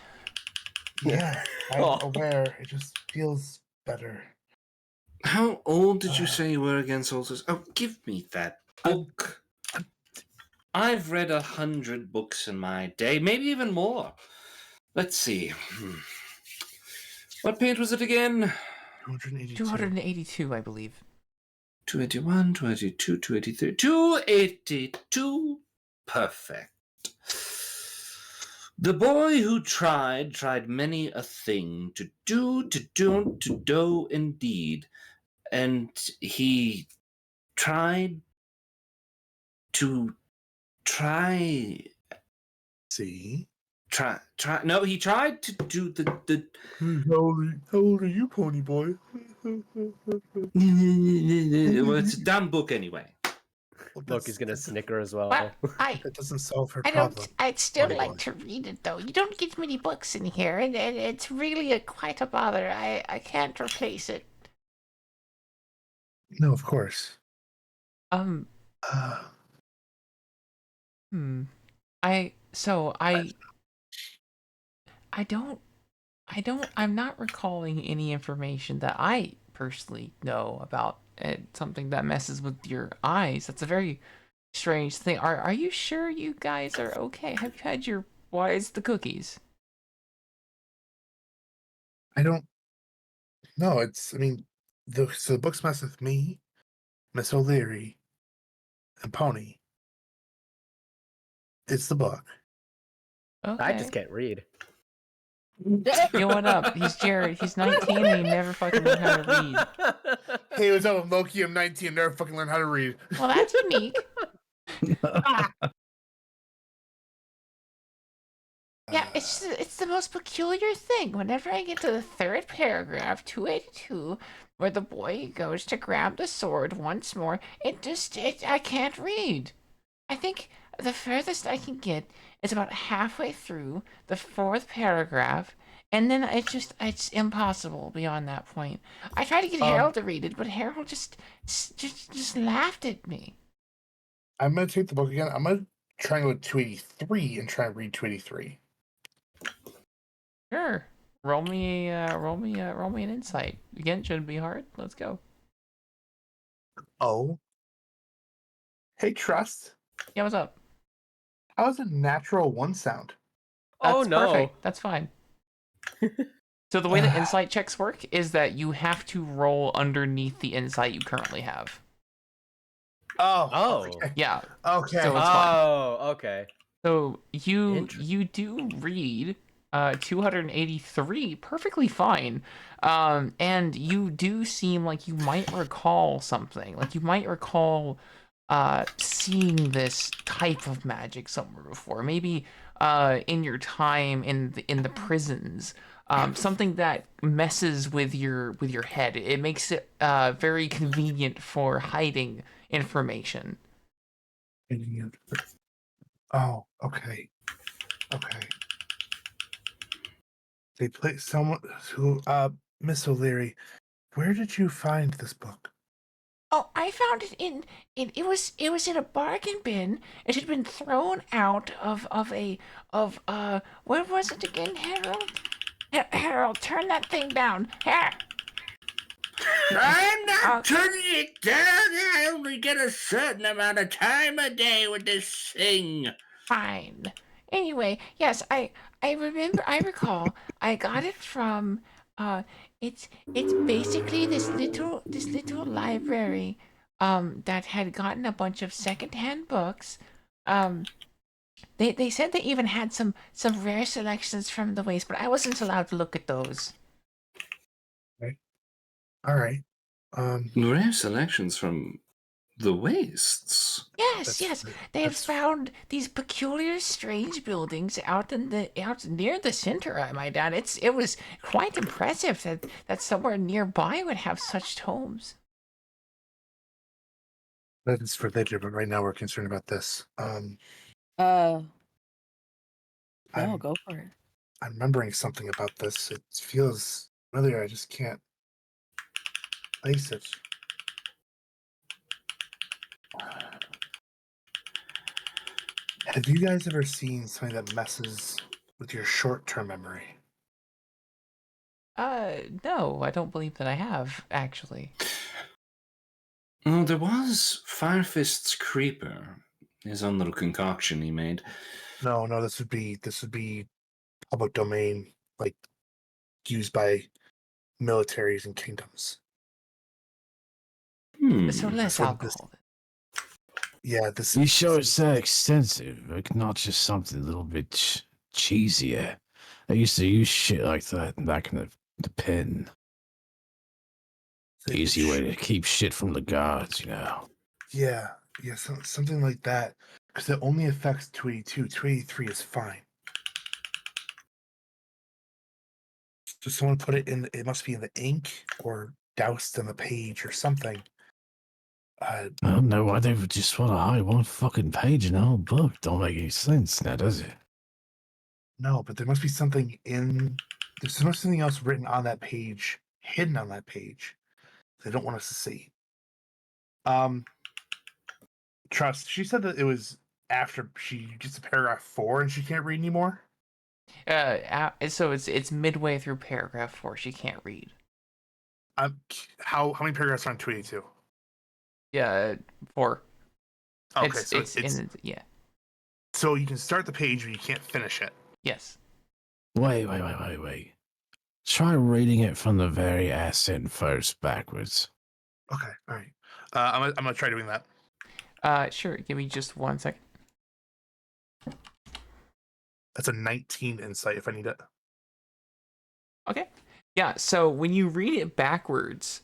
Yeah, I'm aware. It just feels better. How old did you say you were again, Solstice? Oh, give me that book. I've read 100 books in my day, maybe even more. Let's see. What page was it again? 282. 282, I believe. 281, 282, 283, 282. Perfect. The boy who tried many a thing to do indeed. And he tried to try. See? Try. No, he tried to do the. How old are you, pony boy? Well, it's a dumb book anyway. Look, he's gonna snicker as well. But That doesn't solve her I problem. don't. I'd still Pony like boy. to read it though. You don't get many books in here, and it's really quite a bother. I can't replace it. No, of course. Um, Uh, hmm. I I'm not recalling any information that I personally know about something that messes with your eyes. That's a very strange thing. Are you sure you guys are okay? Have you had your why is the cookies? I don't know. I mean, the books mess with me, Miss O'Leary, and Pony. It's the book. I Okay. just can't read. Yo, what up? He's Jared. He's 19 and he never fucking learned how to read. Hey, what's up? I'm Loki. I'm 19. Never fucking learned how to read. Well, that's unique. Yeah, it's the most peculiar thing. Whenever I get to the third paragraph, 282, where the boy goes to grab the sword once more, I can't read. I think the furthest I can get is about halfway through the fourth paragraph, and then it's impossible beyond that point. I tried to get Harold to read it, but Harold just laughed at me. I'm gonna take the book again. I'm gonna try and go to 283 and try and read 283. Sure. Roll me an insight. Again, shouldn't be hard. Let's go. Oh. Hey, Trust. Yeah, what's up? How's a natural one sound? Oh That's no! perfect. That's fine. So the way that insight checks work is that you have to roll underneath the insight you currently have. Oh. Okay. Yeah. Okay. So it's fine. Oh, okay. So you Interesting. do read 283 perfectly fine. And you do seem like you might recall something. Like you might recall seeing this type of magic somewhere before. Maybe in your time in the prisons. Something that messes with your head. It makes it very convenient for hiding information. Oh, okay. Okay. They play someone who Miss O'Leary, where did you find this book? Oh, I found it it was in a bargain bin. It had been thrown out of where was it again, Harold? Harold, turn that thing down. I'm not Okay. turning it down. I only get a certain amount of time a day with this thing. Fine. Anyway, yes, I recall I got it from it's basically this little library that had gotten a bunch of secondhand books. Um they said they even had some rare selections from the waste, but I wasn't allowed to look at those. Okay. All right. Rare selections from the wastes. Yes, That's yes. They have that's found these peculiar, strange buildings out near the center. I might add. It was quite impressive that somewhere nearby would have such tomes. that is for later, but right now we're concerned about this. No, I'm go for it. I'm remembering something about this. It feels familiar. I just can't place it. Have you guys ever seen something that messes with your short-term memory? No, I don't believe that I have, actually. Well, there was Firefist's Creeper, his own little concoction he made. No, this would be public domain, like used by militaries and kingdoms. So less That's what this. alcohol. Yeah, this. You sure it's that extensive? Like, not just something a little bit cheesier. I used to use shit like that back in the pen. Easy way to keep shit from the gods, you know. Yeah, something like that. Because it only affects 282. 283 is fine. So someone put it in. It must be in the ink or doused in the page or something. I don't know why they would just want to hide one fucking page in the whole book. Don't make any sense now, does it? No, but there must be something in. There's something else written on that page, hidden on that page. They don't want us to see. Trust. She said that it was after she gets to paragraph 4 and she can't read anymore. So it's midway through paragraph 4. She can't read. How many paragraphs are on 282? Yeah, 4. Okay, it's in yeah. So you can start the page, but you can't finish it. Yes. Wait. Try reading it from the very end first backwards. Okay, all right. I'm gonna try doing that. Sure. Give me just 1 second. That's a 19 insight if I need it. Okay. Yeah. So when you read it backwards,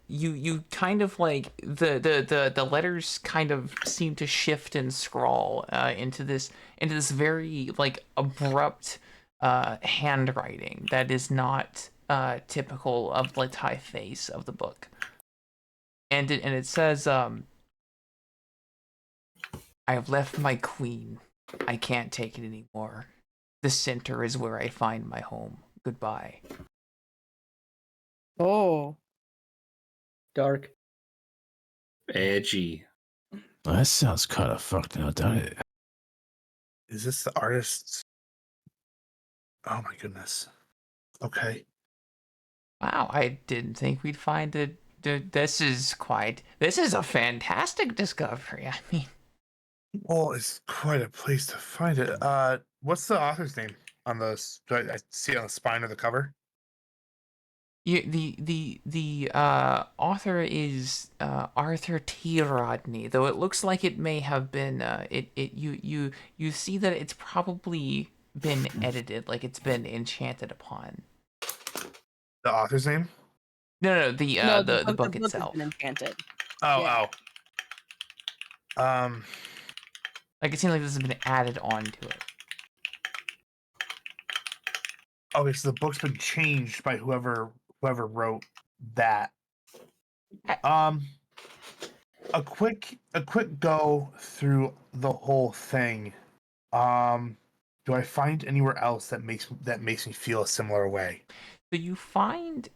you kind of like the letters kind of seem to shift and scrawl into this very like abrupt handwriting that is not typical of the typeface of the book. And it says I have left my queen. I can't take it anymore. The center is where I find my home. Goodbye. Oh. Dark. Edgy. Well, that sounds kind of fucked up, doesn't it? Is this the artist's? Oh my goodness. Okay. Wow, I didn't think we'd find it. This is a fantastic discovery. I mean, Well, it's quite a place to find it. What's the author's name on this? Do I see it on the spine of the cover? the author is Arthur T. Rodney, though it looks like it may have been you see that it's probably been edited, like it's been enchanted upon. The author's name? No, the book has itself. been enchanted. Oh. Like it seems like this has been added onto it. Okay, so the book's been changed by whoever wrote that. A quick go through the whole thing. Do I find anywhere else that makes me feel a similar way? So you find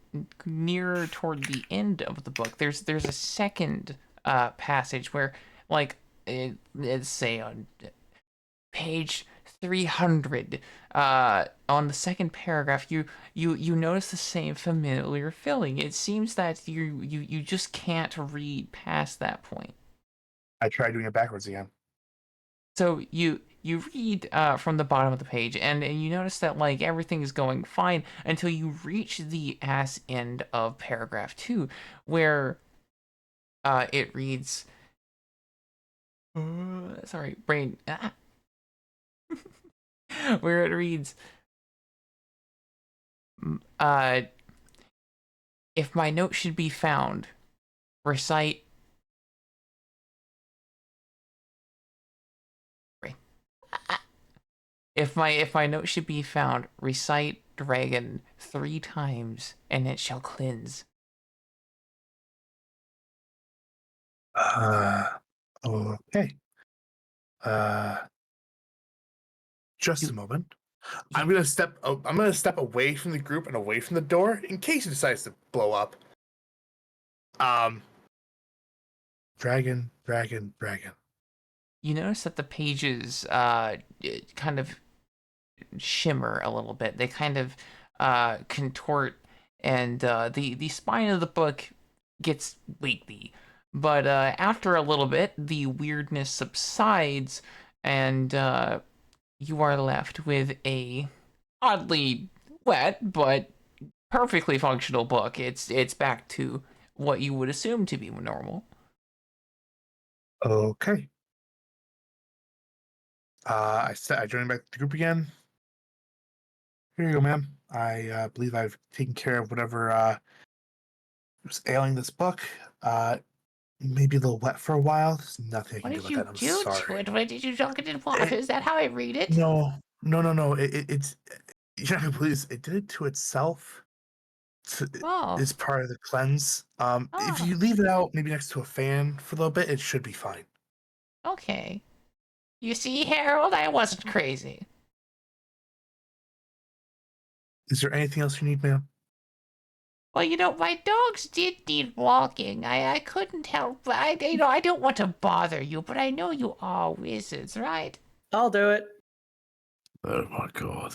nearer toward the end of the book, there's a second passage where, like, let's say on page 300, on the second paragraph, you notice the same familiar feeling. It seems that you just can't read past that point. I tried doing it backwards again. So you read from the bottom of the page, and you notice that like everything is going fine until you reach the ass end of paragraph 2, where it reads, sorry, brain, where it reads, if my note should be found, recite. If my note should be found, recite dragon 3 times, and it shall cleanse. Okay. Just a moment. I'm gonna step away from the group and away from the door in case it decides to blow up. Dragon. You notice that the pages kind of shimmer a little bit. They kind of contort, and the spine of the book gets wiggly. But after a little bit, the weirdness subsides, and you are left with a oddly wet but perfectly functional book. It's back to what you would assume to be normal. Okay. I joined back the group again. Here you go, ma'am. I believe I've taken care of whatever was ailing this book. Maybe a little wet for a while. There's nothing I What can do did about you that. I'm do sorry. to it? What did you dunk it in water? It- Is that how I read it? No, no. It's you're not gonna believe this. It did it to itself. Oh, Is part of the cleanse. If oh, you leave it out, maybe next to a fan for a little bit, it should be fine. okay. You see, Harold, I wasn't crazy. Is there anything else you need, ma'am? Well, my dogs did need walking. I couldn't help. I don't want to bother you, but I know you are wizards, right? I'll do it. Oh my god.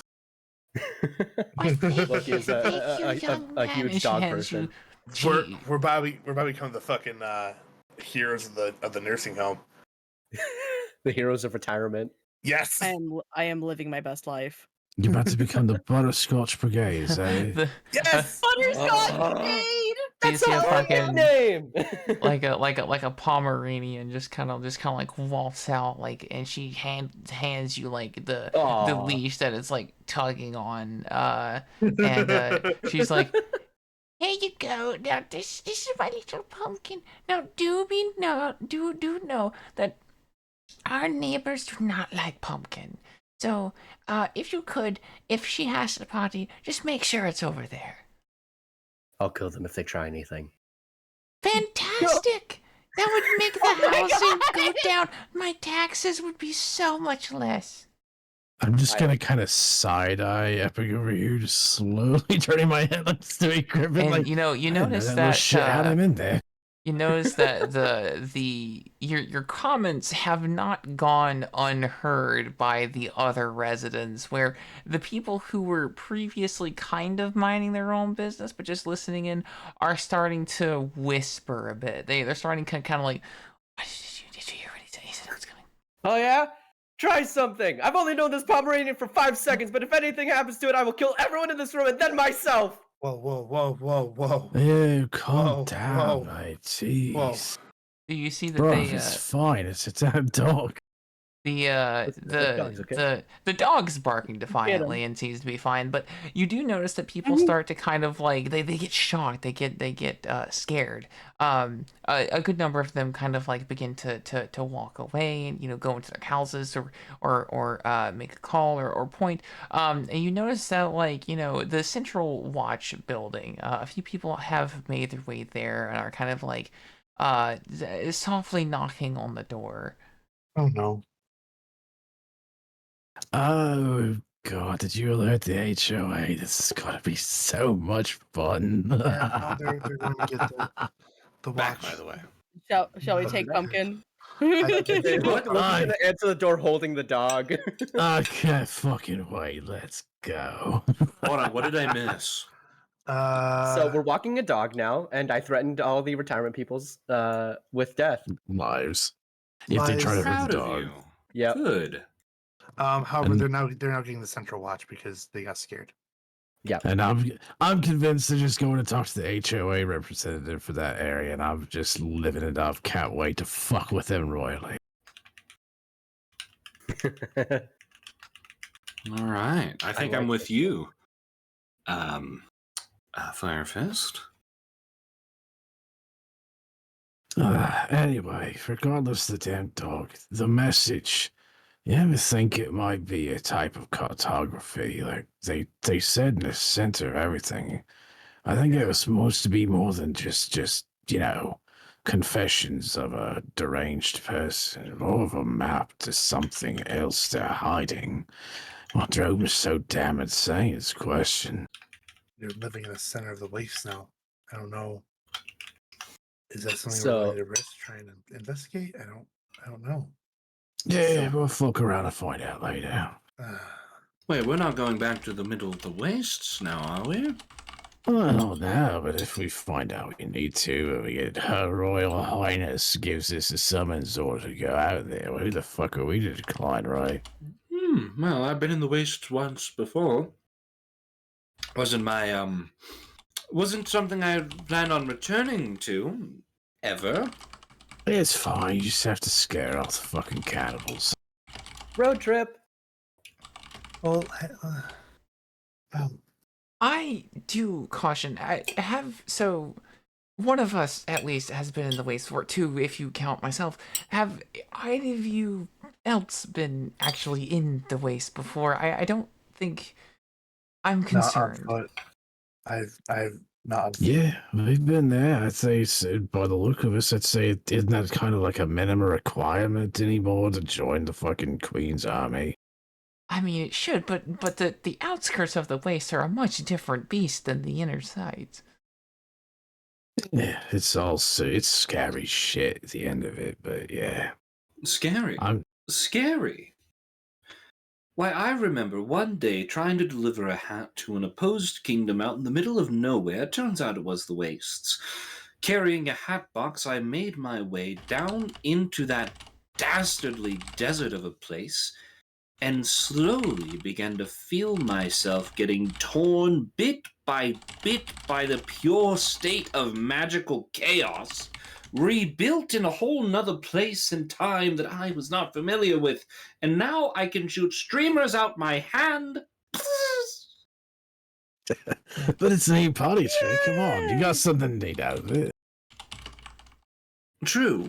Why, thank Look, you, he's thank you, young a man. huge And she dog hands person. We're about to become the fucking heroes of the nursing home. The heroes of retirement. Yes. I am living my best life. You're about to become the Butterscotch Brigade, eh? the, Yes. Butterscotch Oh. Brigade! That's a fucking name. like a Pomeranian just kind of like waltz out and she hands you like the Aw. leash that it's like tugging on and she's like, Here you go. Now, this is my little pumpkin. Now, do know that our neighbors do not like pumpkin. So, if she has the party, just make sure it's over there. I'll kill them if they try anything. Fantastic! That would make the housing go down. My taxes would be so much less. I'm just gonna kind of side eye Epic over here, just slowly turning my head like Stewie Griffin. and Like, you I didn't know notice that little that shit had him in there. you notice that your comments have not gone unheard by the other residents, where the people who were previously kind of minding their own business but just listening in are starting to whisper a bit. They're starting to kind of like, did you hear what he said? He said it was coming. Oh yeah? Try something. I've only known this Pomeranian for 5 seconds, but if anything happens to it, I will kill everyone in this room and then myself. Whoa. Ew, calm Whoa, down, whoa, mate. Whoa. Jeez. You see that Bro, they it's fine. It's a damn dog. the dog's barking defiantly and seems to be fine, but you do notice that people start to kind of like they get shocked, they get scared. A good number of them kind of like begin to walk away and go into their houses or make a call or point. And you notice that the Central Watch building, a few people have made their way there and are kind of like softly knocking on the door. Oh no. Oh god, did you alert the HOA? This is gonna be so much fun. Yeah, no, they're going to get the Back, watch. by the way. Shall we take Pumpkin? I can Hey, take look, it. look who's gonna answer the door holding the dog. I can't fucking wait. Let's go. Hold on, what did I miss? So we're walking a dog now, and I threatened all the retirement peoples with death. Lives. If they try to hurt Proud the of dog. you. Yep. Good. However, And- they're now getting the Central Watch because they got scared. And I'm convinced they're just going to talk to the HOA representative for that area, and I'm just living it up. Can't wait to fuck with them royally. All right. I think I'm like with this you. Fire Fist. Anyway, regardless of the damn dog, the message. You ever think it might be a type of cartography? Like they said in the center of everything. I think it was supposed to be more than just confessions of a deranged person, more of a map to something else they're hiding. What drove me so damn insane is the question. You're living in the center of the waste now. I don't know. Is that something So- we're willing to risk trying to investigate? I don't know. Yeah, we'll fuck around and find out later. Wait, we're not going back to the middle of the wastes now, are we? Well, no, but if we find out we need to, and we get Her Royal Highness gives us a summons order to go out there, who the fuck are we to decline, right? Well, I've been in the wastes once before. Wasn't something I planned on returning to, ever. It's fine, you just have to scare off the fucking cannibals. Road trip. Well, I do caution. One of us at least has been in the waste for two, if you count myself. Have either of you else been actually in the waste before? I don't think I'm concerned. not on foot. I've not on foot. Yeah, we've been there. I'd say, by the look of us, I'd say, isn't that kind of like a minimum requirement anymore to join the fucking Queen's army? I mean, it should, but the outskirts of the waste are a much different beast than the inner sides. Yeah, it's scary shit at the end of it, but yeah. Scary. Scary. Why, I remember one day trying to deliver a hat to an opposed kingdom out in the middle of nowhere. Turns out it was the wastes. Carrying a hat box, I made my way down into that dastardly desert of a place and slowly began to feel myself getting torn bit by the pure state of magical chaos, rebuilt in a whole nother place and time that I was not familiar with, and now I can shoot streamers out my hand. But it's an party trick. Come on, you got something neat out of it. True.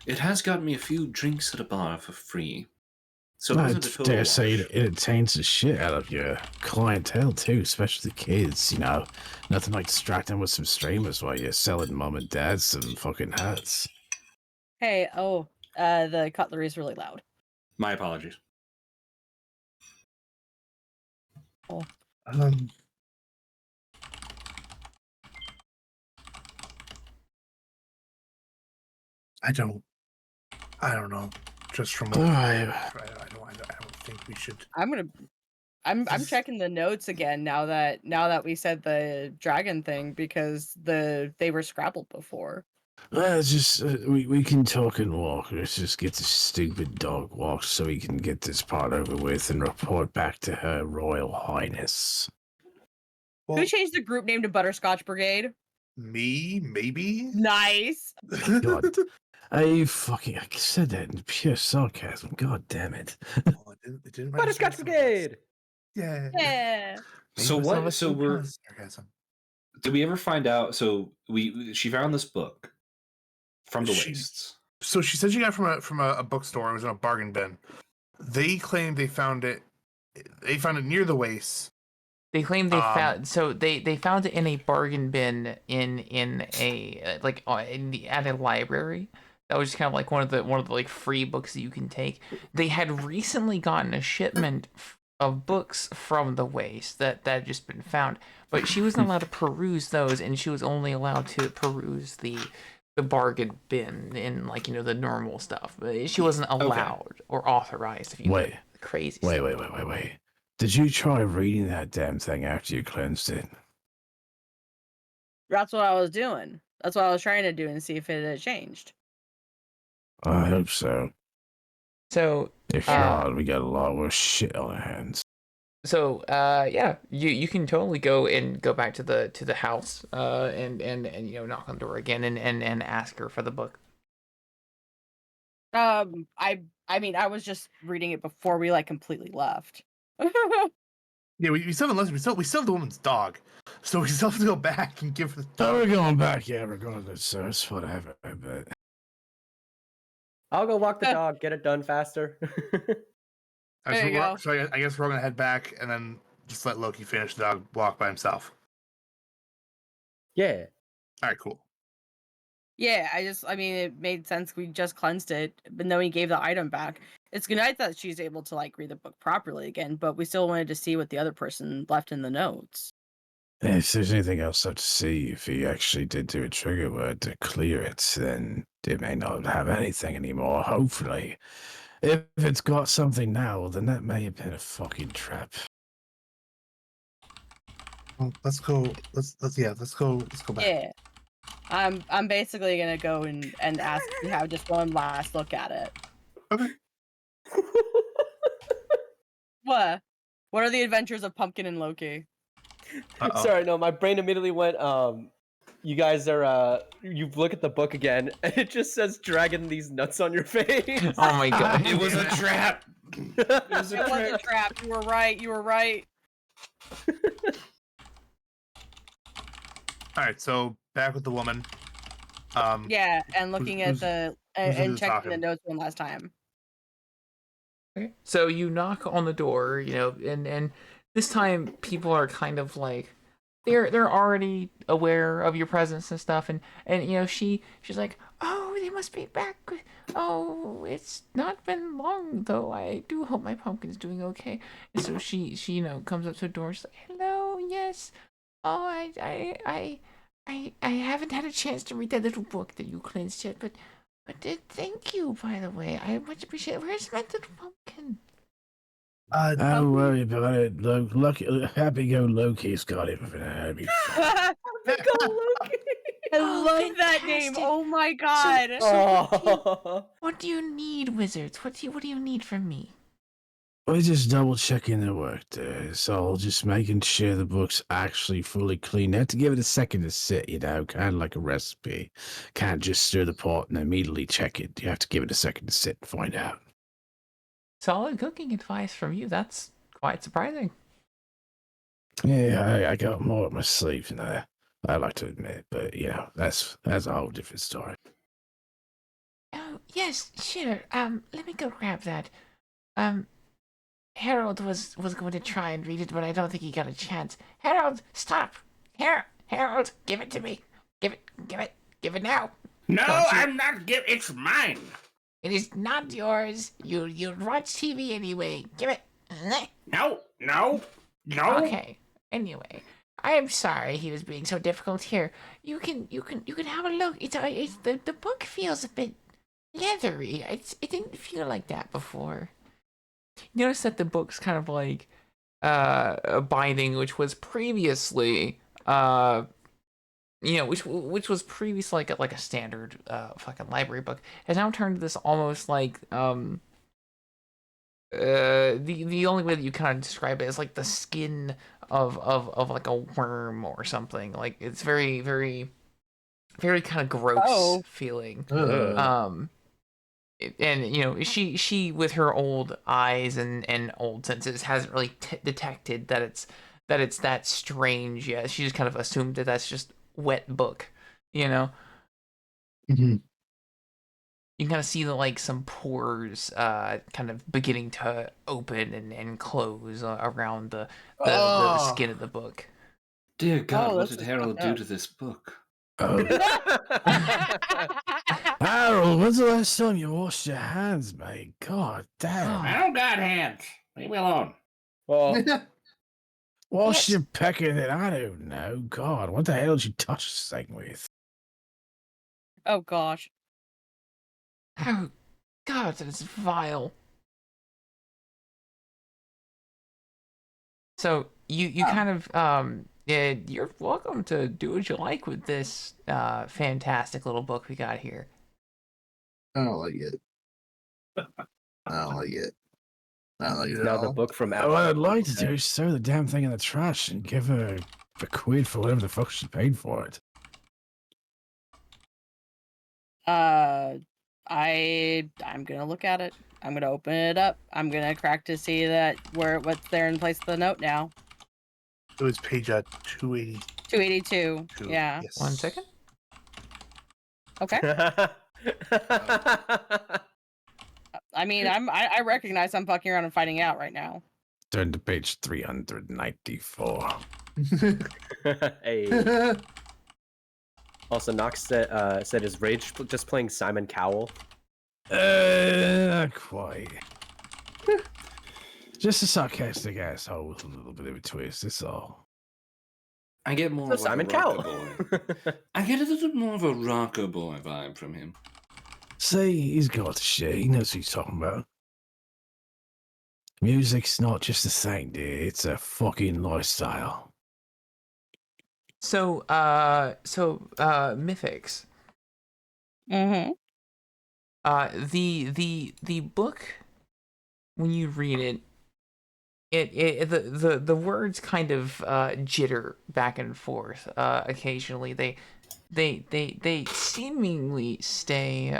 It has got me a few drinks at a bar for free. So it I wasn't a total dare say wash. it entertains the shit out of your clientele too, especially the kids. You know, nothing like distracting with some streamers while you're selling mom and dad some fucking hats. Hey, the cutlery is really loud. My apologies. Oh. I don't know. Just from what Alright. I don't think we should. I'm checking the notes again now that we said the dragon thing because they were scrabbled before. Just we can talk and walk. Let's just get this stupid dog walked so we can get this part over with and report back to Her Royal Highness. Well, Who changed the group name to Butterscotch Brigade? me, maybe. Nice. God, I said that in pure sarcasm. God damn it! Well, it didn't Butterscotch register. Brigade. Yeah. Yeah. So Maybe what? it's So not we're. because of sarcasm. Did we ever find out? So she found this book from the She- wastes. So she said she got it from a bookstore. It was in a bargain bin. They claimed they found it. They found it near the waste. They claim they they found it in a bargain bin in a at a library. That was kind of like one of the like free books that you can take. They had recently gotten a shipment of books from the waste that had just been found, but she wasn't allowed to peruse those, and she was only allowed to peruse the bargain bin in the normal stuff. But she wasn't allowed or authorized. If you Wait. crazy. Wait. Did you try reading that damn thing after you cleansed it? That's what I was doing. That's what I was trying to do and see if it had changed. I hope so. So If not, we got a lot worse shit on our hands. So yeah, you can totally go back to the house and knock on the door again and ask her for the book. I mean I was just reading it before we completely left. Yeah, we still haven't listened. We still have the woman's dog, so we still have to go back and give her the Oh, dog. we're going back, yeah, regardless, so it's whatever, but... I'll go walk the dog. Get it done faster. There you go. So I guess we're all gonna head back and then just let Loki finish the dog walk by himself. Yeah. All right, cool. Yeah, I mean, it made sense. We just cleansed it, but then we gave the item back. It's good night that she's able to read the book properly again, but we still wanted to see what the other person left in the notes. If there's anything else I'd see, if he actually did do a trigger word to clear it, then it may not have anything anymore, hopefully. If it's got something now, then that may have been a fucking trap. Well, let's go. Let's go. Let's go back. Yeah. I'm basically gonna go and ask to have just one last look at it. Okay. What? What are the adventures of Pumpkin and Loki? Uh-oh. Sorry, no, my brain immediately went, you guys are, you look at the book again, and it just says dragging these nuts on your face. Oh my god. It was a trap. It was It was a trap. You were right. You were right. All right. So back with the woman. Yeah, and looking at who's- the who's and checking the talking? notes one last time. Okay. So you knock on the door, and this time people are kind of like they're already aware of your presence and stuff, and she's like, oh, they must be back. Oh, it's not been long though. I do hope my pumpkin's doing okay. And so she comes up to the door. She's like, hello, yes. Oh, I haven't had a chance to read that little book that you cleansed yet, but thank you, by the way. I much appreciate it. Where's my little pumpkin? Don't worry about it. Happy Go Loki's got it. That'd be fine. I Oh, love that name. fantastic. Oh my god. Oh. What do you need, wizards? What do you need from me? We're just double checking the work there. So just making sure the book's actually fully clean. You have to give it a second to sit, kind of like a recipe. Can't just stir the pot and immediately check it. You have to give it a second to sit and find out. Solid cooking advice from you. That's quite surprising. Yeah, I got more up my sleeve than I like to admit, but that's a whole different story. Oh, yes, sure. Let me go grab that. Harold was going to try and read it, but I don't think he got a chance. Harold, stop! Harold, give it to me. Give it now. No, Don't you- I'm not it's mine. It is not yours. You watch TV anyway. Give it. No. Okay. Anyway, I am sorry he was being so difficult. Here, you can have a look. It's the book feels a bit leathery. It didn't feel like that before. You notice that the book's kind of like a binding, which was previously which was previously like a standard fucking library book, has now turned to this almost like the only way that you kind of describe it is like the skin of like a worm or something. Like it's very very very kind of gross feeling. And she with her old eyes and old senses hasn't really detected that it's that strange yet. She just kind of assumed that that's just wet book, Mm-hmm. You can kind of see like some pores kind of beginning to open and close around the skin of the book. Dear God, Oh, what this did is Harold fucked do up. to this book? Oh, Harold, when's the last time you washed your hands, mate? God damn. I don't got hands. Leave me alone. Well, Wash Yes. your pecker then, I don't know. God, what the hell did you touch this thing with? Oh gosh. Oh God, that is vile. So you kind of yeah, you're welcome to do what you like with this fantastic little book we got here. I don't like it. I don't like it. I don't like it at now the all. book from What I'd like to do is throw the damn thing in the trash and give her a quid for whatever the fuck she paid for it. I'm gonna look at it. I'm gonna open it up. I'm gonna crack to see what's there in place of the note now. It was page 282. 282. Yeah. Yes. 1 second. Okay. I mean, I recognize I'm fucking around and finding out right now. Turn to page 394. Hey. Also, Knox said his rage just playing Simon Cowell. Not quite. Just a sarcastic asshole with a little bit of a twist, that's all. I get more So of like Simon a rocker Cowell. boy. I get a little more of a rocker boy vibe from him. See, he's got the shit. He knows what he's talking about. Music's not just a thing, dude. It's a fucking lifestyle. So, Mythics. Mm-hmm. The book, when you read it, the words kind of jitter back and forth. Occasionally, they seemingly stay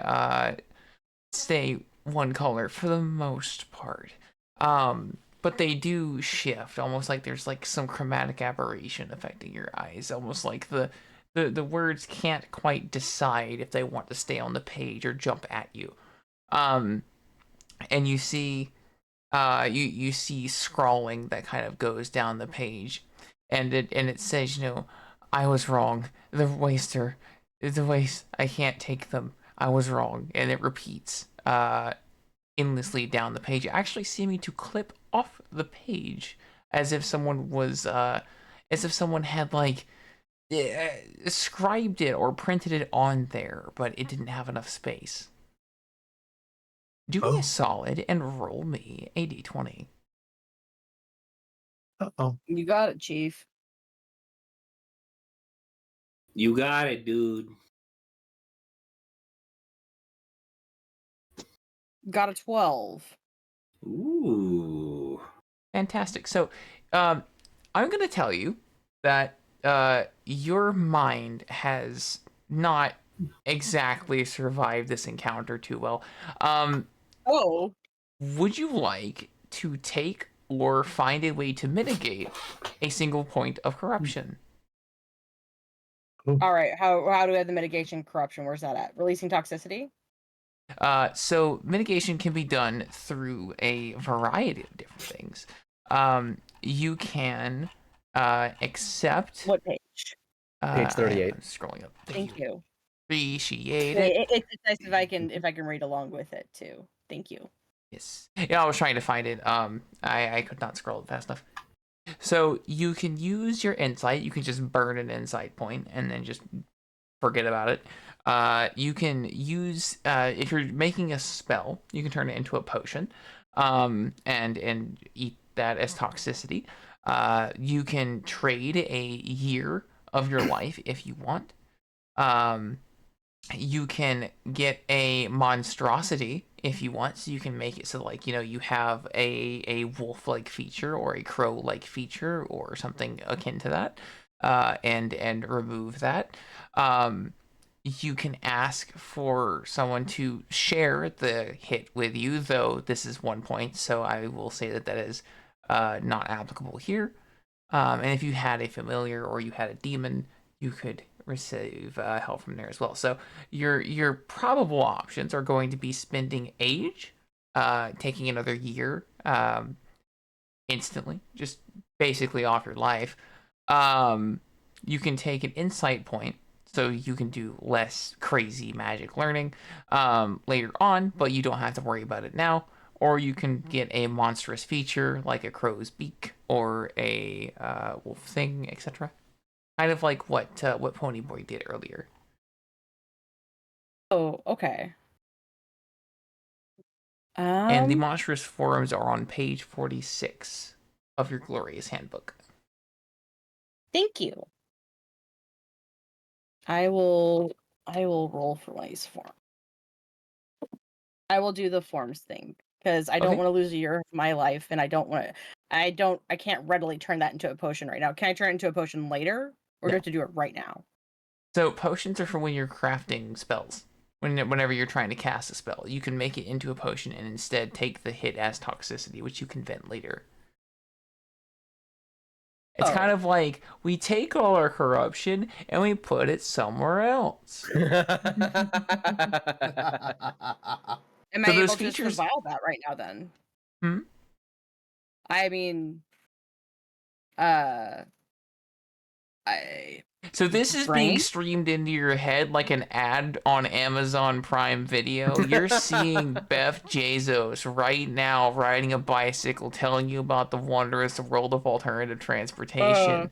one color for the most part. But they do shift, almost like there's like some chromatic aberration affecting your eyes, almost like the words can't quite decide if they want to stay on the page or jump at you. Um, and you see you see scrawling that kind of goes down the page, and it says, I was wrong. The waste, I can't take them. I was wrong, and it repeats endlessly down the page, actually seeming to clip off the page as if someone had like scribed it or printed it on there, but it didn't have enough space. Do me a solid and roll me a d20. Uh-oh. You got it, Chief. You got it, dude. Got a 12. Ooh. Fantastic. So, I'm going to tell you that your mind has not exactly survived this encounter too well. Oh. Would you like to take or find a way to mitigate a single point of corruption? All right. How do we have the mitigation corruption? Where's that at? Releasing toxicity? So mitigation can be done through a variety of different things. You can accept. What page? Page 38. I'm scrolling up. Thank you. Appreciate Yeah, it. it's nice if I can read along with it too. Thank you. Yes. Yeah, I was trying to find it. I could not scroll fast enough. So you can use your insight. You can just burn an insight point and then just forget about it. You can use if you're making a spell, you can turn it into a potion, and eat that as toxicity. You can trade a year of your life if you want. You can get a monstrosity if you want, so you can make it so like you have a wolf like feature or a crow like feature or something akin to that, and remove that. You can ask for someone to share the hit with you, though this is 1 point, so I will say that is not applicable here. And if you had a familiar or you had a demon, you could receive help from there as well. So your probable options are going to be spending age, taking another year instantly, just basically off your life. You can take an insight point, so you can do less crazy magic learning later on, but you don't have to worry about it now. Or you can get a monstrous feature like a crow's beak or a wolf thing, etc. Kind of like what Ponyboy did earlier. Oh, okay. And the monstrous forms are on page 46 of your glorious handbook. Thank you. I will roll for one of these forms. I will do the forms thing because I don't want to lose a year of my life, and I can't readily turn that into a potion right now. Can I turn it into a potion later, or do I have to do it right now? So potions are for when you're crafting spells. Whenever you're trying to cast a spell, you can make it into a potion and instead take the hit as toxicity, which you can vent later. It's kind of like we take all our corruption and we put it somewhere else. Am I able to survive that right now then? I mean, So this is being streamed into your head like an ad on Amazon Prime Video. You're seeing Beth Bezos right now riding a bicycle telling you about the wondrous world of alternative transportation.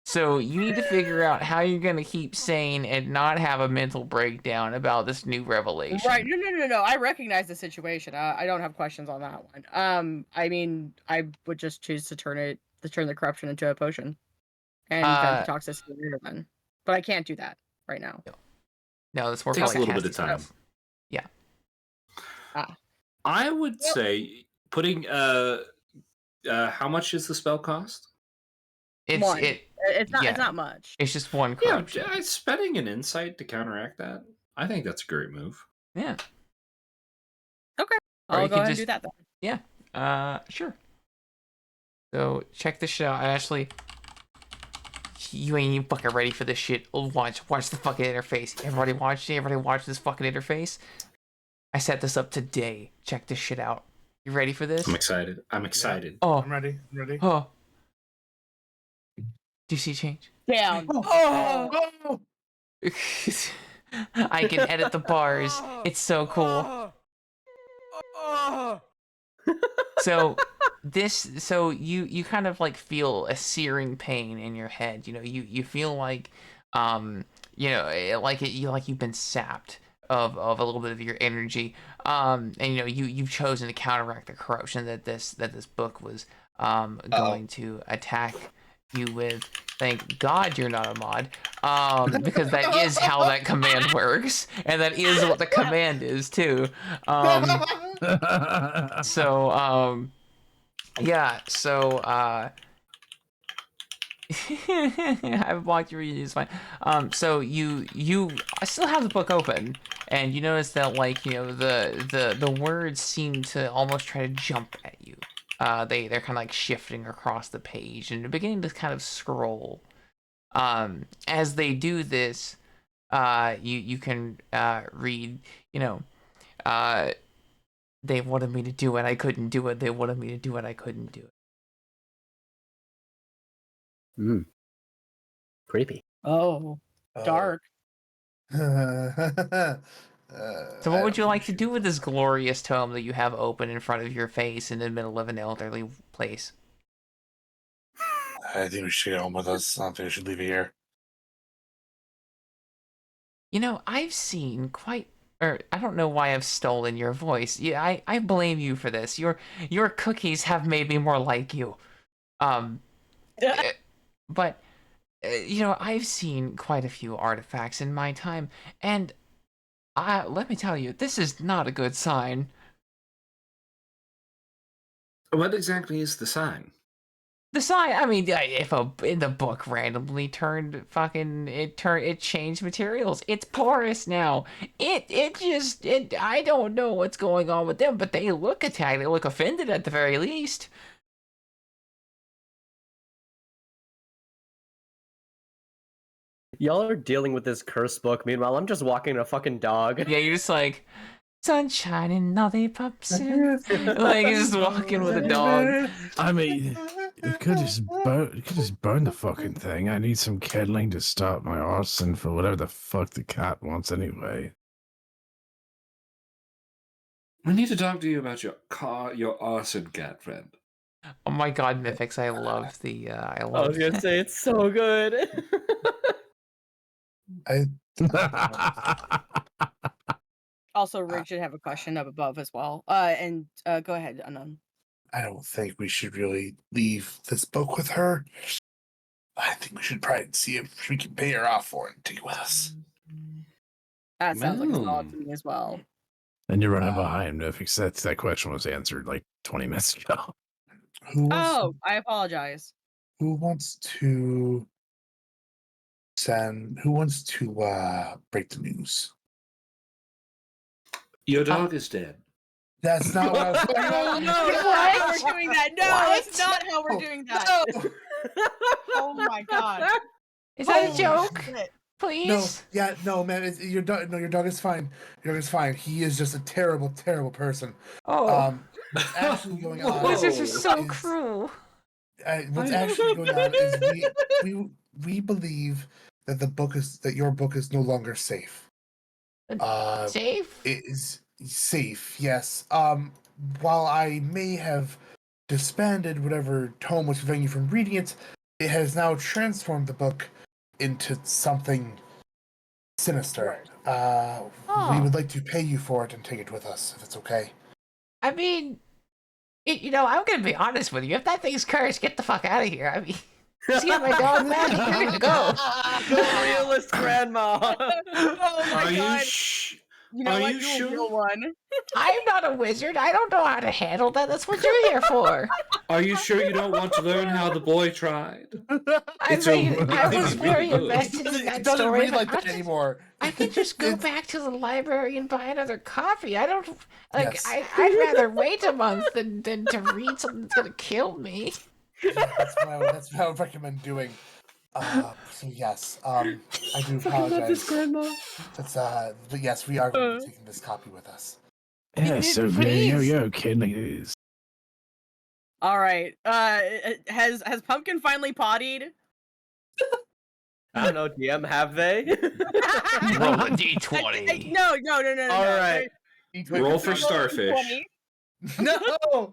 So you need to figure out how you're gonna keep sane and not have a mental breakdown about this new revelation. Right? No. I recognize the situation. I don't have questions on that one. I mean, I would just choose to turn the corruption into a potion, and vent the toxicity later then. But I can't do that right now. No, that's more for Takes like a little bit casting of time. spells. Yeah. I would say putting how much is the spell cost? It's One. It's yeah. not much. It's just one Yeah, corruption. spending an insight to counteract that. I think that's a great move. Yeah. Okay. Or you I'll go could ahead and just- do that then. Yeah. Sure. So check this shit out. I actually, you ain't even fucking ready for this shit. Watch the fucking interface. Everybody watch this fucking interface. I set this up today. Check this shit out. You ready for this? I'm excited. I'm excited. Oh, I'm ready. I'm ready. oh. Do you see change? Down. Oh! I can edit the bars. It's so cool. So you kind of like feel a searing pain in your head. You know, you feel like you've been sapped of a little bit of your energy. And you know, you've chosen to counteract the corruption that this book was going to attack you with. Thank God you're not a mod, because that is how that command works, and that is what the command is too. Yeah, so I've blocked your reading, it's fine. So you I still have the book open, and you notice that, like, you know, the words seem to almost try to jump at you. They're kind of like shifting across the page and beginning to kind of scroll. As they do this, you can read, you know, they wanted me to do it, I couldn't do it. They wanted me to do it, I couldn't do it. Creepy. Oh, dark. So what would you like to do with this glorious tome that you have open in front of your face in the middle of an elderly place? I think we should get home with us. I don't think we should leave it here. You know, I've seen quite, or I don't know why I've stolen your voice. Yeah, I blame you for this. Your cookies have made me more like you. But you know, I've seen quite a few artifacts in my time, and let me tell you, this is not a good sign. What exactly is the sign? The sign, I mean, if in the book randomly it changed materials. It's porous now. I don't know what's going on with them, but they look attacked. They look offended at the very least. Y'all are dealing with this curse book. Meanwhile, I'm just walking a fucking dog. Yeah, you're just like, sunshine and lollipops. Like, you're just walking with a dog. I mean, you could just burn the fucking thing. I need some kindling to start my arson for whatever the fuck the cat wants anyway. We need to talk to you about your arson cat friend. Oh my god, Mythics, I love the, I love I was gonna say, it's so good. Also, Rick should have a question up above as well. And go ahead, Anon. I don't think we should really leave this book with her. I think we should try and see if we can pay her off for it and take it with us. That sounds like a solid to me as well. And you're running behind me because that question was answered like 20 minutes ago. I apologize. Who wants to break the news? Your dog is dead. That's not what I was No, that's not how we're doing that. No, that's not how we're doing that. Oh my god. Is that a joke? Please? No, man. Your dog. No, your dog is fine. Your dog is fine. He is just a terrible, terrible person. Oh. What's actually going on? Wizards are so cruel. What's actually going on is we believe that your book is no longer safe. Safe? It is safe, yes. While I may have disbanded whatever tome was preventing you from reading it, it has now transformed the book into something sinister. We Oh. would like to pay you for it and take it with us, if it's okay. I mean, I'm gonna be honest with you. If that thing's cursed, get the fuck out of here. I mean, just get my dog back and you're gonna go. The realist grandma. Oh my Are god. you You know are what? you You're a real sure? one. I'm not a wizard. I don't know how to handle that. That's what you're here for. Are you sure you don't want to learn how the boy tried? I It's a mean, I really, was really very good. invested in It that doesn't story, read but like that anymore. I could just go It's- back to the library and buy another copy. I don't like. Yes. I'd rather wait a month than to read something that's gonna kill me. That's what I would recommend doing. So yes, I do Fucking love this apologize. grandma. But yes, we are going to be taking this copy with us. Yeah, so Please. kid, like this. All right. Has Pumpkin finally pottied? I don't know, DM, have they? Roll a d20. No. All right. Roll for starfish. 20. No.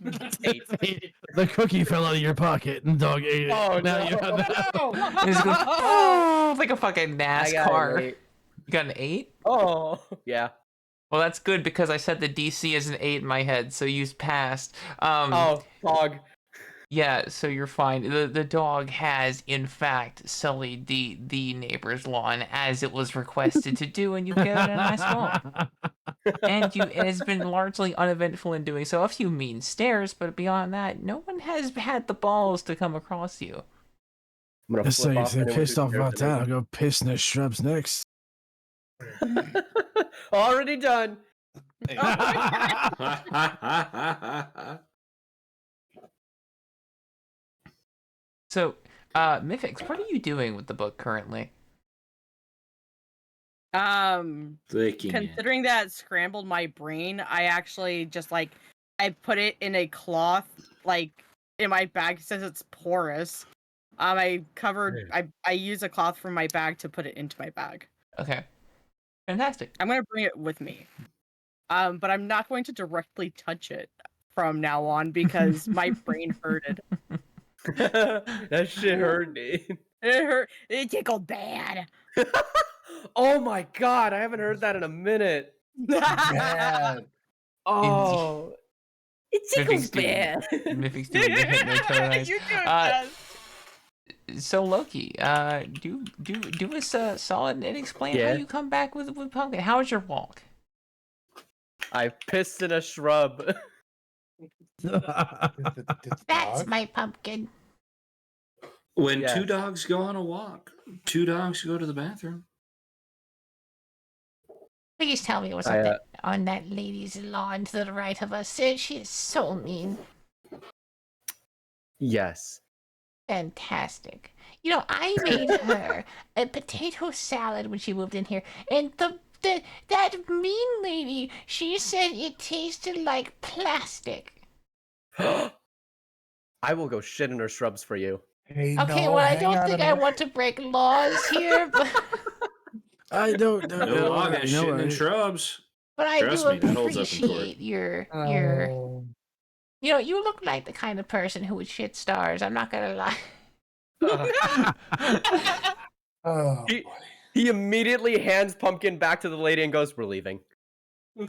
The cookie fell out of your pocket and the dog ate it. Oh, Now no. you have that. It's going, oh, like a fucking I got an NASCAR. 8. You got an 8? Oh, yeah. Well, that's good because I said the DC is an 8 in my head, so you passed. Oh, dog. Yeah, so you're fine. The dog has, in fact, sullied the neighbor's lawn as it was requested to do, and you give it a nice walk. And it has been largely uneventful in doing so. A few mean stares, but beyond that, no one has had the balls to come across you. I'm gonna So flip if off they're anyone pissed who off stares about at me. that, I'll go piss in the shrubs next. Already done. So, Mythix, what are you doing with the book currently? Licking it. Considering that scrambled my brain, I actually just I put it in a cloth in my bag since it's porous. I use a cloth from my bag to put it into my bag. Okay. Fantastic. I'm gonna bring it with me. But I'm not going to directly touch it from now on because my brain hurted. That shit hurt me. It hurt. It tickled bad. Oh my god, I haven't heard that in a minute. Bad. Oh, it tickles Mythic's doing- bad. Mythic's doing the hypnotoad. You do it, Uh, Jess. So Loki, do us a solid and explain how Yeah. you come back with Pumpkin. How was your walk? I pissed in a shrub. Did the That's dog? my pumpkin. When Yes. two dogs go on a walk, two dogs go to the bathroom. Please tell me what's on that lady's lawn to the right of us. She is so mean. Yes. Fantastic. I made her a potato salad when she moved in here, and that mean lady, she said it tasted like plastic. I will go shit in her shrubs for you. Hey, Okay, no, well, I hang don't on a think I minute. want to break laws here, but I don't know. No log that you know, shitting in shrubs. I Trust do me, that holds up in court. appreciate your Oh. you look like the kind of person who would shit stars. I'm not gonna lie. Oh, He- boy. He immediately hands Pumpkin back to the lady and goes, "We're leaving." Well,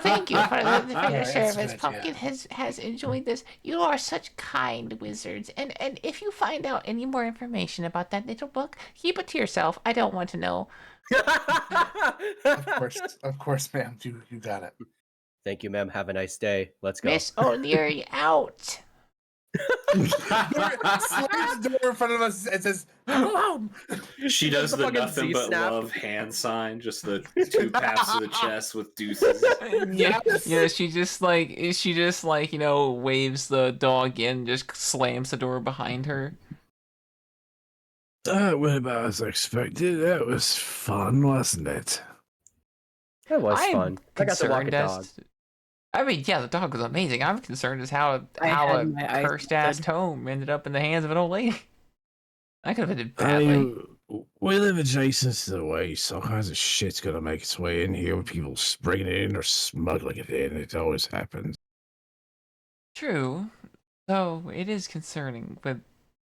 thank you for your Alright, that's service. good, Pumpkin has enjoyed this. You are such kind wizards. And if you find out any more information about that little book, keep it to yourself. I don't want to know. Of course, ma'am. You got it. Thank you, ma'am. Have a nice day. Let's go. Miss O'Leary out. Slams the door in front of us and says, "Come alone." She does The the fucking nothing but Z-snap. love hand sign, just the two pats to the chest with deuces. Yeah, she just waves the dog in, just slams the door behind her. That went about as expected. That was fun, wasn't it? That was I'm fun. I got to walk a concerned dog. I mean, yeah, the dog was amazing. I'm concerned as how I a had my eyes cursed ass closed. tome ended up in the hands of an old lady. I could have ended I badly. mean, we live adjacent to the way, so all kinds of shit's gonna make its way in here with people bringing it in or smuggling it in. It always happens. True, though it is concerning. But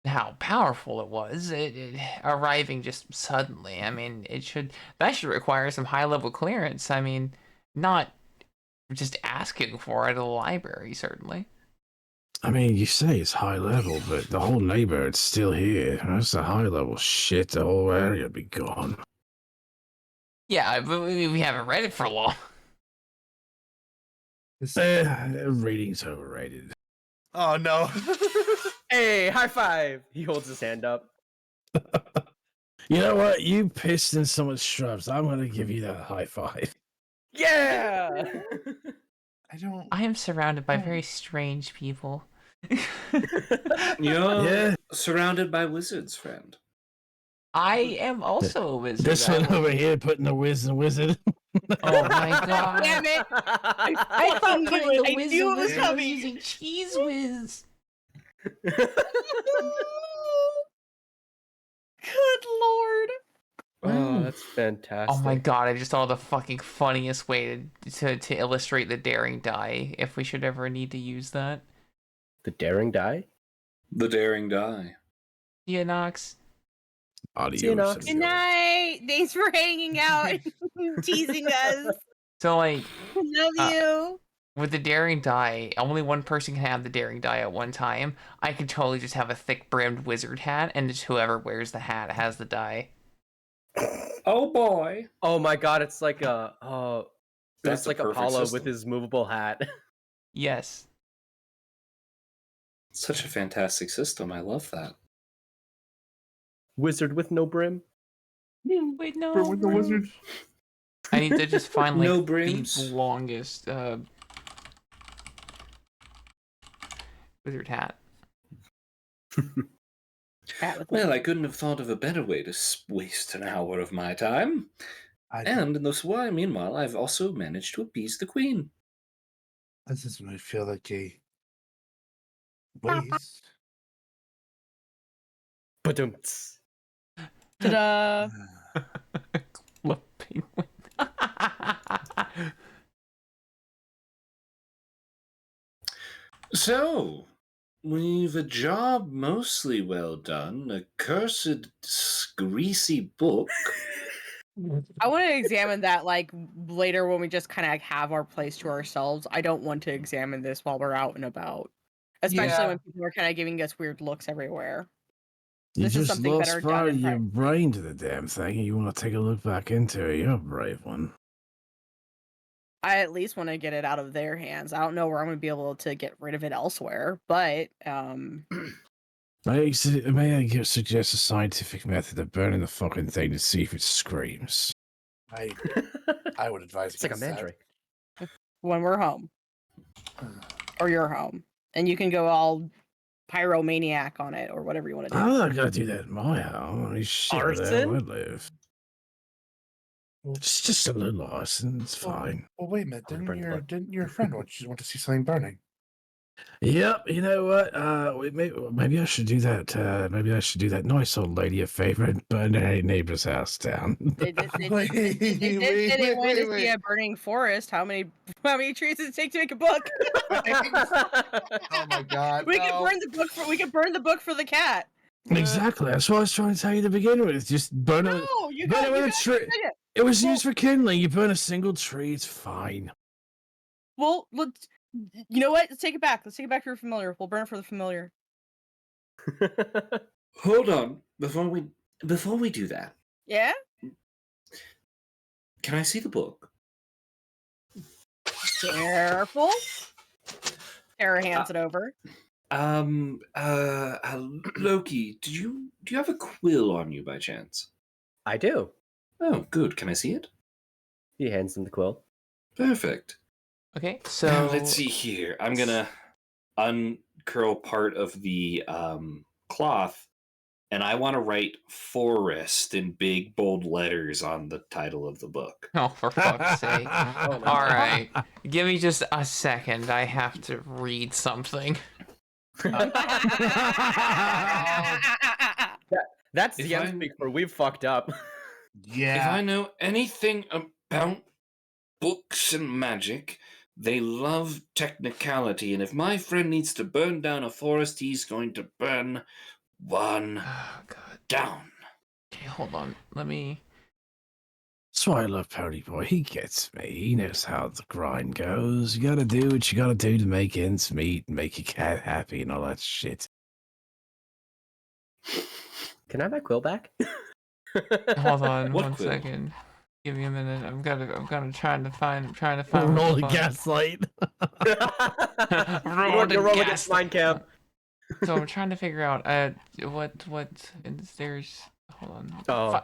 how powerful it was. It arriving just suddenly. I mean, that should require some high level clearance. I mean, not just asking for it at the library, certainly. I mean, you say it's high level, but the whole neighborhood's still here. That's the high level shit. The whole area be gone. Yeah, but we haven't read it for long. Reading's overrated. Oh no. Hey, high five! He holds his hand up. You know what? You pissed in someone's shrubs. I'm gonna give you that high five. Yeah! I am surrounded by very strange people. You're surrounded by wizards, friend. I am also a wizard. This one over here putting the wizard. Oh my god. Damn it! I thought putting the I whiz knew in it was wizard was coming. using cheese whiz. Good lord. Oh, that's fantastic. Oh my god, I just thought of the fucking funniest way to illustrate the daring die, if we should ever need to use that. The daring die? The daring die. Yeah, Nox. Adios. See you, Nox. Good night. Thanks for hanging out and teasing us. So, like, Love you. with the daring die, only one person can have the daring die at one time. I could totally just have a thick-brimmed wizard hat, and just whoever wears the hat has the die. Oh boy. Oh my god, it's like That's it's a like perfect Apollo system. with his movable hat. Yes. Such a fantastic system. I love that. Wizard with no brim. Wait, no. With the wizard. I need to just find, like, No the brims. longest wizard hat. Well, I couldn't have thought of a better way to waste an hour of my time. And in this way, meanwhile, I've also managed to appease the queen. This is when I feel like a waste. Ba-dum-ts. Ta-da. Club penguin. So, we've a job mostly well done, a cursed, greasy book. I want to examine that like later when we just kind of have our place to ourselves. I don't want to examine this while we're out and about, especially when people are kind of giving us weird looks everywhere. You This is just something lost better done part in of your private. brain to the damn thing, and you want to take a look back into it. You're a brave one. I at least want to get it out of their hands. I don't know where I'm going to be able to get rid of it elsewhere, but May I suggest a scientific method of burning the fucking thing to see if it screams? I would advise It's like a against that. mandrake. when we're home or you're home, and you can go all pyromaniac on it or whatever you want to do. I'm not gonna do that in my house. I mean, shit, where the hell I Arson? live. It's just a little arson. It's fine. Well, wait a minute. I'm gonna burn the book. Didn't your friend want to see something burning? Yep. You know what? Maybe I should do that. Maybe I should do that nice old lady a favor and burn her neighbor's house down. They did say they wanted to see a burning forest. How many trees does it take to make a book? Oh my god! We can burn the book for the cat. Exactly. That's what I was trying to tell you to begin with. Just burn a. No, you burn got it with a tree. It was used for kindling. You burn a single tree. It's fine. Well, let's. You know what? Let's take it back. Let's take it back to your familiar. We'll burn it for the familiar. Hold on, before we do that, Yeah. can I see the book? Careful. Tara hands it over. Loki, do you have a quill on you by chance? I do. Oh, good. Can I see it? He hands him the quill. Perfect. Okay, Now, so let's see here. I'm gonna uncurl part of the cloth, and I want to write "forest" in big bold letters on the title of the book. Oh, for fuck's sake. Oh, no. All right. Give me just a second. I have to read something. That's If DM I'm- speak for we've fucked up. If I know anything about books and magic, they love technicality, and if my friend needs to burn down a forest, he's going to burn one Oh god. down. Okay, hold on. Let me. That's why I love Pony Boy. He gets me. He knows how the grind goes. You gotta do what you gotta do to make ends meet and make your cat happy and all that shit. Can I have my quill back? Hold on What one quill? second. Give me a minute. I'm gonna trying to find what Roll the the fuck. gaslight. Roll the You're rolling gas against mine, Cam. So I'm trying to figure out what is there's hold on. Oh.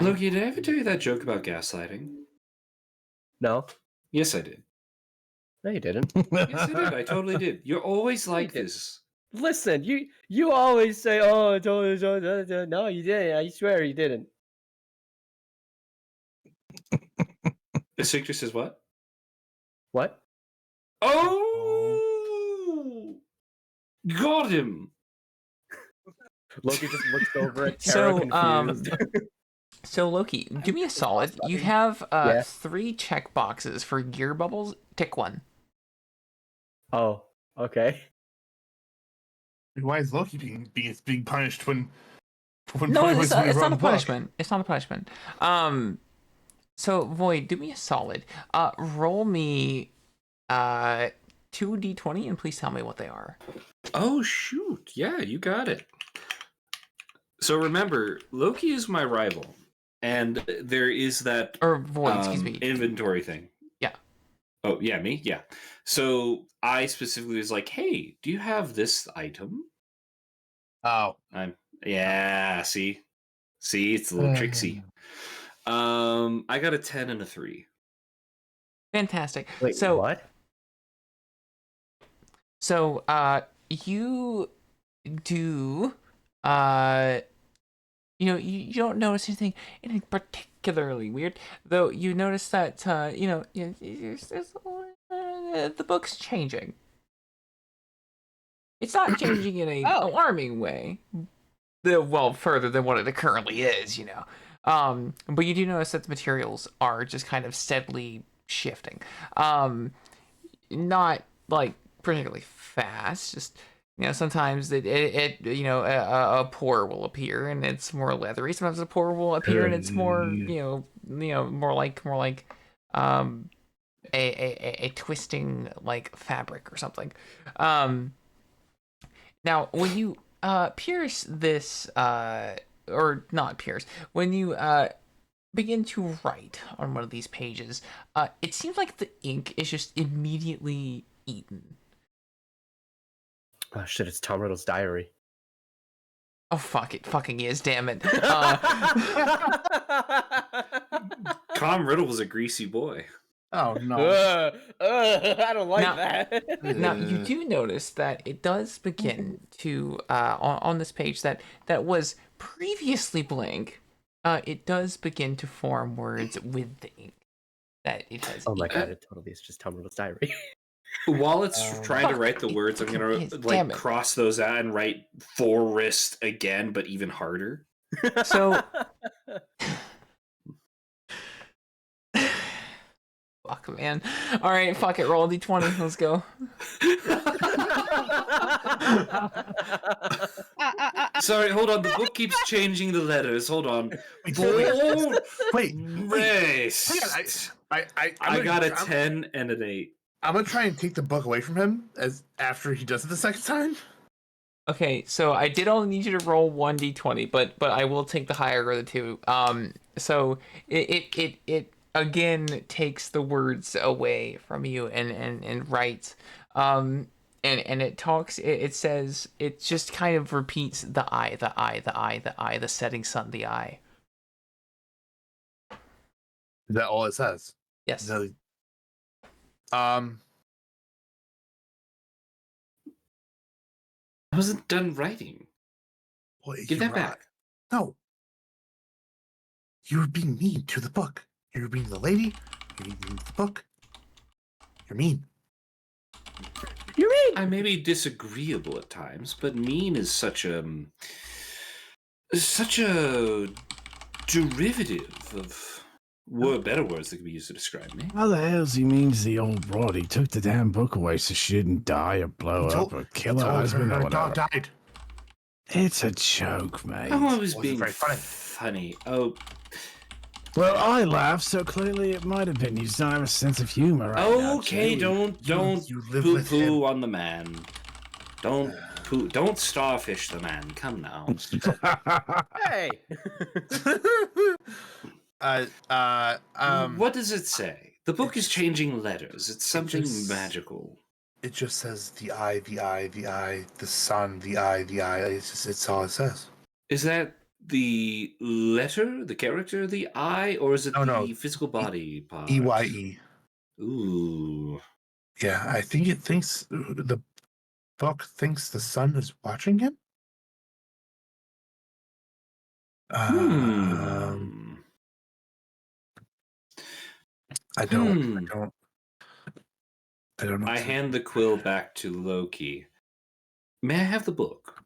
Loki, did I ever tell you that joke about gaslighting? No. Yes, I did. No, you didn't. Yes, I did. I totally did. You're always like did. this. Listen, you always say, "Oh, I told you." No, you didn't. I swear you didn't. Victor says what? What? Oh! Got him! Loki just looks over at So, Tara confused. So Loki, do me a solid. You have Yeah. 3 check boxes for gear bubbles. Tick one. Oh, okay. Why is Loki being punished when No, Pony it's Boy's when he not wrote a the book? punishment. It's not a punishment. So Void, do me a solid. Roll me 2d20 and please tell me what they are. Oh, shoot. Yeah, you got it. So remember, Loki is my rival. And there is that Or Void, excuse me. inventory thing. Yeah. Oh, yeah, me? Yeah. So I specifically was like, hey, do you have this item? Oh. Yeah, see? See, it's a little tricksy. I got a 10 and a 3. Fantastic. Wait, so what? So you do you don't notice anything particularly weird, though you notice that there's the book's changing. It's not changing in a alarming way, further than what it currently is, but you do notice that the materials are just kind of steadily shifting. Not like particularly fast, just sometimes a pore will appear and it's more leathery. Sometimes a pore will appear and it's more more like a twisting like fabric or something. Now when you pierce this or not pierce, when you begin to write on one of these pages, it seems like the ink is just immediately eaten. Oh shit! It's Tom Riddle's diary. Oh fuck! It fucking is. Damn it. Tom Riddle was a greasy boy. Oh no! I don't like that. Now you do notice that it does begin to on this page that was previously blank. It does begin to form words with the ink that it has. Oh my god! It totally is just Tom Riddle's diary. While it's trying to write the words, I'm gonna cross those out and write forest again, but even harder. So, fuck, man. All right, fuck it. Roll a d20. Let's go. Sorry, hold on. The book keeps changing the letters. Hold on. Wait. Rest. I got a 10 and an 8. I'm gonna try and take the book away from him after he does it the second time. Okay, so I did only need you to roll 1d20, but I will take the higher of the two. So it again takes the words away from you and writes, and it talks. It says it just kind of repeats the eye, the setting sun, the eye. Is that all it says? Yes. I wasn't done writing. Well, Give that back. No. You were being mean to the book. You were being the lady. You're being mean to the book. You're mean. You're mean. I may be disagreeable at times, but mean is such a derivative of better words that could be used to describe me. How the hell's he means the old broad? He took the damn book away so she didn't die or blow up or kill her husband or her whatever. dog died. It's a joke, mate. Oh, I was Wasn't being very funny. funny. Oh, Well, I laughed, so clearly it might have been. You just don't have a sense of humor right now, okay. Joey. Don't you live with him. poo-poo on the man. Don't starfish the man. Come now. Hey. What does it say? The book is changing letters. It's something magical. It just says the eye, the eye, the eye, the sun, the eye, the eye. It's all it says. Is that the letter, the character, the eye, or is it the physical body part? EYE. Ooh. Yeah, I think it thinks the book thinks the sun is watching him. I don't know. I hand the quill back to Loki. May I have the book?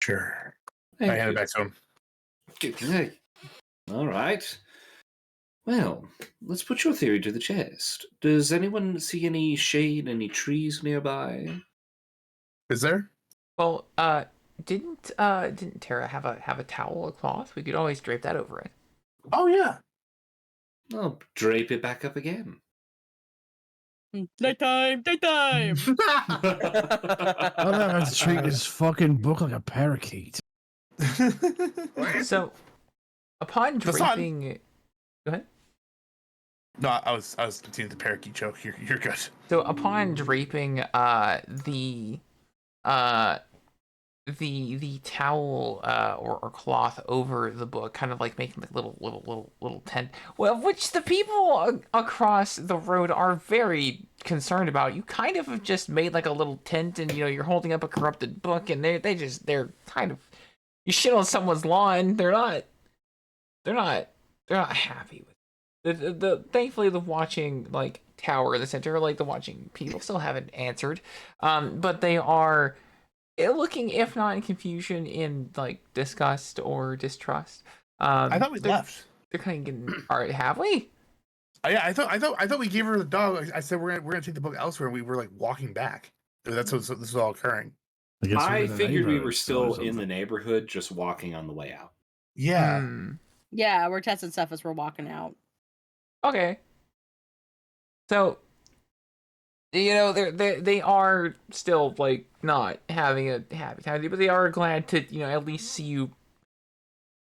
Sure. Thank I hand it you. back to him. Okay. All right. Well, let's put your theory to the test. Does anyone see any shade, any trees nearby? Is there? Well, didn't Tara have a towel or cloth? We could always drape that over it. Oh yeah. I'll drape it back up again. Nighttime. I'll have to treat this fucking book like a parakeet. So, upon draping, go ahead. No, I was continuing the parakeet joke. You're good. So upon draping the towel or cloth over the book, kind of like making like little tent, well, which the people across the road are very concerned about. You kind of have just made like a little tent, and you're holding up a corrupted book, and they're kind of, you shit on someone's lawn. They're not happy with it. The thankfully the watching like tower in the center, like the watching people still haven't answered, but they are looking, if not in confusion, in like disgust or distrust. I thought we left. They're kind of getting. All right, have we? Yeah, I thought we gave her the dog. I said we're gonna take the book elsewhere. And we were like walking back. That's what this is all occurring. I figured we were still in the neighborhood, just walking on the way out. Yeah. Yeah, we're testing stuff as we're walking out. Okay. So, they are still like not having a happy time, but they are glad to at least see you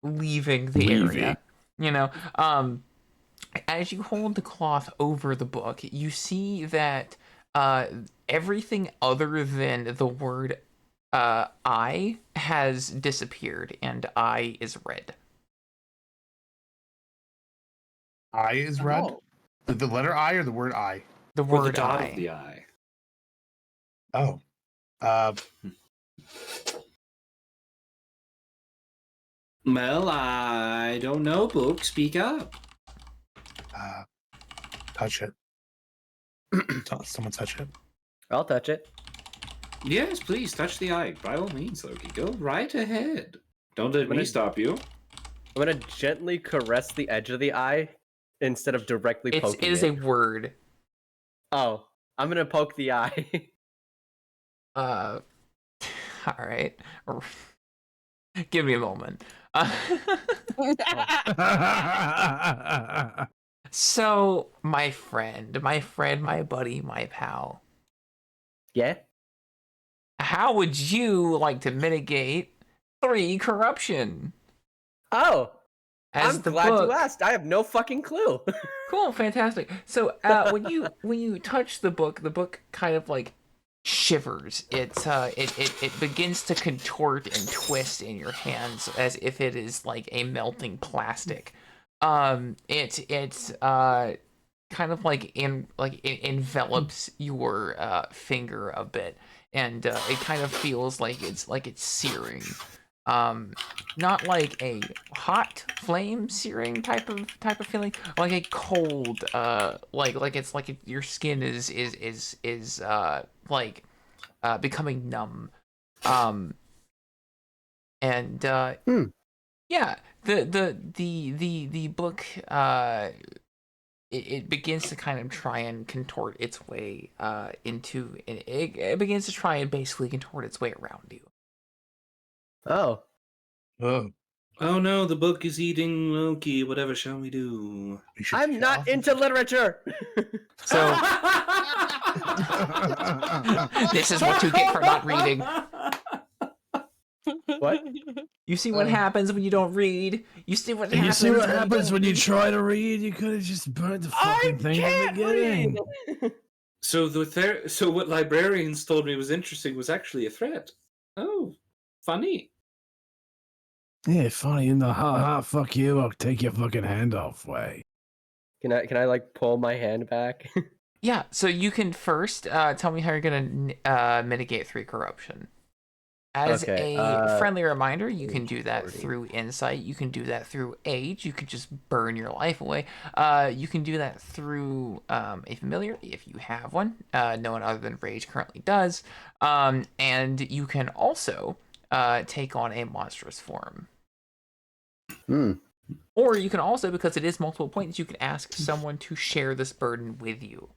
leaving the area. As you hold the cloth over the book, you see that everything other than the word I has disappeared, and I is red. I is red? Oh. The letter I or the word I? The word the dot I. of the I. Oh. Well, I don't know, book. Speak up. Touch it. Someone touch it. I'll touch it. Yes, please, touch the eye. By all means, Loki. Go right ahead. Don't let me stop you. I'm gonna gently caress the edge of the eye instead of directly poking it. It is a word. Oh, I'm gonna poke the eye. All right. Give me a moment. So, my friend, my buddy, my pal. Yeah? How would you like to mitigate 3 corruption? Oh, As I'm the glad book. you asked. I have no fucking clue. Cool, fantastic. So, when you touch the book kind of like shivers. It begins to contort and twist in your hands as if it is like a melting plastic. It's kind of like it envelops your finger a bit, and it kind of feels like it's searing. Not like a hot flame searing type of feeling, like a cold like it's like your skin is becoming numb. And Yeah, the book it begins to kind of try and contort its way into it begins to try and basically contort its way around you. Oh, Oh no, the book is eating Loki. Whatever shall we do? We should I'm kick not off. into literature. So this is what you get for not reading. What? You see what happens when you don't read. You see what happens. You see what when happens don't when you read? try to read? You could have just burned the I fucking thing in the can't beginning. read. So what librarians told me was interesting was actually a threat. Oh, funny. Yeah, funny in the ha fuck you, I'll take your fucking hand off way. Can I like pull my hand back? Yeah. So you can first tell me how you're gonna mitigate 3 corruption. As Okay, a friendly reminder, you can age do that 40. through insight. You can do that through age. You can just burn your life away. You can do that through a familiar if you have one. No one other than Rage currently does. And you can also take on a monstrous form. Hmm. Or you can also, because it is multiple points, you can ask someone to share this burden with you.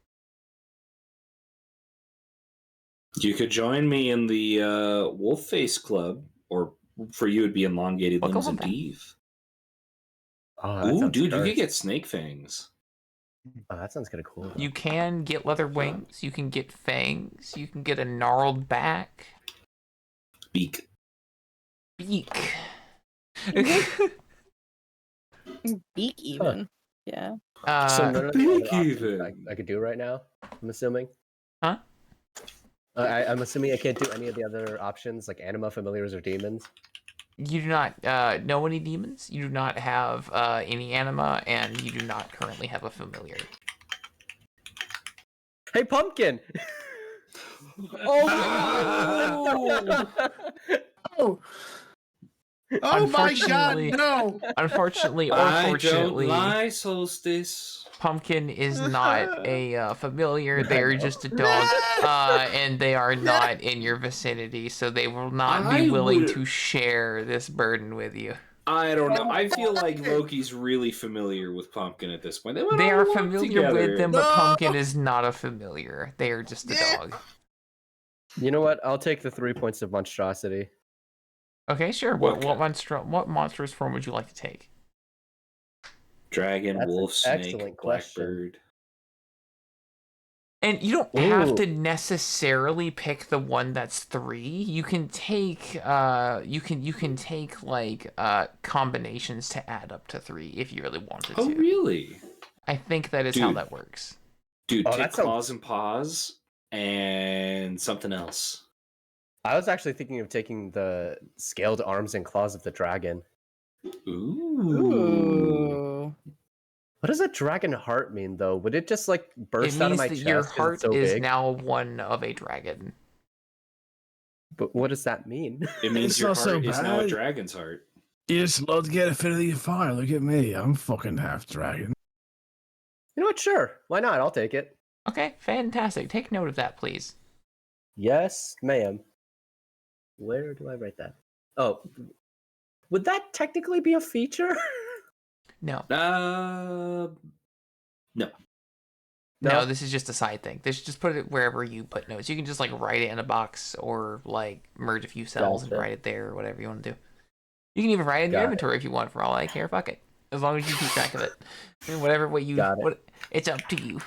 You could join me in the Wolf Face Club, or for you, it'd be Elongated We'll go Limbs on and that. Teeth. Oh, that Ooh, sounds dude, you could cursed. get snake fangs. Oh, that sounds kind of cool. Though. You can get leather wings. You can get fangs. You can get a gnarled back. Beak. Beak. Beak even. Yeah. So none of the other Beak options even. I could do right now. I'm assuming. Huh? I'm assuming I can't do any of the other options like anima, familiars, or demons. You do not know any demons. You do not have any anima, and you do not currently have a familiar. Hey, pumpkin! Oh! Oh! Oh my god, Unfortunately- no! Unfortunately or I don't fortunately, lie, Solstice. Pumpkin is not a familiar. They I are know. just a dog, and they are not in your vicinity, so they will not be I willing would- to share this burden with you. I don't know. I feel like Loki's really familiar with Pumpkin at this point. They, went They on a are walk familiar together. with them, but No! Pumpkin is not a familiar. They are just a Yeah. dog. You know what? I'll take the 3 points of monstrosity. Okay, sure. What What monstrous form would you like to take? Dragon, That's an wolf, snake, excellent question. blackbird. And you don't have Ooh. to necessarily pick the one that's 3. You can take you can take like combinations to add up to 3 if you really wanted Oh, to. really? I think that is how Dude. that works. Dude, Oh, take that sounds- claws and paws and something else. I was actually thinking of taking the scaled arms and claws of the dragon. Ooh. What does a dragon heart mean, though? Would it just like burst It out of means my that chest? your 'cause it's heart so is big? now one of a dragon. But what does that mean? It means It's your not so heart is now a bad. dragon's heart. You just love to get affinity of fire. Look at me. I'm fucking half dragon. You know what? Sure. Why not? I'll take it. Okay, fantastic. Take note of that, please. Yes, ma'am. Where do I write that? Oh, would that technically be a feature? No. No. No, this is just a side thing. Just put it wherever you put notes. You can just like write it in a box or like merge a few cells and Gotcha. write it there or whatever you want to do. You can even write it in your Got it. inventory if you want. For all I care, fuck it. As long as you keep track of it. I mean, whatever way you, Got it. it's up to you.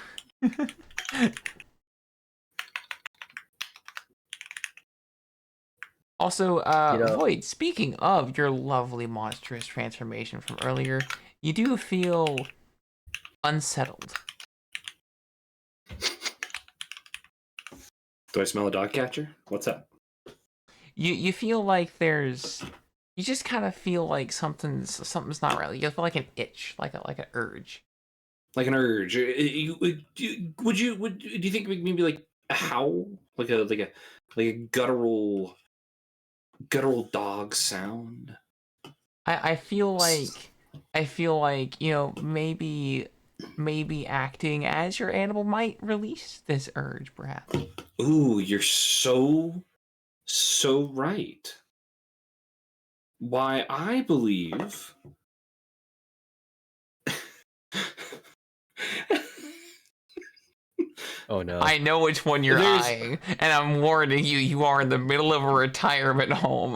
Also, You know- Void, speaking of your lovely monstrous transformation from earlier, you do feel unsettled. Do I smell a dog catcher? What's up? You feel like you just kind of feel like something's not right. You feel like an itch, like an urge. Like an urge. Do you think maybe like a howl, like a guttural dog sound? I feel like maybe acting as your animal might release this urge, perhaps. Ooh, you're so right. why I believe. Oh no. I know which one you're There's- eyeing, and I'm warning you, you are in the middle of a retirement home.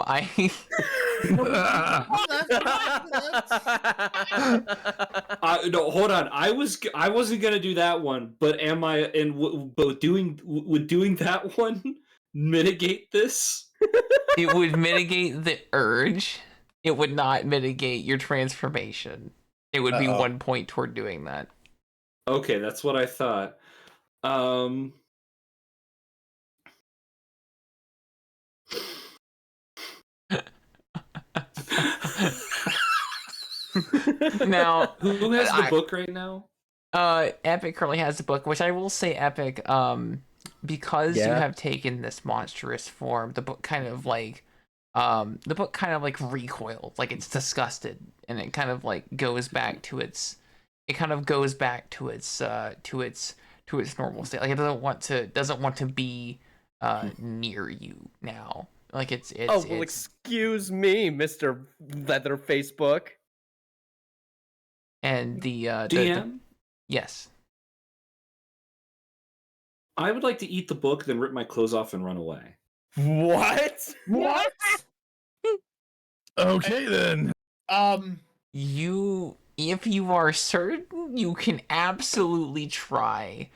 No, hold on. I wasn't gonna do that one, but am I? And would doing that one mitigate this? It would mitigate the urge. It would not mitigate your transformation. It would be 1 point toward doing that. Okay, that's what I thought. Now, who has the book right now? Epic currently has the book, which I will say, Epic, because you have taken this monstrous form, the book kind of like recoils, like it's disgusted, and it kind of like goes back to its normal state. Like it doesn't want to be near you now. Like it's excuse me, Mr. Leather Facebook. And the DM? Yes. I would like to eat the book, then rip my clothes off and run away. What? Okay then. If you are certain, you can absolutely try.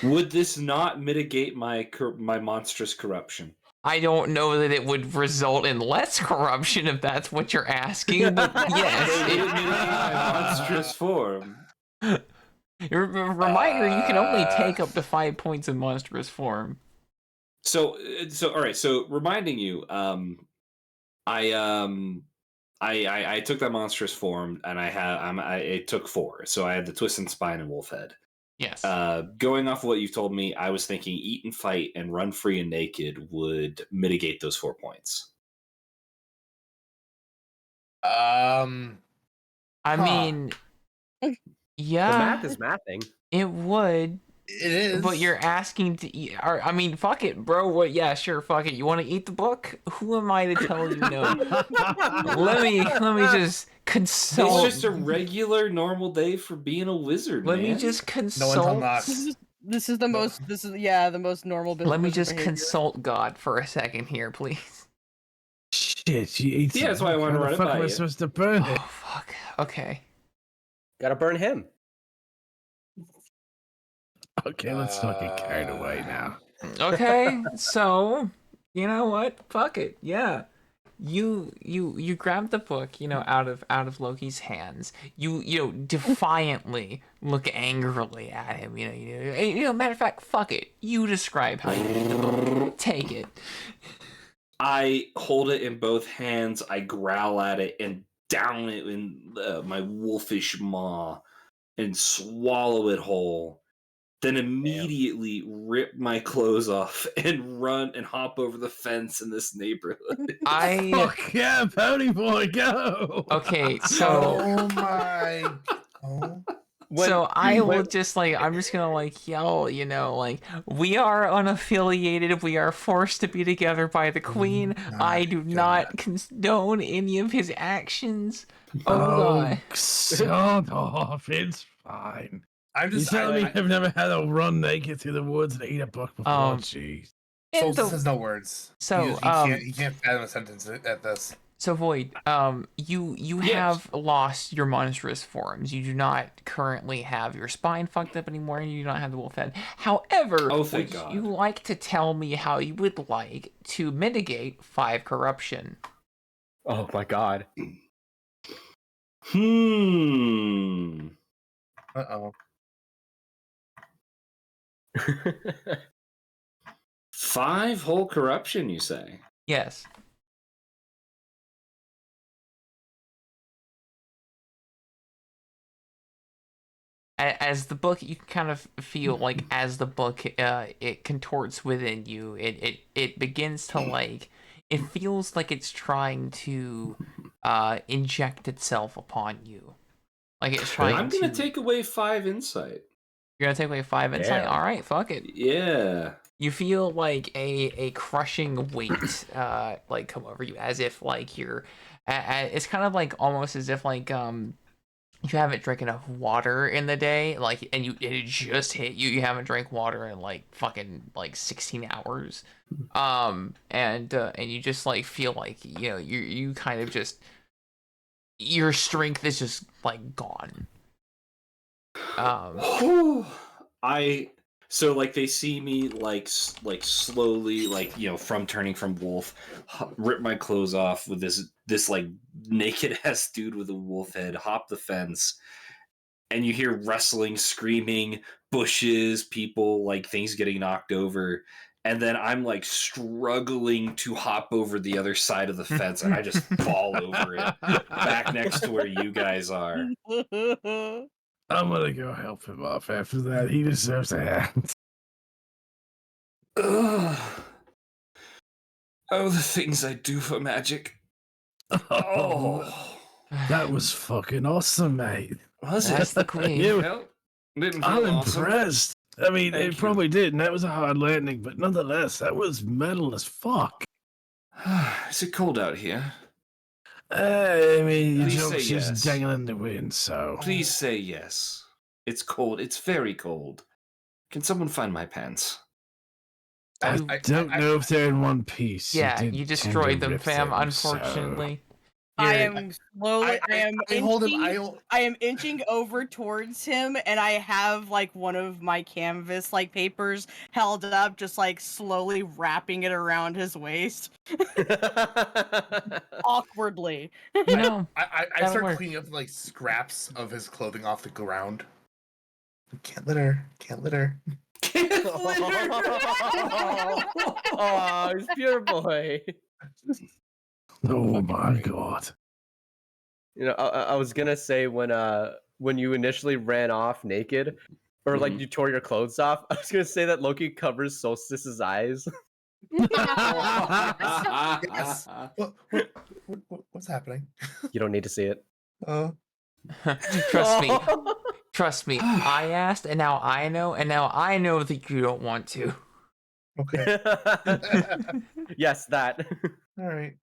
Would this not mitigate my monstrous corruption? I don't know that it would result in less corruption if that's what you're asking, but yes. Would it mitigate my monstrous form? Reminder, you can only take up to 5 points in monstrous form. So all right. So reminding you, I took that monstrous form, and I took 4. So I had the twist and spine and wolf head. Yes. Going off of what you've told me, I was thinking eat and fight and run free and naked would mitigate those 4 points. I mean, yeah. The math is mathing. It would. It is. But you're asking to eat. I mean, fuck it, bro. What? Yeah, sure, fuck it. You want to eat the book? Who am I to tell you no? let me just consult. It's just a regular, normal day for being a wizard. Let man. me just consult. This is the most. This is the most normal business. Let me just behavior. consult God for a second here, please. Shit, you ate. Yeah, that's why I want to run it by Am I you. supposed to burn it? Oh fuck. Okay. Gotta burn him. Okay, let's not get carried away now. Okay. So, you know what? Fuck it. Yeah. You grab the book, out of Loki's hands. You defiantly look angrily at him. Matter of fact, fuck it. You describe how you read the book. Take it. I hold it in both hands. I growl at it and down it in my wolfish maw and swallow it whole. Then immediately rip my clothes off and run and hop over the fence in this neighborhood. Fuck yeah, Pony Boy, go! Okay, so Oh my. Oh. So I will just I'm just gonna yell, we are unaffiliated. We are forced to be together by the Queen. I do not condone any of his actions. Oh, God. Shut off. It's fine. I'm You just telling me I've never had to run naked through the woods and eat a book before? Jeez. Solstice has no words. So you can't fathom a sentence at this. So Void, you have lost your monstrous forms. You do not currently have your spine fucked up anymore, and you do not have the wolf head. However, thank God. you like to tell me how you would like to mitigate 5 corruption? Oh my God. Uh-oh. 5 whole corruption, you say? Yes. As the book, you can kind of feel as the book it contorts within you, it begins to it feels like it's trying to inject itself upon you, it's trying. I'm gonna take away 5 insight. You're gonna take away 5 insight. All right, fuck it. Yeah. You feel a crushing weight come over you, as if you're It's kind of like almost as if like you haven't drank enough water in the day, like, and it just hit you. You haven't drank water in like fucking like 16 hours, and you just like feel like you kind of just your strength is just like gone. I so like they see me like slowly like from turning from wolf, rip my clothes off with this like naked ass dude with a wolf head, hop the fence, and you hear wrestling, screaming, bushes, people, like things getting knocked over. And then I'm like struggling to hop over the other side of the fence, and I just fall over it back next to where you guys are. I'm gonna go help him up after that. He deserves a hand. Ugh. Oh, the things I do for magic. Oh, that was fucking awesome, mate. Was That's it? the queen. Didn't feel I'm awesome. impressed. I mean, Thank it you. probably did, and that was a hard landing, but nonetheless, that was metal as fuck. Is it cold out here? I mean, your Please joke's say just yes. dangling in the wind, so. Please say yes. It's cold. It's very cold. Can someone find my pants? I don't know if they're in one piece. Yeah, you destroyed them, fam. So. Unfortunately. I am slowly. I am inching over towards him, and I have like one of my canvas like papers held up, just like slowly wrapping it around his waist, awkwardly. You know, I that'll start work. cleaning up like scraps of his clothing off the ground. Can't litter. Can't litter. Oh, he's pure boy. Oh my god. You know, I was gonna say when you initially ran off naked, or like you tore your clothes off, I was gonna say that Loki covers Solstice's eyes. Yes. What's happening? You don't need to see it. Trust me. I asked, and now I know, that you don't want to. Okay. Yes, that. All right.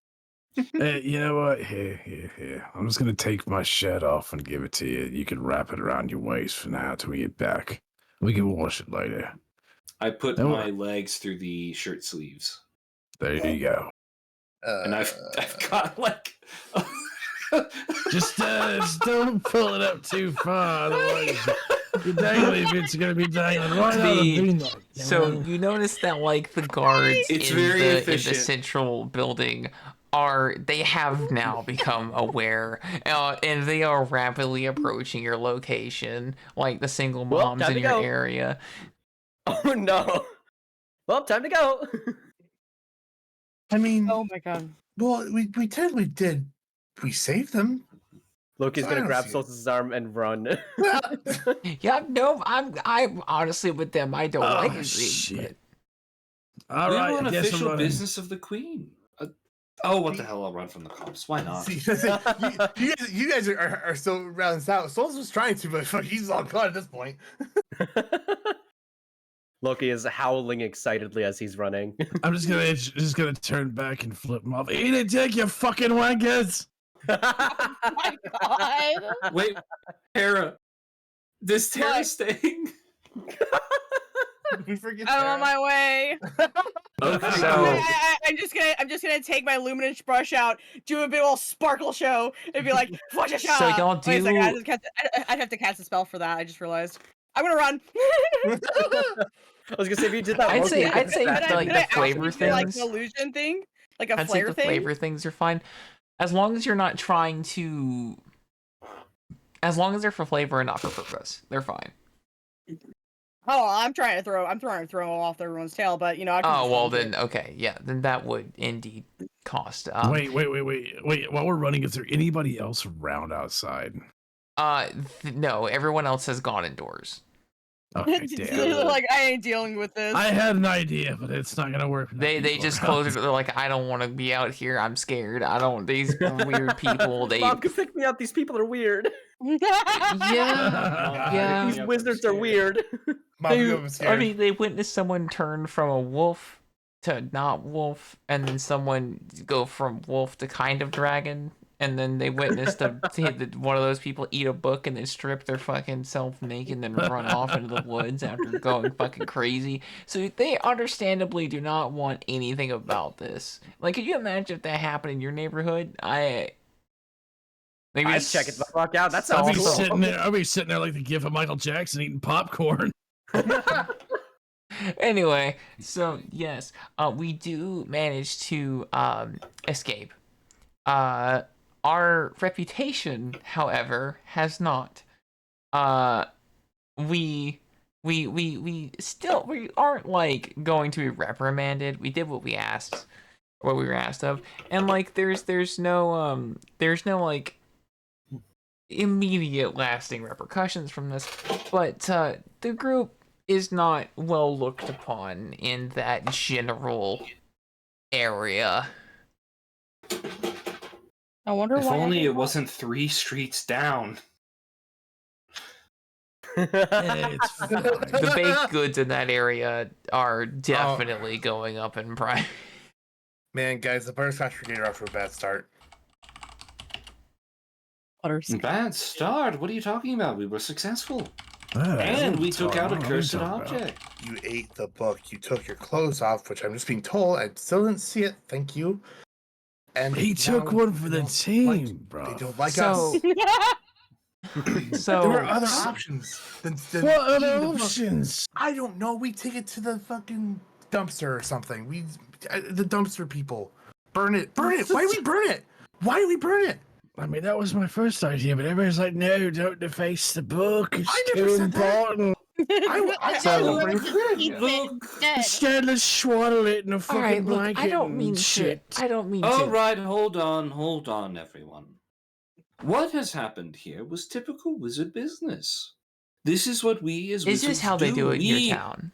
Hey, you know what? Here. I'm just gonna take my shirt off and give it to you. You can wrap it around your waist for now till we get back. We can wash it later. I put my legs through the shirt sleeves. There you go. And I've got like just don't pull it up too far, otherwise your dangly bit's gonna be dangling right out of the beanbag. So you notice that like the guards It's in very the efficient. central building they have now become aware, and they are rapidly approaching your location, like the single moms in your area. Oh no! Well, time to go. I mean, oh my god. Well, we technically did. We saved them. Loki's gonna grab Solstice's arm and run. Yeah, no, I'm honestly with them. I don't like it. Shit. All right, on official business of the Queen. What the hell? I'll run from the cops. Why not? See, you guys are so round out. Souls was trying to, but fuck, he's all gone at this point. Loki is howling excitedly as he's running. I'm just gonna turn back and flip him off. Eat a dick, you fucking wankers! Oh my god! Wait, Tara. This Tara staying? We forget. I'm on my way. Okay. So I'm just gonna take my luminance brush out, do a big old sparkle show, and be like, "Watch a shot." So y'all do. Wait a second, I'd have to cast a spell for that. I just realized. I'm gonna run. I was gonna say if you did that, I'd say like the flavor things, like an illusion thing, like a I'd flare say the thing. flavor things are fine, as long as you're not trying to. As long as they're for flavor and not for purpose, they're fine. Oh, I'm trying to throw off everyone's tail, but you know. Then okay, yeah, then that would indeed cost. Wait. While we're running, is there anybody else around outside? No, everyone else has gone indoors. Okay, damn. Like I ain't dealing with this. I had an idea, but it's not gonna work. They just closed it. They're like, I don't want to be out here. I'm scared. I don't. These weird people. Mom, come pick me up. These people are weird. Yeah. These wizards are weird. I mean, they witnessed someone turn from a wolf to not wolf, and then someone go from wolf to kind of dragon, and then they witnessed one of those people eat a book and then strip their fucking self naked and then run off into the woods after going fucking crazy. So they understandably do not want anything about this. Like, could you imagine if that happened in your neighborhood? I'd check it the fuck out. That I'll sounds be cool. sitting there like the gif of Michael Jackson eating popcorn. Anyway, so yes, we do manage to escape. Our reputation, however, has not. We we aren't like going to be reprimanded. We did what we were asked of, and like there's no like immediate lasting repercussions from this, but the group is not well looked upon in that general area. I wonder If why. only it wasn't 3 streets down. It's fine. The baked goods in that area are definitely going up in price. Man, guys, the butterscotch brigade are off to a bad start. Bad start? What are you talking about? We were successful. Ah, And we took out a what are you cursed talking about? object. You ate the book. You took your clothes off, which I'm just being told. I still didn't see it. Thank you. And He took now one for the they don't team, bro. They don't like So- us. So There were other options than What other eating the book. options? I don't know. We take it to the fucking dumpster or something. The dumpster people burn it. Burn it. Why do we burn it? Why do we burn it? I mean, that was my first idea, but everybody's like, no, don't deface the book. It's I never too said that. important. I So- Instead, let's swaddle it in a fucking all right, look, blanket I don't mean and shit. to. I don't mean All to. right, hold on, everyone. What has happened here was typical wizard business. This is what we as Is wizards this how they do it in your town?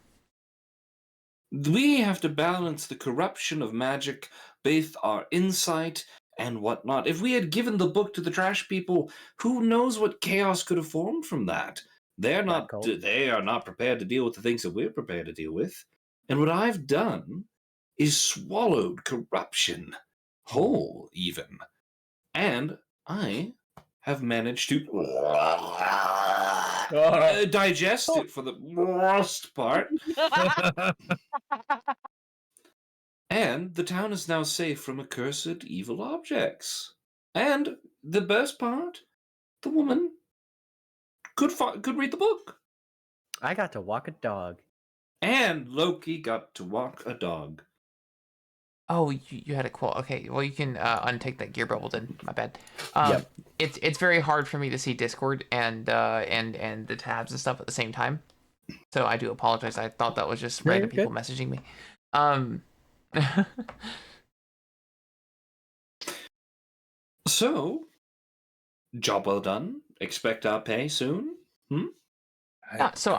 We have to balance the corruption of magic, both our insight and whatnot. If we had given the book to the trash people, who knows what chaos could have formed from that? They are not prepared to deal with the things that we're prepared to deal with. And what I've done is swallowed corruption whole, even. And I have managed to digest it for the worst part. And the town is now safe from accursed evil objects. And the best part, the woman could read the book. I got to walk a dog. And Loki got to walk a dog. Oh, you had a quote. Okay, well you can untake that gear bubble then. My bad. Yep. It's very hard for me to see Discord and the tabs and stuff at the same time. So I do apologize. I thought that was just No, random you're people messaging me. So, job well done. Expect our pay soon. Yeah, so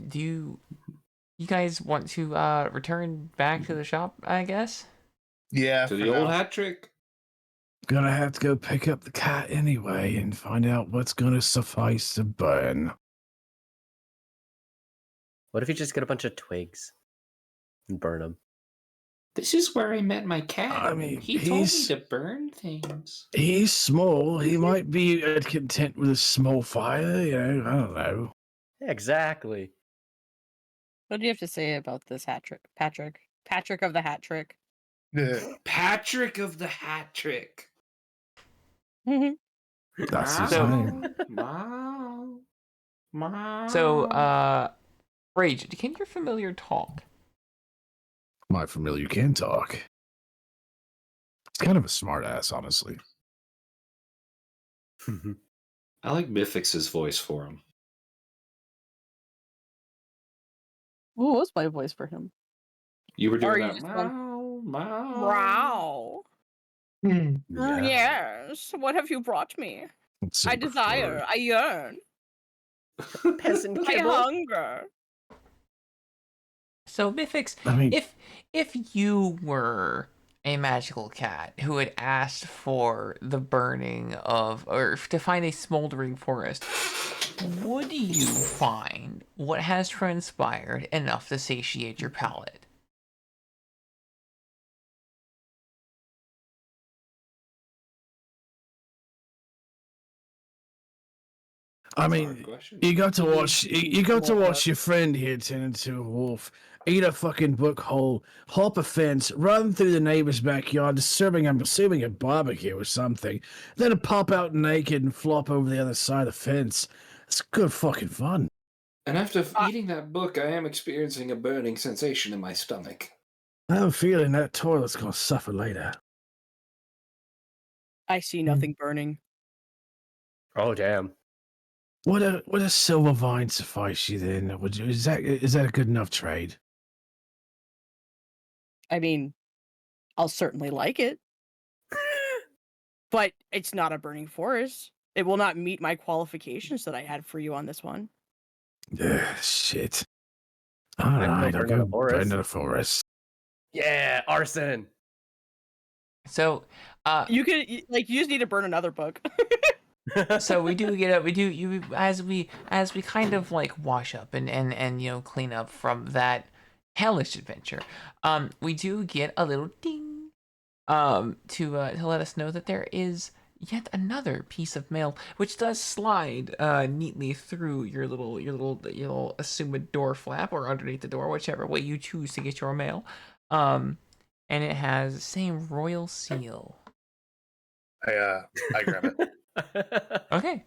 do you guys want to return back to the shop, I guess? Yeah, To for the old now. hat trick. Gonna have to go pick up the cat anyway and find out what's gonna suffice to burn. What if you just get a bunch of twigs and burn them? This is where I met my cat. I mean, he told me he's- to burn things. He's small. He might be content with a small fire, you know. I don't know. Exactly. What do you have to say about this hat trick, Patrick? Patrick of the hat trick. Patrick of the hat trick. That's his So- name. So, Rage, can your familiar talk? My familiar can talk. He's kind of a smart ass, honestly. I like Mythix's voice for him. What was my voice for him? You were Or doing you that. just went, Meow. Wow. Yeah. Yes. What have you brought me? It's I super desire. furry. I yearn. Peasant I kibble. hunger. So, Mythix, I mean, if you were a magical cat who had asked for the burning of, or to find a smoldering forest, would you find what has transpired enough to satiate your palate? I That's a mean, hard question. you got to You watch. need You got to more watch your friend here turn into a wolf, eat a fucking book hole, hop a fence, run through the neighbor's backyard, disturbing, I'm assuming, a barbecue or something, then pop out naked and flop over the other side of the fence. It's good fucking fun. And after eating that book, I am experiencing a burning sensation in my stomach. I have a feeling that toilet's gonna suffer later. I see nothing burning. Oh damn. Would a silver vine suffice you then? Is that a good enough trade? I mean, I'll certainly like it. But it's not a burning forest. It will not meet my qualifications that I had for you on this one. Shit. All I can right, go I'll burn down a go forest. burn down a forest. Yeah, arson. So, You could you just need to burn another book. so we do get as we kind of like wash up and you know clean up from that hellish adventure. We do get a little ding to let us know that there is yet another piece of mail which does slide neatly through your little assumed door flap or underneath the door, whichever way you choose to get your mail. And it has the same royal seal. I grab it. Okay.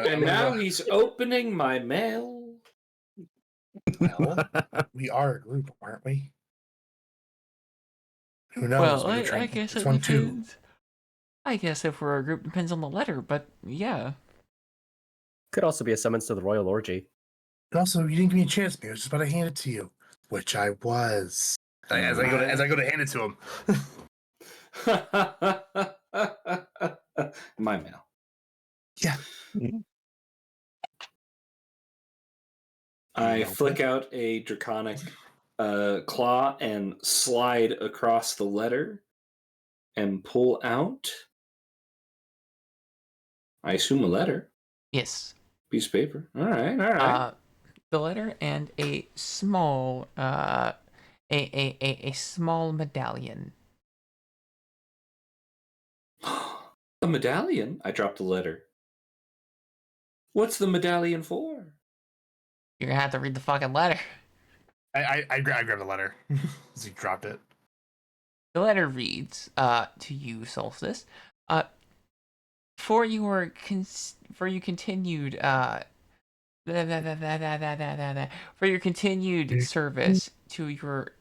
And now he's opening my mail. Well, we are a group, aren't we? Who knows? Well, We could I try and guess this it one too. depends. I guess if we're a group, depends on the letter, but yeah. Could also be a summons to the royal orgy. And also, you didn't give me a chance, man. I was just about to hand it to you, which I was. As I go to hand it to him. My mail. Yeah. I flick out a draconic claw and slide across the letter and pull out, I assume, a letter. Yes. Piece of paper. All right. The letter and a small a small medallion. A medallion? I dropped the letter. What's the medallion for? You're gonna have to read the fucking letter. I grabbed the letter as he dropped it. The letter reads, to you, Solstice, for your continued for your continued service to your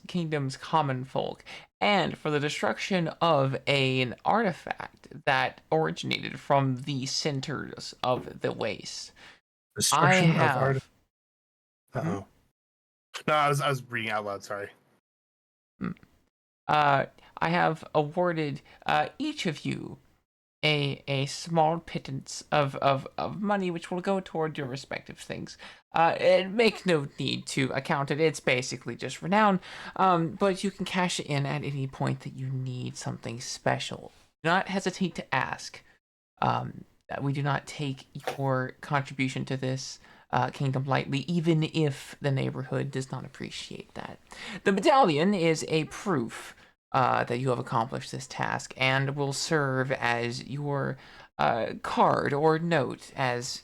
kingdom's common folk, and for the destruction of an artifact that originated from the centers of the waste. Destruction I have. of art. Uh-oh. No, I was reading out loud. Sorry. I have awarded each of you a small pittance of money, which will go toward your respective things. It makes no need to account it. It's basically just renown. But you can cash it in at any point that you need something special. Do not hesitate to ask. We do not take your contribution to this kingdom lightly, even if the neighborhood does not appreciate that. The medallion is a proof that you have accomplished this task and will serve as your card or note, as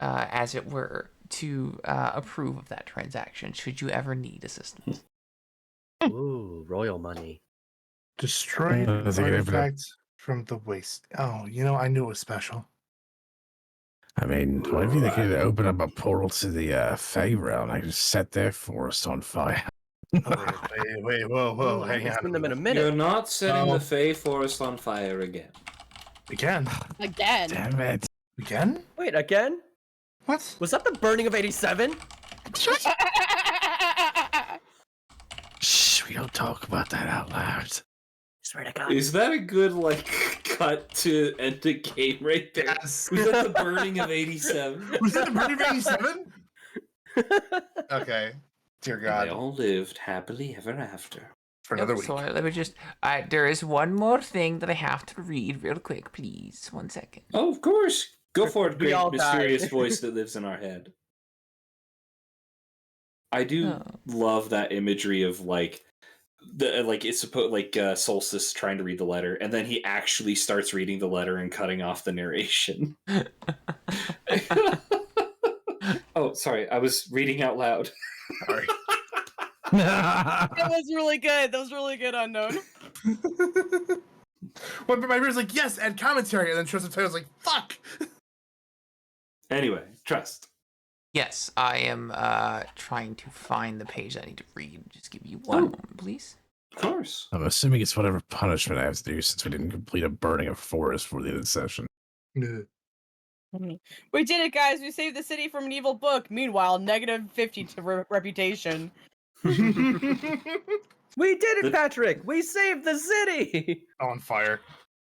it were, to approve of that transaction should you ever need assistance. Ooh, royal money. Destroy That's a good artifacts from the waste. Oh, I knew it was special. I mean, what if they could open up a portal to the Fey realm? I could set their forest on fire. Wait, whoa, hang It's on. been them in a minute. You're not setting Oh. the Fey Forest on fire again. Again? Again. Damn it. Again? Wait, again? What? Was that the burning of 87? Shh, we don't talk about that out loud. Swear to God. Is that a good cut to end the game right there? Yes. Was that the burning of 87? Was that the burning of 87? Okay. Dear And God. they all lived happily ever after. For another week. So let me just. There is one more thing that I have to read real quick, please. 1 second. Oh, of course. Go for it, We great all mysterious died. voice that lives in our head. I do Oh. love that imagery of it's supposed Solstice trying to read the letter, and then he actually starts reading the letter and cutting off the narration. Oh, sorry, I was reading out loud. Sorry. That was really good. That was really good, Unknown. Well, but my brain's like, yes, add commentary, and then Trust of Title's like, fuck. Anyway, Trust. Yes, I am trying to find the page I need to read. Just give you one moment, please. Of course. I'm assuming it's whatever punishment I have to do since we didn't complete a burning of forest for the end of the session. We did it, guys. We saved the city from an evil book. Meanwhile, -50 to reputation. We did it, Patrick! We saved the city! On fire.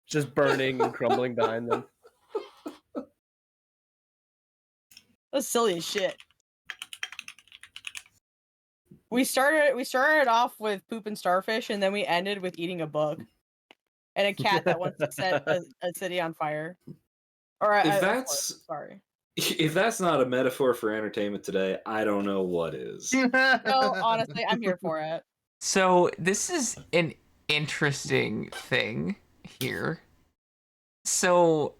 Just burning and crumbling behind them. That's silly as shit. We started off with poop and starfish, and then we ended with eating a book and a cat that wants to set a city on fire. Or sorry. If that's not a metaphor for entertainment today, I don't know what is. No, honestly, I'm here for it. So this is an interesting thing here. So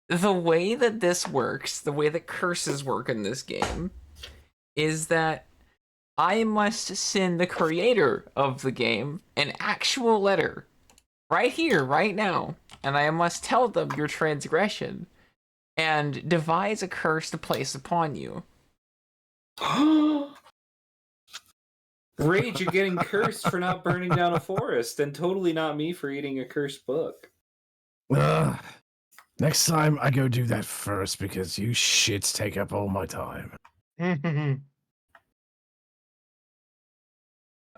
the way that this works, the way that curses work in this game, is that I must send the creator of the game an actual letter right here, right now, and I must tell them your transgression and devise a curse to place upon you. Rage, you're getting cursed for not burning down a forest, and totally not me for eating a cursed book. Next time I go do that first because you shits take up all my time.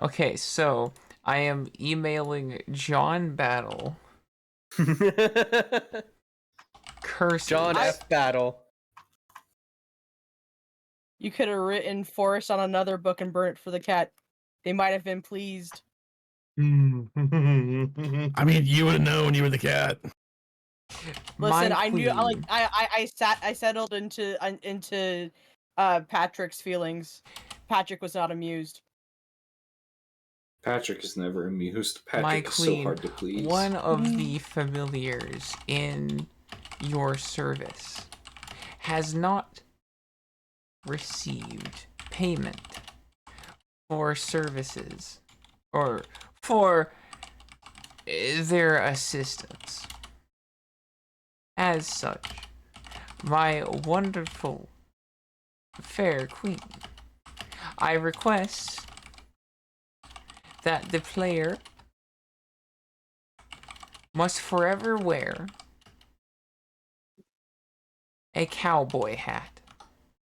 Okay, so I am emailing John Battle. Curses. John F. Battle. You could have written forest on another book and burnt it for the cat. They might have been pleased. I mean, you would have known you were the cat. Listen, My I knew. queen. I settled into Patrick's feelings. Patrick was not amused. Patrick is never amused. My Patrick is so queen, hard to please. one of the familiars in your service has not received payment for services or for their assistance. As such, my wonderful fair queen, I request that the player must forever wear a cowboy hat.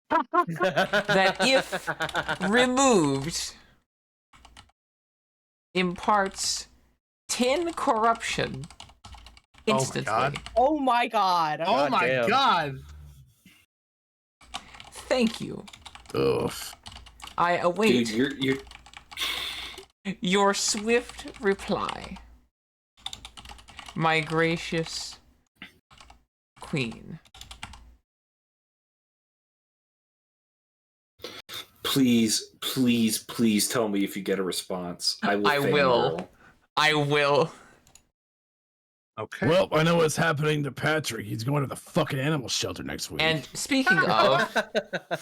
That if removed imparts 10 corruption instantly. God. Oh my god. Oh my damn. god. Thank you. Ugh. I await Dude, you're your swift reply, my gracious queen. please tell me if you get a response. I will. I will. Okay. Well, I know what's happening to Patrick. He's going to the fucking animal shelter next week. And speaking of,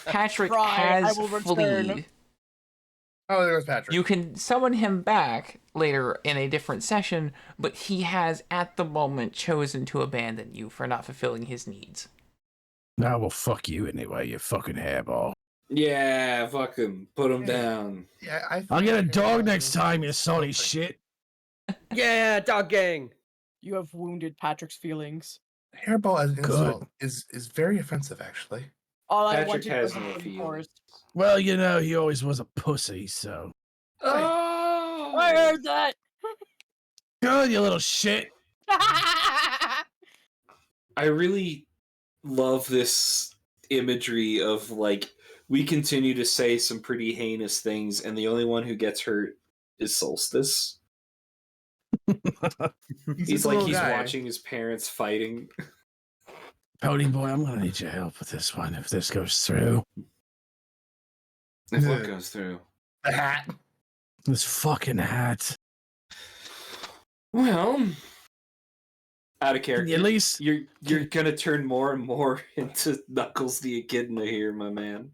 Patrick Try, has I will return. fleed. Oh, there goes Patrick. You can summon him back later in a different session, but he has at the moment chosen to abandon you for not fulfilling his needs. Nah, well, fuck you anyway, you fucking hairball. Yeah, fuck him. Put him down. Yeah, I'll get a dog next time, you salty shit. Yeah, dog gang. You have wounded Patrick's feelings. Hairball as an Good. insult is very offensive, actually. All I Patrick wanted has was no a feelings. forest. Well, you know, he always was a pussy, so. Oh, I heard that. Good, you little shit. I really love this imagery of like we continue to say some pretty heinous things, and the only one who gets hurt is Solstice. He's like he's watching his parents fighting. Pony boy, I'm gonna need your help with this one if this goes through. If what goes through? The hat. This fucking hat. Well, out of character. At least you're gonna turn more and more into Knuckles the Echidna here, my man.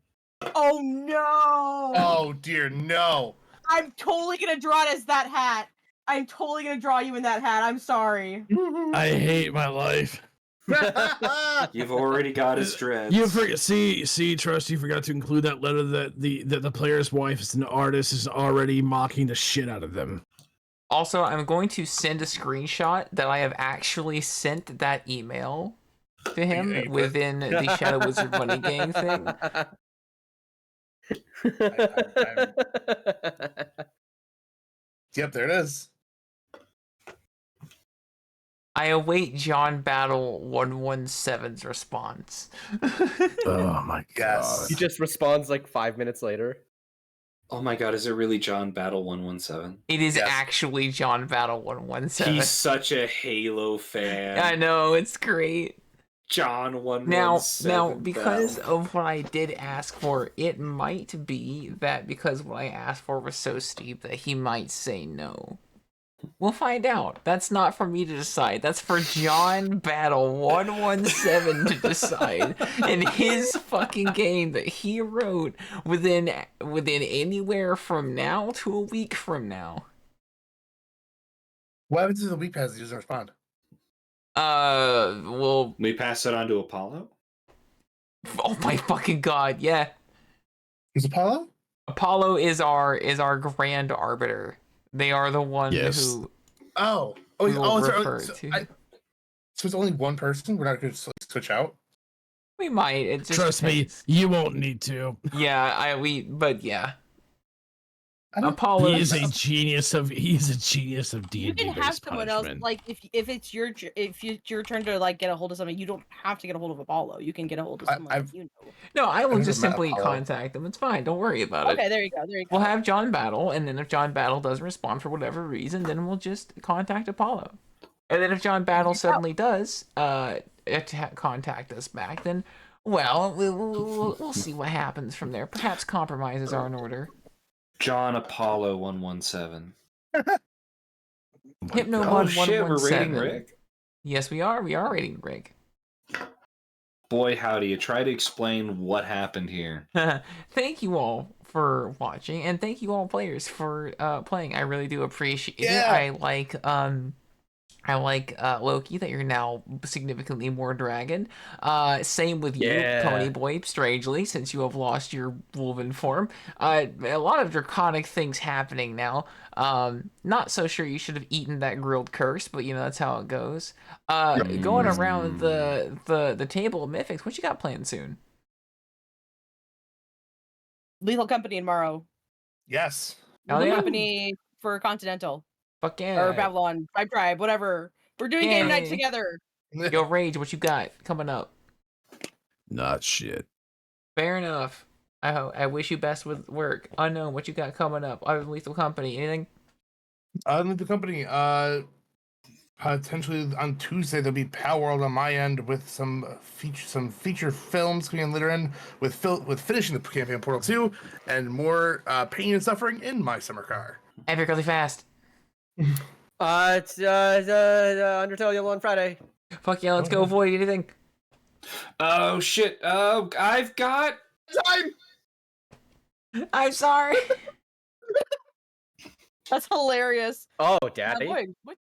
Oh no! Oh dear, no. I'm totally gonna draw it as that hat. I'm totally gonna draw you in that hat. I'm sorry. I hate my life. You've already got his dreads. You forget. See, Trust. You forgot to include that letter that the player's wife is an artist is already mocking the shit out of them. Also, I'm going to send a screenshot that I have actually sent that email to him within the Shadow Wizard Money Gang thing. Yep, there it is. I await John Battle 117's response. Oh my god. He just responds like 5 minutes later. Oh my god, is it really John Battle 117? It is Yes. actually John Battle 117. He's such a Halo fan. I know, it's great. John 117. Now, because Battle. of what I did ask for, it might be that because what I asked for was so steep that he might say no. We'll find out. That's not for me to decide. That's for John Battle 117 to decide in his fucking game that he wrote within anywhere from now to a week from now. What happens if the week passes? He doesn't respond. Well, We pass it on to Apollo? oh my fucking god, yeah. Who's Apollo? Apollo is our grand arbiter. They are the one who Oh, we will refer so to. so it's only one person. We're not going to switch out. We might. It just Trust depends. me, you won't need to. Yeah, but yeah. I don't- Apollo He's a genius of D&D You can have based someone else. punishment. Like if it's your turn to like get a hold of somebody, you don't have to get a hold of Apollo. You can get a hold of someone I've- you know. No, I will never just met simply Apollo. contact them. It's fine. Don't worry about Okay, it. there you go. There you go. We'll have John Battle, and then if John Battle doesn't respond for whatever reason, then we'll just contact Apollo. And then if John Battle suddenly does contact us back, then well, we'll see what happens from there. Perhaps compromises are in order. John Apollo 117. Hypno Oh shit, we're 1117. rating Rick? Yes, we are. We are rating Rick. Boy, howdy, you try to explain what happened here. Thank you all for watching, and thank you all players for playing. I really do appreciate it. I like Loki that you're now significantly more dragon. Same with you, Yeah. Pony Boy, strangely, since you have lost your Wolven form. A lot of draconic things happening now. Not so sure you should have eaten that grilled curse, but you know that's how it goes. Going around the table of mythics, what you got planned soon? Lethal Company tomorrow. Yes. Oh, Lethal yeah. Company for Continental Fuck yeah. or Babylon, Tribe, whatever. We're doing game night together. Yo, Rage, what you got coming up? Not shit. Fair enough. I wish you best with work. Unknown, what you got coming up? Other than Lethal Company, anything? The company. Potentially on Tuesday there'll be Power World on my end with some feature films coming later in with finishing the campaign Portal 2 and more pain and suffering in my summer car. Epic really fast. It's Undertale Yellow on Friday. Fuck yeah, let's go Void. Anything? Oh shit, I've got Time. I'm sorry. That's hilarious. Oh, Daddy. Boy, what